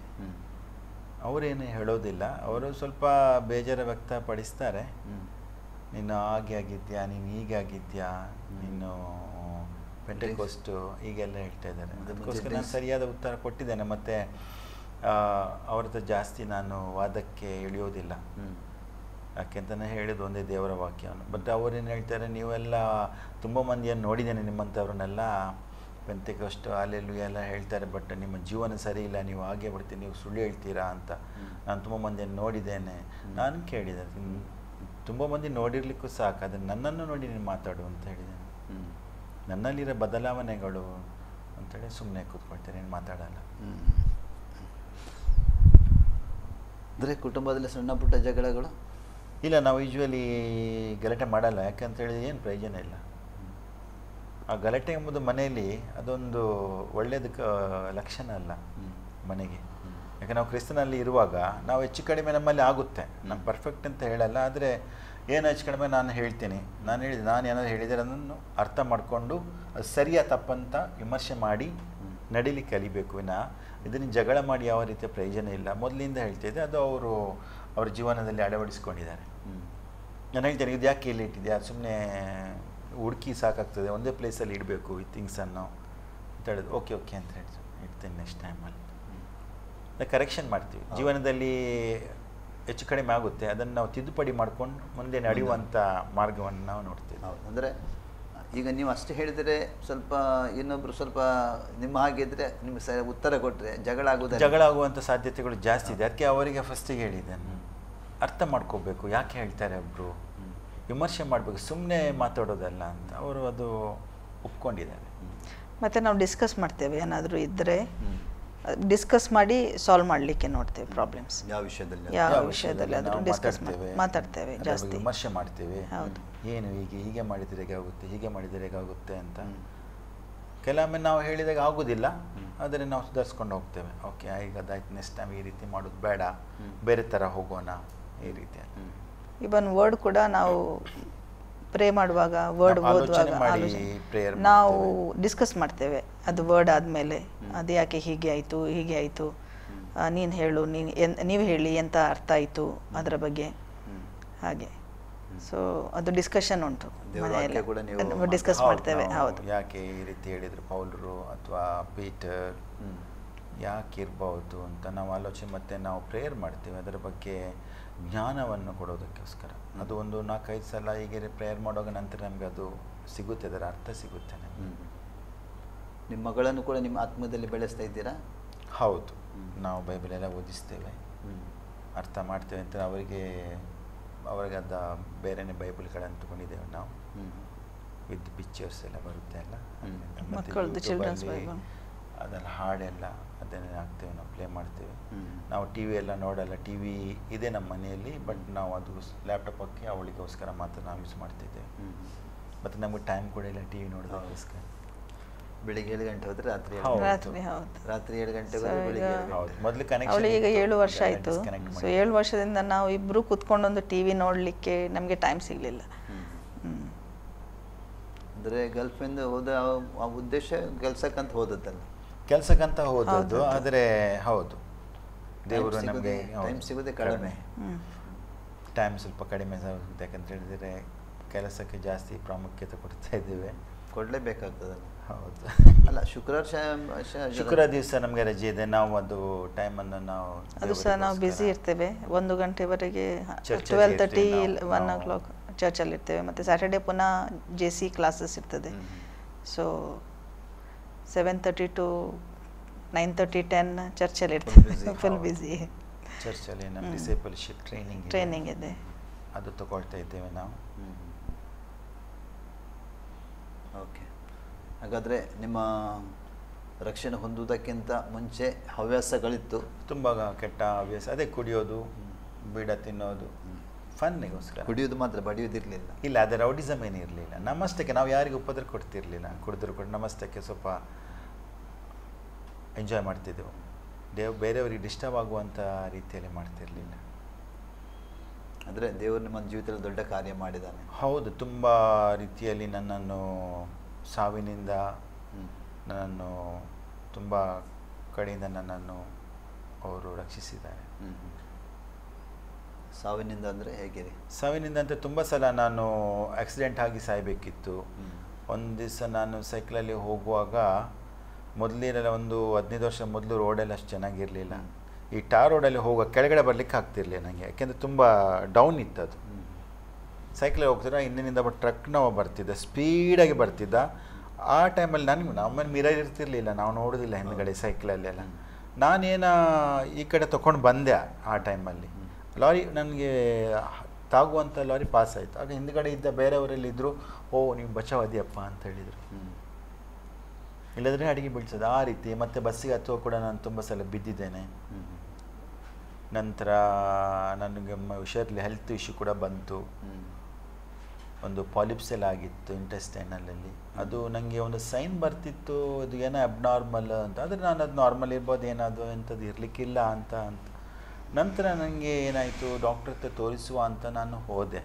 ಅವರೇನು ಹೇಳೋದಿಲ್ಲ. ಅವರು ಸ್ವಲ್ಪ ಬೇಜಾರು ವ್ಯಕ್ತಪಡಿಸ್ತಾರೆ. ನೀನು ಹಾಗೆ ಆಗಿದ್ಯಾ, ನೀನು ಹೀಗೆ ಆಗಿದ್ಯಾ, ನೀನು ಪೆಂಟೆಕೋಸ್ಟ್ ಹೀಗೆಲ್ಲ ಹೇಳ್ತಾ ಇದ್ದಾರೆ. ಅದಕ್ಕೋಸ್ಕರ ನಾನು ಸರಿಯಾದ ಉತ್ತರ ಕೊಟ್ಟಿದ್ದೇನೆ. ಮತ್ತು ಅವ್ರ ಹತ್ರ ಜಾಸ್ತಿ ನಾನು ವಾದಕ್ಕೆ ಇಳಿಯೋದಿಲ್ಲ. ಯಾಕೆಂತಲೇ ಹೇಳಿದ್ದು ಒಂದೇ ದೇವರ ವಾಕ್ಯವನ್ನು. ಬಟ್ ಅವರೇನು ಹೇಳ್ತಾರೆ, ನೀವೆಲ್ಲ ತುಂಬ ಮಂದಿಯನ್ನು ನೋಡಿದ್ದೇನೆ ನಿಮ್ಮಂಥವ್ರನ್ನೆಲ್ಲ ಪೆಂಟೆಕೋಸ್ಟ್ ಅಲ್ಲೆಲ್ಲೂ ಎಲ್ಲ ಹೇಳ್ತಾರೆ, ಬಟ್ ನಿಮ್ಮ ಜೀವನ ಸರಿ ಇಲ್ಲ, ನೀವು ಹಾಗೆ ಬಿಡ್ತೀರಿ, ನೀವು ಸುಳ್ಳು ಹೇಳ್ತೀರಾ ಅಂತ. ನಾನು ತುಂಬ ಮಂದಿಯನ್ನು ನೋಡಿದ್ದೇನೆ. ನಾನು ಕೇಳಿದೆ, ತುಂಬ ಮಂದಿ ನೋಡಿರ್ಲಿಕ್ಕೂ ಸಾಕು, ಅದನ್ನು ನನ್ನನ್ನು ನೋಡಿ ನೀನು ಮಾತಾಡು ಅಂತ ಹೇಳಿದ್ದೇನೆ. ನನ್ನಲ್ಲಿರೋ ಬದಲಾವಣೆಗಳು ಅಂತೇಳಿ ಸುಮ್ಮನೆ ಕೂತ್ಕೊಳ್ತೇನೆ, ಏನು ಮಾತಾಡಲ್ಲ. ಅಂದರೆ ಕುಟುಂಬದಲ್ಲಿ ಸಣ್ಣ ಪುಟ್ಟ ಜಗಳಗಳು ಇಲ್ಲ, ನಾವು ಯೂಶ್ವಲಿ ಗಲಾಟೆ ಮಾಡಲ್ಲ. ಯಾಕಂತೇಳಿದ್ರೆ ಏನು ಪ್ರಯೋಜನ ಇಲ್ಲ. ಆ ಗಲಾಟೆ ಎಂಬುದು ಮನೆಯಲ್ಲಿ ಅದೊಂದು ಒಳ್ಳೆಯದಕ್ಕೆ ಲಕ್ಷಣ ಅಲ್ಲ ಮನೆಗೆ. ಯಾಕೆ ನಾವು ಕ್ರಿಸ್ತನಲ್ಲಿ ಇರುವಾಗ ನಾವು ಹೆಚ್ಚು ಕಡಿಮೆ ನಮ್ಮಲ್ಲಿ ಆಗುತ್ತೆ. ನಾನು ಪರ್ಫೆಕ್ಟ್ ಅಂತ ಹೇಳಲ್ಲ, ಆದರೆ ಏನು ಹೆಚ್ಚು ಕಡಿಮೆ ನಾನು ಹೇಳ್ತೀನಿ. ನಾನು ಏನಾದ್ರು ಹೇಳಿದರೆ ಅದನ್ನು ಅರ್ಥ ಮಾಡಿಕೊಂಡು ಅದು ಸರಿಯಾ ತಪ್ಪಂತ ವಿಮರ್ಶೆ ಮಾಡಿ ನಡೀಲಿಕ್ಕೆ ಕಲಿಬೇಕು. ಇದನ್ನು ಜಗಳ ಮಾಡಿ ಯಾವ ರೀತಿಯ ಪ್ರಯೋಜನ ಇಲ್ಲ. ಮೊದಲಿಂದ ಹೇಳ್ತಿದ್ದೆ, ಅದು ಅವ್ರ ಜೀವನದಲ್ಲಿ ಅಳವಡಿಸ್ಕೊಂಡಿದ್ದಾರೆ. ನಾನು ಹೇಳ್ತೇನೆ, ಇದು ಯಾಕೆ ಇಲ್ಲಿ ಇಟ್ಟಿದ್ಯಾ, ಸುಮ್ಮನೆ ಹುಡುಕಿ ಸಾಕಾಗ್ತದೆ, ಒಂದೇ ಪ್ಲೇಸಲ್ಲಿ ಇಡಬೇಕು ಈ ಥಿಂಗ್ಸನ್ನು ಅಂತ ಹೇಳಿದ್ರು. ಓಕೆ ಅಂತ ಹೇಳ್ತೀನಿ, ಇಡ್ತೀನಿ ನೆಕ್ಸ್ಟ್ ಟೈಮಲ್ಲಿ. ಕರೆಕ್ಷನ್ ಮಾಡ್ತೀವಿ. ಜೀವನದಲ್ಲಿ ಹೆಚ್ಚು ಕಡಿಮೆ ಆಗುತ್ತೆ, ಅದನ್ನು ನಾವು ತಿದ್ದುಪಡಿ ಮಾಡ್ಕೊಂಡು ಮುಂದೆ ನಡೆಯುವಂಥ ಮಾರ್ಗವನ್ನು ನಾವು ನೋಡ್ತೀವಿ. ಹೌದು. ಅಂದರೆ ಈಗ ನೀವು ಅಷ್ಟು ಹೇಳಿದರೆ ಸ್ವಲ್ಪ ಇನ್ನೊಬ್ಬರು ಸ್ವಲ್ಪ ನಿಮ್ಮ ಹಾಗಿದ್ರೆ ನಿಮಗೆ ಉತ್ತರ ಕೊಟ್ಟರೆ ಜಗಳ ಆಗುವಂಥ ಸಾಧ್ಯತೆಗಳು ಜಾಸ್ತಿ ಇದೆ. ಅದಕ್ಕೆ ಅವರಿಗೆ ಫಸ್ಟಿಗೆ ಹೇಳಿದ್ದೇನೆ, ಅರ್ಥ ಮಾಡ್ಕೋಬೇಕು, ಯಾಕೆ ಹೇಳ್ತಾರೆ ಒಬ್ಬರು, ವಿಮರ್ಶೆ ಮಾಡಬೇಕು, ಸುಮ್ಮನೆ ಮಾತಾಡೋದಲ್ಲ ಅಂತ. ಅವರು ಅದು ಒಪ್ಕೊಂಡಿದ್ದಾರೆ. ಮತ್ತು ನಾವು ಡಿಸ್ಕಸ್ ಮಾಡ್ತೇವೆ, ಏನಾದರೂ ಇದ್ದರೆ ಡಿಸ್ಕಸ್ ಮಾಡಿ ಸಾಲ್ವ್ ಮಾಡಲಿಕ್ಕೆ ನೋಡ್ತೇವೆ ಪ್ರಾಬ್ಲಮ್ಸ್. ಯಾವ ವಿಷಯದಲ್ಲಿ ಆದರೂ ಡಿಸ್ಕಸ್ ಮಾತಾಡ್ತೇವೆ, ಜಾಸ್ತಿ ವಿಮರ್ಶೆ ಮಾಡ್ತೇವೆ. ಹೌದು, ಏನು ಹೀಗೆ ಮಾಡಿದರೆ ಹೇಗಾಗುತ್ತೆ, ಹೀಗೆ ಮಾಡಿದರೆ ಹೇಗಾಗುತ್ತೆ ಅಂತ. ಕೆಲವೊಮ್ಮೆ ನಾವು ಹೇಳಿದಾಗ ಆಗೋದಿಲ್ಲ, ಆದರೆ ನಾವು ಸುಧಾರಿಸ್ಕೊಂಡು ಹೋಗ್ತೇವೆ. ಓಕೆ, ಈಗ ಅದಾಯ್ತು, ನೆಕ್ಸ್ಟ್ ಟೈಮ್ ಈ ರೀತಿ ಮಾಡೋದು ಬೇಡ, ಬೇರೆ ಥರ ಹೋಗೋಣ, ಈ ರೀತಿ. ಇವನ್ ವರ್ಡ್ ಕೂಡ ನಾವು ಪ್ರೇ ಮಾಡುವಾಗ, ವರ್ಡ್ ಓದುವಾಗ ನಾವು ಡಿಸ್ಕಸ್ ಮಾಡ್ತೇವೆ. ಅದು ವರ್ಡ್ ಆದಮೇಲೆ ಅದು ಯಾಕೆ ಹೀಗೆ ಆಯಿತು, ನೀನು ಹೇಳು, ನೀವು ಹೇಳಿ ಎಂತ ಅರ್ಥ ಆಯಿತು ಅದರ ಬಗ್ಗೆ, ಹಾಗೆ. ಸೊ ಅದು ಡಿಸ್ಕಷನ್ ಉಂಟು, ಮನೆಯಲ್ಲಿ ಡಿಸ್ಕಸ್ ಮಾಡ್ತೇವೆ. ಹೌದು, ಯಾಕೆ ಈ ರೀತಿ ಹೇಳಿದರು ಪೌಲರು ಅಥವಾ ಪೀಟರ್, ಯಾಕೆ ಇರ್ಬೋದು ಅಂತ ನಾವು ಆಲೋಚನೆ, ಮತ್ತು ನಾವು ಪ್ರೇಯರ್ ಮಾಡ್ತೇವೆ ಅದರ ಬಗ್ಗೆ ಜ್ಞಾನವನ್ನು ಕೊಡೋದಕ್ಕೋಸ್ಕರ. ಅದು ಒಂದು 4-5 ಸಲ ಹೀಗೆ ಪ್ರೇಯರ್ ಮಾಡುವಾಗ ನಂತರ ನಮಗೆ ಅದು ಸಿಗುತ್ತೆ, ಅದರ ಅರ್ಥ ಸಿಗುತ್ತೆ. ನಿಮ್ಮ ಮಗಳನ್ನು ಕೂಡ ನಿಮ್ಮ ಆತ್ಮದಲ್ಲಿ ಬೆಳೆಸ್ತಾ ಇದ್ದೀರಾ? ಹೌದು, ನಾವು ಬೈಬಲ್ ಎಲ್ಲ ಓದಿಸ್ತೇವೆ, ಅರ್ಥ ಮಾಡ್ತೇವೆ ಅಂತ. ಅವರಿಗೆ ಅದ ಬೇರೆನೇ ಬೈಬಲ್ಗಳನ್ನು ತಗೊಂಡಿದ್ದೇವೆ ನಾವು, ವಿತ್ ಪಿಕ್ಚರ್ಸ್ ಎಲ್ಲ ಬರುತ್ತೆ ಅಲ್ಲ, ಅದೆಲ್ಲ ಹಾಡೆಲ್ಲ ಅದನ್ನೇ ಹಾಕ್ತೇವೆ, ನಾವು ಪ್ಲೇ ಮಾಡ್ತೇವೆ. ನಾವು ಟಿ ವಿ ಎಲ್ಲ ನೋಡಲ್ಲ, ಟಿ ವಿ ಇದೆ ನಮ್ಮ ಮನೆಯಲ್ಲಿ, ಬಟ್ ನಾವು ಅದು ಲ್ಯಾಪ್ಟಾಪ್ ಹಾಕಿ ಅವಳಿಗೋಸ್ಕರ ಮಾತ್ರ ನಾವು ಯೂಸ್ ಮಾಡ್ತಿದ್ದೇವೆ. ಮತ್ತು ನಮಗೆ ಟೈಮ್ ಕೂಡ ಇಲ್ಲ ಟಿ ವಿ ನೋಡೋದಕ್ಕೋಸ್ಕರ. ಬೆಳಿಗ್ಗೆ 7 ಗಂಟೆ ಹೋದರೆ ರಾತ್ರಿ ರಾತ್ರಿ 7 ಗಂಟೆ ಮೊದಲು ಕನೆಕ್ಷನ್. ಅವಳಿಗೆ ಈಗ 7 ವರ್ಷ ಆಯಿತು. ಸೊ 7 ವರ್ಷದಿಂದ ನಾವು ಇಬ್ಬರು ಕೂತ್ಕೊಂಡೊಂದು ಟಿ ವಿ ನೋಡಲಿಕ್ಕೆ ನಮಗೆ ಟೈಮ್ ಸಿಗಲಿಲ್ಲ. ಅಂದರೆ ಗಲ್ಫಿಂದ ಹೋದ ಉದ್ದೇಶ ಕೆಲಸಕ್ಕಂತ ಹೋದದ್ದಲ್ಲ, ಕೆಲಸಕ್ಕಂತ ಹೋದದ್ದು. ಆದರೆ ಹೌದು, ದೇವರು ನಮಗೆ ಟೈಮ್ ಸಿಗೋದೇ ಕಡಿಮೆ, ಟೈಮ್ ಸ್ವಲ್ಪ ಕಡಿಮೆ ಆಗುತ್ತೆ. ಯಾಕಂತ ಹೇಳಿದರೆ ಕೆಲಸಕ್ಕೆ ಜಾಸ್ತಿ ಪ್ರಾಮುಖ್ಯತೆ ಕೊಡ್ತಾ ಇದ್ದೇವೆ. ಕೊಡಲೇಬೇಕಾಗ್ತದೆ. ಹೌದು. ಅಲ್ಲ, ಶುಕ್ರವಾರ ದಿವಸ ನಮಗೆ ರಜೆ ಇದೆ. ನಾವು ಅದು ಟೈಮನ್ನು ನಾವು ಅದು ಸಹ ನಾವು ಬ್ಯುಸಿ ಇರ್ತೇವೆ. 1 ಗಂಟೆವರೆಗೆ 12:30 1 o'clock ಚರ್ಚಲ್ಲಿ ಇರ್ತೇವೆ. ಮತ್ತು ಸ್ಯಾಟರ್ಡೇ ಪುನಃ JC ಕ್ಲಾಸಸ್ ಇರ್ತದೆ. ಸೊ 7:30 to 9:30 10 ಚರ್ಚಲ್ಲಿ ಇರ್ತೇವೆ. Full busy. ಚರ್ಚಲ್ಲಿ ನಮ್ಮ ಡಿಸೇಬಲ್ಶಿಪ್ ಟ್ರೈನಿಂಗ್ ಇದೆ, ಅದು ತಗೊಳ್ತಾ ಇದ್ದೇವೆ ನಾವು. ಓಕೆ. ಹಾಗಾದರೆ ನಿಮ್ಮ ರಕ್ಷಣೆ ಹೊಂದುವುದಕ್ಕಿಂತ ಮುಂಚೆ ಹವ್ಯಾಸಗಳಿತ್ತು? ತುಂಬ ಕೆಟ್ಟ ಹವ್ಯಾಸ, ಅದೇ ಕುಡಿಯೋದು, ಬೀಡ ತಿನ್ನೋದು, ಫನ್ನಿಗೋಸ್ಕರ. ಕುಡಿಯೋದು ಮಾತ್ರ, ಬಡಿಯೋದಿರಲಿಲ್ಲ? ಇಲ್ಲ, ಅದೇ ರೌಡಿಸಮ್ ಏನಿರಲಿಲ್ಲ. ನಮ್ಮಷ್ಟಕ್ಕೆ ನಾವು ಯಾರಿಗೂ ಉಪದ್ರ ಕೊಡ್ತಿರ್ಲಿಲ್ಲ. ಕುಡಿದ್ರು ಕೂಡ ನಮ್ಮಷ್ಟಕ್ಕೆ ಸ್ವಲ್ಪ ಎಂಜಾಯ್ ಮಾಡ್ತಿದ್ದೆವು. ಬೇರೆಯವರಿಗೆ ಡಿಸ್ಟರ್ಬ್ ಆಗುವಂಥ ರೀತಿಯಲ್ಲಿ ಮಾಡ್ತಿರಲಿಲ್ಲ. ಅಂದರೆ ದೇವರು ನಿಮ್ಮ ಜೀವಿತದಲ್ಲಿ ದೊಡ್ಡ ಕಾರ್ಯ ಮಾಡಿದ್ದಾನೆ. ಹೌದು, ತುಂಬ ರೀತಿಯಲ್ಲಿ ನನ್ನನ್ನು ಸಾವಿನಿಂದ, ನನ್ನನ್ನು ತುಂಬ ಕಡೆಯಿಂದ ನನ್ನನ್ನು ಅವರು ರಕ್ಷಿಸಿದ್ದಾರೆ. ಸಾವಿನಿಂದ ಅಂದರೆ ಹೇಗೆ? ಸಾವಿನಿಂದ ಅಂತ ತುಂಬ ಸಲ ನಾನು ಆಕ್ಸಿಡೆಂಟ್ ಆಗಿ ಸಾಯಬೇಕಿತ್ತು. ಒಂದು ದಿವಸ ನಾನು ಸೈಕಲಲ್ಲಿ ಹೋಗುವಾಗ, ಮೊದಲಿರಲ್ಲ ಒಂದು 15 ವರ್ಷ ಮೊದಲು ರೋಡೆಲ್ಲ ಅಷ್ಟು ಚೆನ್ನಾಗಿರಲಿಲ್ಲ. ಈ ಟಾರ್ ರೋಡಲ್ಲಿ ಹೋಗುವ ಕೆಳಗಡೆ ಬರಲಿಕ್ಕೆ ಆಗ್ತಿರ್ಲಿಲ್ಲ ನನಗೆ, ಯಾಕೆಂದರೆ ತುಂಬ ಡೌನ್ ಇತ್ತು ಅದು. ಸೈಕಲಲ್ಲಿ ಹೋಗ್ತಿದ್ರೆ ಹಿಂದಿನಿಂದ ಟ್ರಕ್ನವ ಬರ್ತಿದ್ದ, ಸ್ಪೀಡಾಗಿ ಬರ್ತಿದ್ದ. ಆ ಟೈಮಲ್ಲಿ ನಮ್ಮಲ್ಲಿ ಮಿರರ್ ಇರ್ತಿರ್ಲಿಲ್ಲ, ನಾವು ನೋಡೋದಿಲ್ಲ ಹಿಂದ್ಗಡೆ ಸೈಕಲಲ್ಲೆಲ್ಲ. ನಾನೇನ ಈ ಕಡೆ ತೊಗೊಂಡು ಬಂದೆ. ಆ ಟೈಮಲ್ಲಿ ಲಾರಿ ನನಗೆ ತಾಗುವಂಥ ಲಾರಿ ಪಾಸ್ ಆಯಿತು. ಆಗ ಹಿಂದ್ಗಡೆ ಇದ್ದ ಬೇರೆಯವರೆಲ್ಲ ಇದ್ದರು, ಓ ನೀವು ಬಚಾವದಿಯಪ್ಪ ಅಂತ ಹೇಳಿದರು. ಇಲ್ಲದ್ರೆ ಅಡಿಗೆ ಬೀಳ್ಸೋದು ಆ ರೀತಿ. ಮತ್ತು ಬಸ್ಸಿಗೆ ಹತ್ತುವ ಕೂಡ ನಾನು ತುಂಬ ಸಲ ಬಿದ್ದಿದ್ದೇನೆ. ನಂತರ ನನಗೆ ಹುಷಾರಲ್ಲಿ ಹೆಲ್ತ್ ಇಶ್ಯೂ ಕೂಡ ಬಂತು. ಒಂದು ಪಾಲಿಪ್ಸ್ ಎಲ್ಲ ಆಗಿತ್ತು ಇಂಟೆಸ್ಟೈನಲ್ಲಿ. ಅದು ನನಗೆ ಒಂದು ಸೈನ್ ಬರ್ತಿತ್ತು, ಅದು ಏನೋ ಅಬ್ನಾರ್ಮಲ್ ಅಂತ. ಆದರೆ ನಾನು ಅದು ನಾರ್ಮಲ್ ಇರ್ಬೋದು, ಏನಾದರೂ ಎಂಥದ್ದು ಇರಲಿಕ್ಕಿಲ್ಲ ಅಂತ. ನಂತರ ನನಗೆ ಏನಾಯಿತು, ಡಾಕ್ಟ್ರ್ ಹತ್ರ ತೋರಿಸುವ ಅಂತ ನಾನು ಹೋದೆ.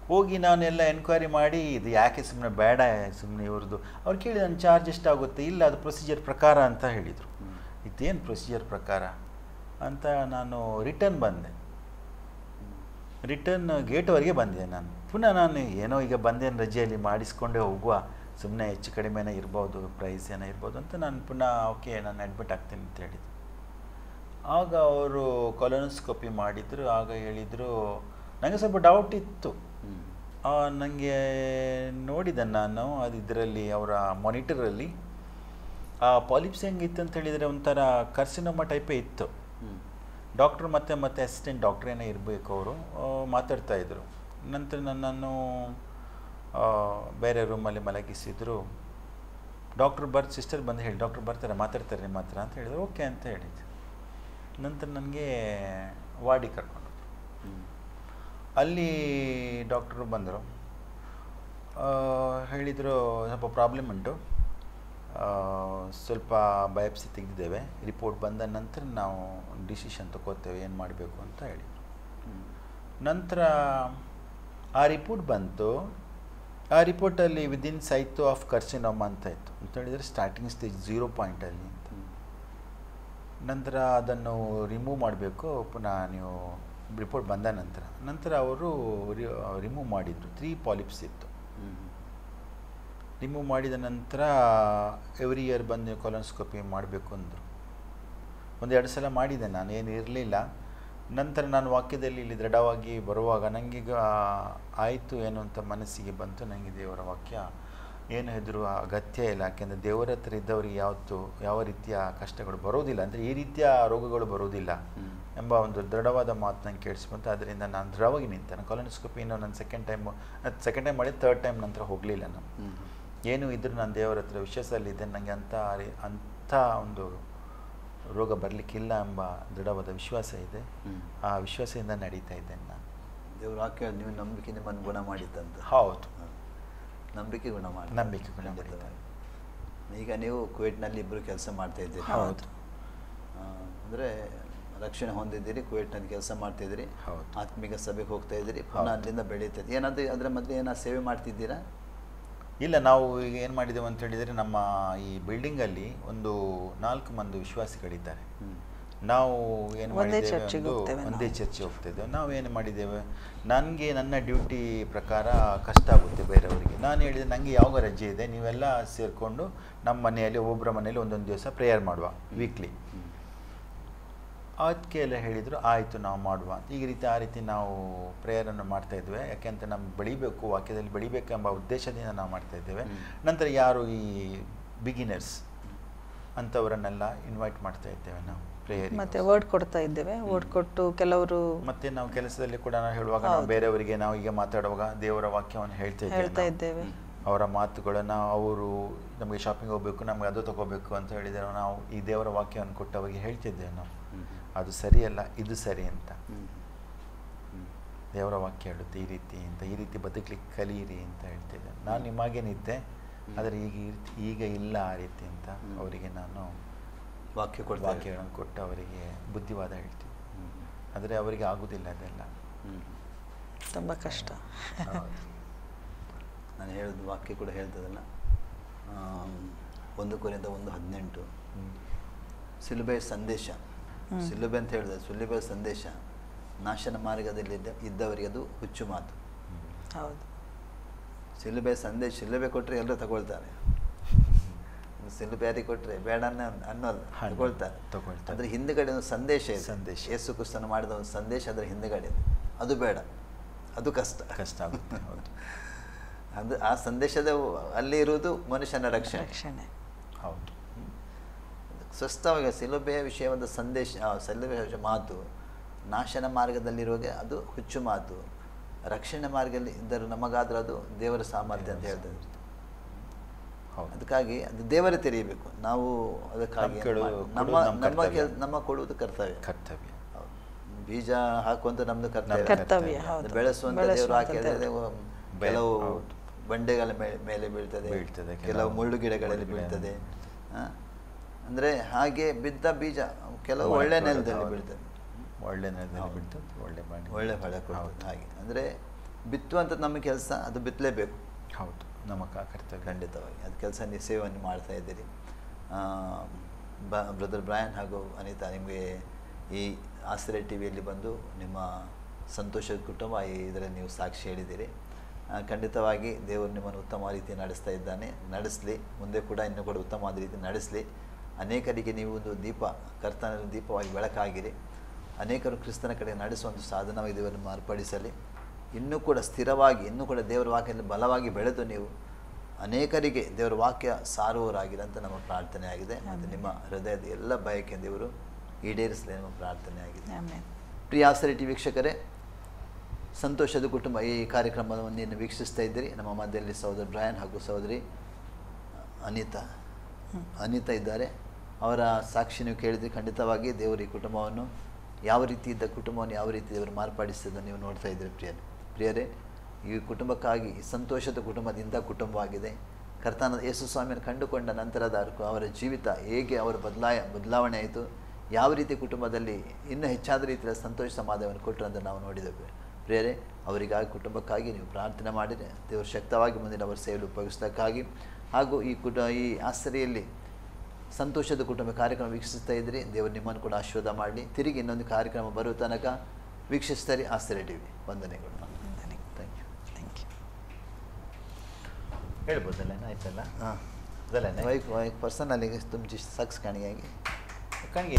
ಹೋಗಿ ನಾನೆಲ್ಲ ಎನ್ಕ್ವೈರಿ ಮಾಡಿ, ಇದು ಯಾಕೆ ಸುಮ್ಮನೆ ಬೇಡ, ಸುಮ್ಮನೆ ಇವ್ರದ್ದು. ಅವ್ರು ಕೇಳಿ ನನ್ನ ಚಾರ್ಜ್ ಎಷ್ಟಾಗುತ್ತೆ? ಇಲ್ಲ, ಅದು ಪ್ರೊಸೀಜರ್ ಪ್ರಕಾರ ಅಂತ ಹೇಳಿದರು. ಇದೇನು ಪ್ರೊಸೀಜರ್ ಪ್ರಕಾರ ಅಂತ ನಾನು ರಿಟರ್ನ್ ಬಂದೆ. ರಿಟರ್ನ್ ಗೇಟ್ವರೆಗೆ ಬಂದೆ ನಾನು. ಪುನಃ ನಾನು ಏನೋ ಈಗ ಬಂದೇನು ರಜೆಯಲ್ಲಿ ಮಾಡಿಸ್ಕೊಂಡೇ ಹೋಗುವ, ಸುಮ್ಮನೆ ಹೆಚ್ಚು ಕಡಿಮೆನೇ ಇರ್ಬೋದು, ಪ್ರೈಸ್ ಏನೋ ಇರ್ಬೋದು ಅಂತ ನಾನು ಪುನಃ ಓಕೆ ನಾನು ಅಡ್ಮಿಟ್ ಆಗ್ತೀನಿ ಅಂತ ಹೇಳಿದ್ದು. ಆಗ ಅವರು ಕೊಲೊನೋಸ್ಕೋಪಿ ಮಾಡಿದರು. ಆಗ ಹೇಳಿದರು, ನನಗೆ ಸ್ವಲ್ಪ ಡೌಟ್ ಇತ್ತು. ನನಗೆ ನೋಡಿದೆ ನಾನು ಅದು ಇದರಲ್ಲಿ ಅವರ ಮಾನಿಟರಲ್ಲಿ ಆ ಪಾಲಿಪ್ಸ್ ಹೆಂಗಿತ್ತು ಅಂತ ಹೇಳಿದರೆ ಒಂಥರ ಕರ್ಸಿನೋಮ ಟೈಪೇ ಇತ್ತು. ಡಾಕ್ಟ್ರು ಮತ್ತೆ ಅಸಿಸ್ಟೆಂಟ್ ಡಾಕ್ಟ್ರ್ ಏನೋ ಇರಬೇಕು, ಅವರು ಮಾತಾಡ್ತಾಯಿದ್ರು. ನಂತರ ನನ್ನನ್ನು ಬೇರೆ ರೂಮಲ್ಲಿ ಮಲಗಿಸಿದ್ರು. ಸಿಸ್ಟರ್ ಬಂದು ಹೇಳಿ, ಡಾಕ್ಟ್ರು ಬರ್ತಾರೆ, ಮಾತಾಡ್ತಾರೆ ನಿಮ್ಮ ಹತ್ರ ಅಂತ ಹೇಳಿದ್ರು. ಓಕೆ ಅಂತ ಹೇಳಿದ್ದು. ನಂತರ ನನಗೆ ವಾರ್ಡಿಗೆ ಕರ್ಕೊಂಡು ಅಲ್ಲಿ ಡಾಕ್ಟ್ರು ಬಂದರು. ಹೇಳಿದರು, ಸ್ವಲ್ಪ ಪ್ರಾಬ್ಲಮ್ ಉಂಟು, ಸ್ವಲ್ಪ ಬಯಾಪ್ಸಿ ತೆಗೆದಿದ್ದೇವೆ, ರಿಪೋರ್ಟ್ ಬಂದ ನಂತರ ನಾವು ಡಿಸಿಷನ್ ತಗೋತೇವೆ ಏನು ಮಾಡಬೇಕು ಅಂತ ಹೇಳಿದರು. ನಂತರ ಆ ರಿಪೋರ್ಟ್ ಬಂತು. ಆ ರಿಪೋರ್ಟಲ್ಲಿ ವಿದಿನ್ ಸೈಟು ಆಫ್ ಕರ್ಸಿನೋಮಾ ಅಂತ ಇತ್ತು. ಅಂತ ಹೇಳಿದರೆ ಸ್ಟಾರ್ಟಿಂಗ್ ಸ್ಟೇಜ್ 0 ಪಾಯಿಂಟಲ್ಲಿ ಅಂತ. ನಂತರ ಅದನ್ನು ರಿಮೂವ್ ಮಾಡಬೇಕು ಪುನಃ ನೀವು ರಿಪೋರ್ಟ್ ಬಂದ ನಂತರ ಅವರು ರಿಮೂವ್ ಮಾಡಿದರು. 3 ಪಾಲಿಪ್ಸ್ ಇತ್ತು. ರಿಮೂವ್ ಮಾಡಿದ ನಂತರ ಎವ್ರಿ ಇಯರ್ ಬಂದು ಕೊಲೊನೋಸ್ಕೋಪಿ ಮಾಡಬೇಕು ಅಂದರು. 1-2 ಸಲ ಮಾಡಿದೆ ನಾನು, ಏನು ಇರಲಿಲ್ಲ. ನಂತರ ನಾನು ವಾಕ್ಯದಲ್ಲಿ ಇಲ್ಲಿ ದೃಢವಾಗಿ ಬರುವಾಗ ನನಗೀಗ ಆಯಿತು ಏನು ಅಂತ ಮನಸ್ಸಿಗೆ ಬಂತು. ನನಗೆ ದೇವರ ವಾಕ್ಯ ಏನು ಹೆದರುವ ಅಗತ್ಯ ಇಲ್ಲ, ಯಾಕೆಂದರೆ ದೇವರ ಹತ್ರ ಇದ್ದವರಿಗೆ ಯಾವ ರೀತಿಯ ಕಷ್ಟಗಳು ಬರೋದಿಲ್ಲ, ಅಂದರೆ ಈ ರೀತಿಯ ರೋಗಗಳು ಬರೋದಿಲ್ಲ ಎಂಬ ಒಂದು ದೃಢವಾದ ಮಾತು ನಂಗೆ ಕೇಳಿಸ್ಬಂತು. ಅದರಿಂದ ನಾನು ದೃಢವಾಗಿ ನಿಂತೆ. ನಾನು ಕೊಲೊನೋಸ್ಕೋಪಿಯನ್ನು ನಾನು ಸೆಕೆಂಡ್ ಟೈಮ್ ಮಾಡಿ 3rd ಟೈಮ್ ನಂತರ ಹೋಗಲಿಲ್ಲ. ನಾನು ಏನು ಇದ್ರೂ ನಾನು ದೇವರ ಹತ್ರ ವಿಶ್ವಾಸದಲ್ಲಿದ್ದೆ. ನನಗೆ ಅಂಥ ಒಂದು ರೋಗ ಬರಲಿಕ್ಕಿಲ್ಲ ಎಂಬ ದೃಢವಾದ ವಿಶ್ವಾಸ ಇದೆ. ಆ ವಿಶ್ವಾಸದಿಂದ ನಡೀತಾ ಇದ್ದೇನೆ ನಾನು. ದೇವ್ರ ವಾಕ್ಯ ನೀವು ನಂಬಿಕೆ ನಿಮ್ಮನ್ನು ಗುಣ ಮಾಡಿತ್ತಂತ? ಹೌದು, ನಂಬಿಕೆ ಗುಣ ಮಾಡಿ. ಈಗ ನೀವು ಕುವೈಟ್ನಲ್ಲಿ ಇಬ್ಬರು ಕೆಲಸ ಮಾಡ್ತಾ ಇದ್ದೀರಿ? ಹೌದು. ಅಂದರೆ ರಕ್ಷಣೆ ಹೊಂದಿದ್ದೀರಿ, ಕುವೈಟ್ನಲ್ಲಿ ಕೆಲಸ ಮಾಡ್ತಾಯಿದ್ದೀರಿ, ಆತ್ಮಿಕ ಸಭೆಗೆ ಹೋಗ್ತಾ ಇದ್ದೀರಿ, ಪುನಃ ಅಲ್ಲಿಂದ ಬೆಳೀತಾ ಇದ್ದೀರಿ. ಏನಾದರೂ ಅದರ ಮಧ್ಯೆ ಏನಾದ್ರು ಸೇವೆ ಮಾಡ್ತಿದ್ದೀರಾ? ಇಲ್ಲ, ನಾವು ಈಗ ಏನು ಮಾಡಿದ್ದೇವೆ ಅಂತ ಹೇಳಿದರೆ, ನಮ್ಮ ಈ ಬಿಲ್ಡಿಂಗಲ್ಲಿ ಒಂದು 4 ಮಂದಿ ವಿಶ್ವಾಸಿಗಳಿದ್ದಾರೆ. ನಾವು ಏನು ಒಂದೇ ಮಾಡಿದ್ದೇವೆ ಚರ್ಚಿಗೆ ಹೋಗ್ತೇವೆ ಒಂದೇ ನಾವು. ಚರ್ಚೆ ಹೋಗ್ತಿದ್ದೇವೆ. ನಾವು ಏನು ಮಾಡಿದ್ದೇವೆ, ನನಗೆ ನನ್ನ ಡ್ಯೂಟಿ ಪ್ರಕಾರ ಕಷ್ಟ ಆಗುತ್ತೆ ಬೇರೆಯವರಿಗೆ. ನಾನು ಹೇಳಿದೆ ನನಗೆ ಯಾವಾಗ ರಜೆ ಇದೆ ನೀವೆಲ್ಲ ಸೇರಿಕೊಂಡು ನಮ್ಮ ಮನೆಯಲ್ಲಿ ಒಬ್ಬರ ಮನೆಯಲ್ಲಿ ಒಂದೊಂದು ದಿವಸ ಪ್ರೇಯರ್ ಮಾಡುವ ವೀಕ್ಲಿ. ಅದಕ್ಕೆ ಎಲ್ಲ ಹೇಳಿದರು ಆಯಿತು ನಾವು ಮಾಡುವ ಅಂತ. ಈ ರೀತಿ ಆ ರೀತಿ ನಾವು ಪ್ರೇಯರನ್ನು ಮಾಡ್ತಾಯಿದ್ವಿ. ಯಾಕೆಂತ ನಮ್ಗೆ ಬೆಳಿಬೇಕು, ವಾಕ್ಯದಲ್ಲಿ ಬೆಳಿಬೇಕೆಂಬ ಉದ್ದೇಶದಿಂದ ನಾವು ಮಾಡ್ತಾಯಿದ್ದೇವೆ. ನಂತರ ಯಾರು ಈ ಬಿಗಿನರ್ಸ್ ಅಂಥವರನ್ನೆಲ್ಲ ಇನ್ವೈಟ್ ಮಾಡ್ತಾ ಇದ್ದೇವೆ ನಾವು ಪ್ರೇಯರ್. ಮತ್ತೆ ವರ್ಡ್ ಕೊಡ್ತಾ ಇದ್ದೇವೆ. ವರ್ಡ್ ಕೊಟ್ಟು ಕೆಲವರು ಮತ್ತೆ ನಾವು ಕೆಲಸದಲ್ಲಿ ಕೂಡ ನಾವು ಹೇಳುವಾಗ ನಾವು ಬೇರೆಯವರಿಗೆ ನಾವು ಈಗ ಮಾತಾಡುವಾಗ ದೇವರ ವಾಕ್ಯವನ್ನು ಹೇಳ್ತಾ ಇದ್ದೇವೆ. ಅವರ ಮಾತುಗಳನ್ನು ಅವರು ನಮಗೆ ಶಾಪಿಂಗ್ ಹೋಗಬೇಕು, ನಮಗೆ ಅದು ತಗೋಬೇಕು ಅಂತ ಹೇಳಿದರೆ ನಾವು ಈ ದೇವರ ವಾಕ್ಯವನ್ನು ಕೊಟ್ಟು ಅವರಿಗೆ ಹೇಳ್ತಿದ್ದೇವೆ ನಾವು ಅದು ಸರಿಯಲ್ಲ ಇದು ಸರಿ ಅಂತ. ದೇವರ ವಾಕ್ಯ ಹೇಳುತ್ತೆ ಈ ರೀತಿ ಅಂತ, ಈ ರೀತಿ ಬದುಕಲಿಕ್ಕೆ ಕಲಿಯಿರಿ ಅಂತ ಹೇಳ್ತಿದ್ದೆ. ನಾನು ನಿಮಗೇನಿದ್ದೆ ಆದರೆ ಈಗ ಇಲ್ಲ ಆ ರೀತಿ ಅಂತ ಅವರಿಗೆ ನಾನು ವಾಕ್ಯಗಳನ್ನು ಕೊಟ್ಟು ಅವರಿಗೆ ಬುದ್ಧಿವಾದ ಹೇಳ್ತೀವಿ. ಆದರೆ ಅವರಿಗೆ ಆಗುವುದಿಲ್ಲ ಅದೆಲ್ಲ, ತುಂಬ ಕಷ್ಟ. ನಾನು ಹೇಳಿದ ವಾಕ್ಯ ಕೂಡ ಹೇಳ್ತದಲ್ಲ, 1 ಕೊರಿಂಥ 1:18 ಸಿಲುಬೆಯ ಸಂದೇಶ. ಸಿಲುಬೆ ಅಂತ ಹೇಳಿದ್ರೆ ಸಿಲುಬೆಯ ಸಂದೇಶ ನಾಶನ ಮಾರ್ಗದಲ್ಲಿ ಇದ್ದವರಿಗೆ ಅದು ಹುಚ್ಚು ಮಾತು. ಹೌದು, ಸಿಲುಬೆ ಸಂದೇಶ. ಸಿಲುಬೆ ಕೊಟ್ಟರೆ ಎಲ್ಲರೂ ತಗೊಳ್ತಾರೆ, ಸಿಲುಬೆ ಯಾರಿಗೆ ಕೊಟ್ಟರೆ ಬೇಡ ಅನ್ನೋದು ತಗೊಳ್ತಾರೆ. ಅದ್ರ ಹಿಂದುಗಡೆ ಒಂದು ಸಂದೇಶ ಇದೆ. ಯೇಸು ಕ್ರಿಸ್ತನು ಮಾಡಿದ ಒಂದು ಸಂದೇಶ ಅದರ ಹಿಂದುಗಡೆ ಇದೆ. ಅದು ಬೇಡ, ಅದು ಕಷ್ಟ ಆಗುತ್ತೆ. ಅದು ಆ ಸಂದೇಶದ ಅಲ್ಲಿ ಇರುವುದು ಮನುಷ್ಯನ ರಕ್ಷಣೆ. ಹೌದು, ಸ್ವಸ್ಥವಾಗಿ ಸಿಲುಬೆಯ ವಿಷಯವಾದ ಸಂದೇಶ, ಸಿಲುಬೆಯ ಮಾತು ನಾಶನ ಮಾರ್ಗದಲ್ಲಿರುವಾಗ ಅದು ಹುಚ್ಚು ಮಾತು, ರಕ್ಷಣೆ ಮಾರ್ಗದಲ್ಲಿ ಇದ್ದರೂ ನಮಗಾದ್ರೆ ಅದು ದೇವರ ಸಾಮರ್ಥ್ಯ ಅಂತ ಹೇಳ್ತಾರೆ. ಅದಕ್ಕಾಗಿ ಅದು ದೇವರೇ ತೆರೆಯಬೇಕು. ನಾವು ಅದಕ್ಕಾಗಿ ನಮ್ಮ ಕೊಡುವುದು ಕರ್ತವ್ಯ. ಬೀಜ ಹಾಕುವಂತ ನಮ್ದು ಕರ್ತವ್ಯ. ಬೆಳೆಸುವಂತ ದೇವರು ಹಾಕಿದ್ರೆ ಕೆಲವು ಬಂಡೆಗಳ ಮೇಲೆ ಬೀಳ್ತದೆ, ಕೆಲವು ಮುಳ್ಳು ಗಿಡಗಳಲ್ಲಿ ಬೀಳ್ತದೆ. ಅಂದ್ರೆ ಹಾಗೆ ಬಿದ್ದ ಬೀಜ ಕೆಲವು ಒಳ್ಳೆ ನೆಲದಲ್ಲಿ ಬೀಳ್ತದೆ, ಒಳ್ಳೆ ಫಲ ಕೊಡ್ತದೆ. ಹಾಗೆ ಅಂದರೆ ಬಿತ್ತುವಂಥದ್ದು ನಮ್ಮ ಕೆಲಸ, ಅದು ಬಿತ್ತಲೇಬೇಕು. ಹೌದು, ನಮ್ಮ ಕರ್ತವ್ಯ. ಖಂಡಿತವಾಗಿ ಅದು ಕೆಲಸ ನೀವು ಸೇವೆಯನ್ನು ಮಾಡ್ತಾ ಇದ್ದೀರಿ. ಬ್ರದರ್ ಬ್ರಯಾನ್ ಹಾಗೂ ಅನಿತಾ, ನಿಮಗೆ ಈ ಆಶ್ರಯ ಟಿವಿಯಲ್ಲಿ ಬಂದು ನಿಮ್ಮ ಸಂತೋಷದ ಕುಟುಂಬ ಇದರಲ್ಲಿ ನೀವು ಸಾಕ್ಷಿ ಹೇಳಿದ್ದೀರಿ. ಖಂಡಿತವಾಗಿ ದೇವರು ನಿಮ್ಮನ್ನು ಉತ್ತಮ ರೀತಿ ನಡೆಸ್ತಾ ಇದ್ದಾನೆ, ನಡೆಸಲಿ, ಮುಂದೆ ಕೂಡ ಇನ್ನೂ ಕೂಡ ಉತ್ತಮವಾದ ರೀತಿ ನಡೆಸಲಿ. ಅನೇಕರಿಗೆ ನೀವು ಒಂದು ದೀಪ, ಕರ್ತನ ದೀಪವಾಗಿ ಬೆಳಕಾಗಿರಿ. ಅನೇಕರು ಕ್ರಿಸ್ತನ ಕಡೆ ನಡೆಸುವಂಥ ಸಾಧನವಾಗಿ ದೇವರನ್ನು ಮಾರ್ಪಡಿಸಲಿ. ಇನ್ನೂ ಕೂಡ ಸ್ಥಿರವಾಗಿ, ಇನ್ನೂ ಕೂಡ ದೇವರ ವಾಕ್ಯದಲ್ಲಿ ಬಲವಾಗಿ ಬೆಳೆದು ನೀವು ಅನೇಕರಿಗೆ ದೇವರ ವಾಕ್ಯ ಸಾರುವವರಾಗಿರಿ ಅಂತ ನಮ್ಮ ಪ್ರಾರ್ಥನೆ ಆಗಿದೆ. ಮತ್ತು ನಿಮ್ಮ ಹೃದಯದ ಎಲ್ಲ ಬಯಕೆ ದೇವರು ಈಡೇರಿಸಲಿ ನಮ್ಮ ಪ್ರಾರ್ಥನೆ ಆಗಿದೆ. ಪ್ರಿಯ ಆಶ್ರಯ ಟಿ ವೀಕ್ಷಕರೇ, ಸಂತೋಷದ ಕುಟುಂಬ ಈ ಕಾರ್ಯಕ್ರಮವನ್ನು ವೀಕ್ಷಿಸ್ತಾ ಇದ್ದೀರಿ. ನಮ್ಮ ಮಧ್ಯದಲ್ಲಿ ಸಹೋದರ ಬ್ರಯಾನ್ ಹಾಗೂ ಸಹೋದರಿ ಅನಿತಾ ಇದ್ದಾರೆ. ಅವರ ಸಾಕ್ಷಿ ನೀವು ಕೇಳಿದ್ರಿ. ಖಂಡಿತವಾಗಿ ದೇವರು ಈ ಕುಟುಂಬವನ್ನು ಯಾವ ರೀತಿ ಇದ್ದ ಕುಟುಂಬವನ್ನು ಯಾವ ರೀತಿ ದೇವರು ಮಾರ್ಪಡಿಸಿದ್ದನ್ನು ನೀವು ನೋಡ್ತಾ ಇದ್ದೀರಿ. ಪ್ರಿಯರೇ, ಈ ಕುಟುಂಬಕ್ಕಾಗಿ ಈ ಸಂತೋಷದ ಕುಟುಂಬದಿಂದ ಕುಟುಂಬವಾಗಿದೆ. ಕರ್ತನ ಯೇಸು ಸ್ವಾಮಿಯನ್ನು ಕಂಡುಕೊಂಡ ನಂತರದ ಅವರ ಜೀವಿತ ಹೇಗೆ ಅವರ ಬದಲಾವಣೆ ಆಯಿತು, ಯಾವ ರೀತಿ ಕುಟುಂಬದಲ್ಲಿ ಇನ್ನೂ ಹೆಚ್ಚಾದ ರೀತಿಯಲ್ಲಿ ಸಂತೋಷ ಸಮಾಧಾನವನ್ನು ಕೊಟ್ಟರು ಅಂತ ನಾವು ನೋಡಿದ್ದೇವೆ. ಪ್ರಿಯರೇ, ಅವರಿಗಾಗಿ ಕುಟುಂಬಕ್ಕಾಗಿ ನೀವು ಪ್ರಾರ್ಥನೆ ಮಾಡಿದರೆ ದೇವರು ಶಕ್ತವಾಗಿ ಮುಂದಿನ ಅವರ ಸೇವೆಯಲ್ಲಿ ಉಪಯೋಗಿಸೋದಕ್ಕಾಗಿ, ಹಾಗೂ ಈ ಆಶ್ರಯಲ್ಲಿ ಸಂತೋಷದ ಕುಟುಂಬ ಕಾರ್ಯಕ್ರಮ ವೀಕ್ಷಿಸ್ತಾ ಇದ್ರಿ. ದೇವರು ನಿಮ್ಮನ್ನು ಕೂಡ ಆಶೀರ್ವಾದ ಮಾಡಲಿ. ತಿರುಗಿ ಇನ್ನೊಂದು ಕಾರ್ಯಕ್ರಮ ಬರುವ ತನಕ ವೀಕ್ಷಿಸ್ತಾರೆ ಆಶ್ರಯ ಟಿವಿ. ವಂದನೆಗಳು. Thank you. ಹೇಳ್ಬೋದಲ್ಲ, ಆಯ್ತಲ್ಲ? ಹಾಂ, ಅದಲ್ಲ ವೈಕ್ ಪರ್ಸನಲಿಗೆ ತುಂಬ ಸಕ್ಸ್ ಕಾಣಿಗೆ ಕಣ್ಗೆ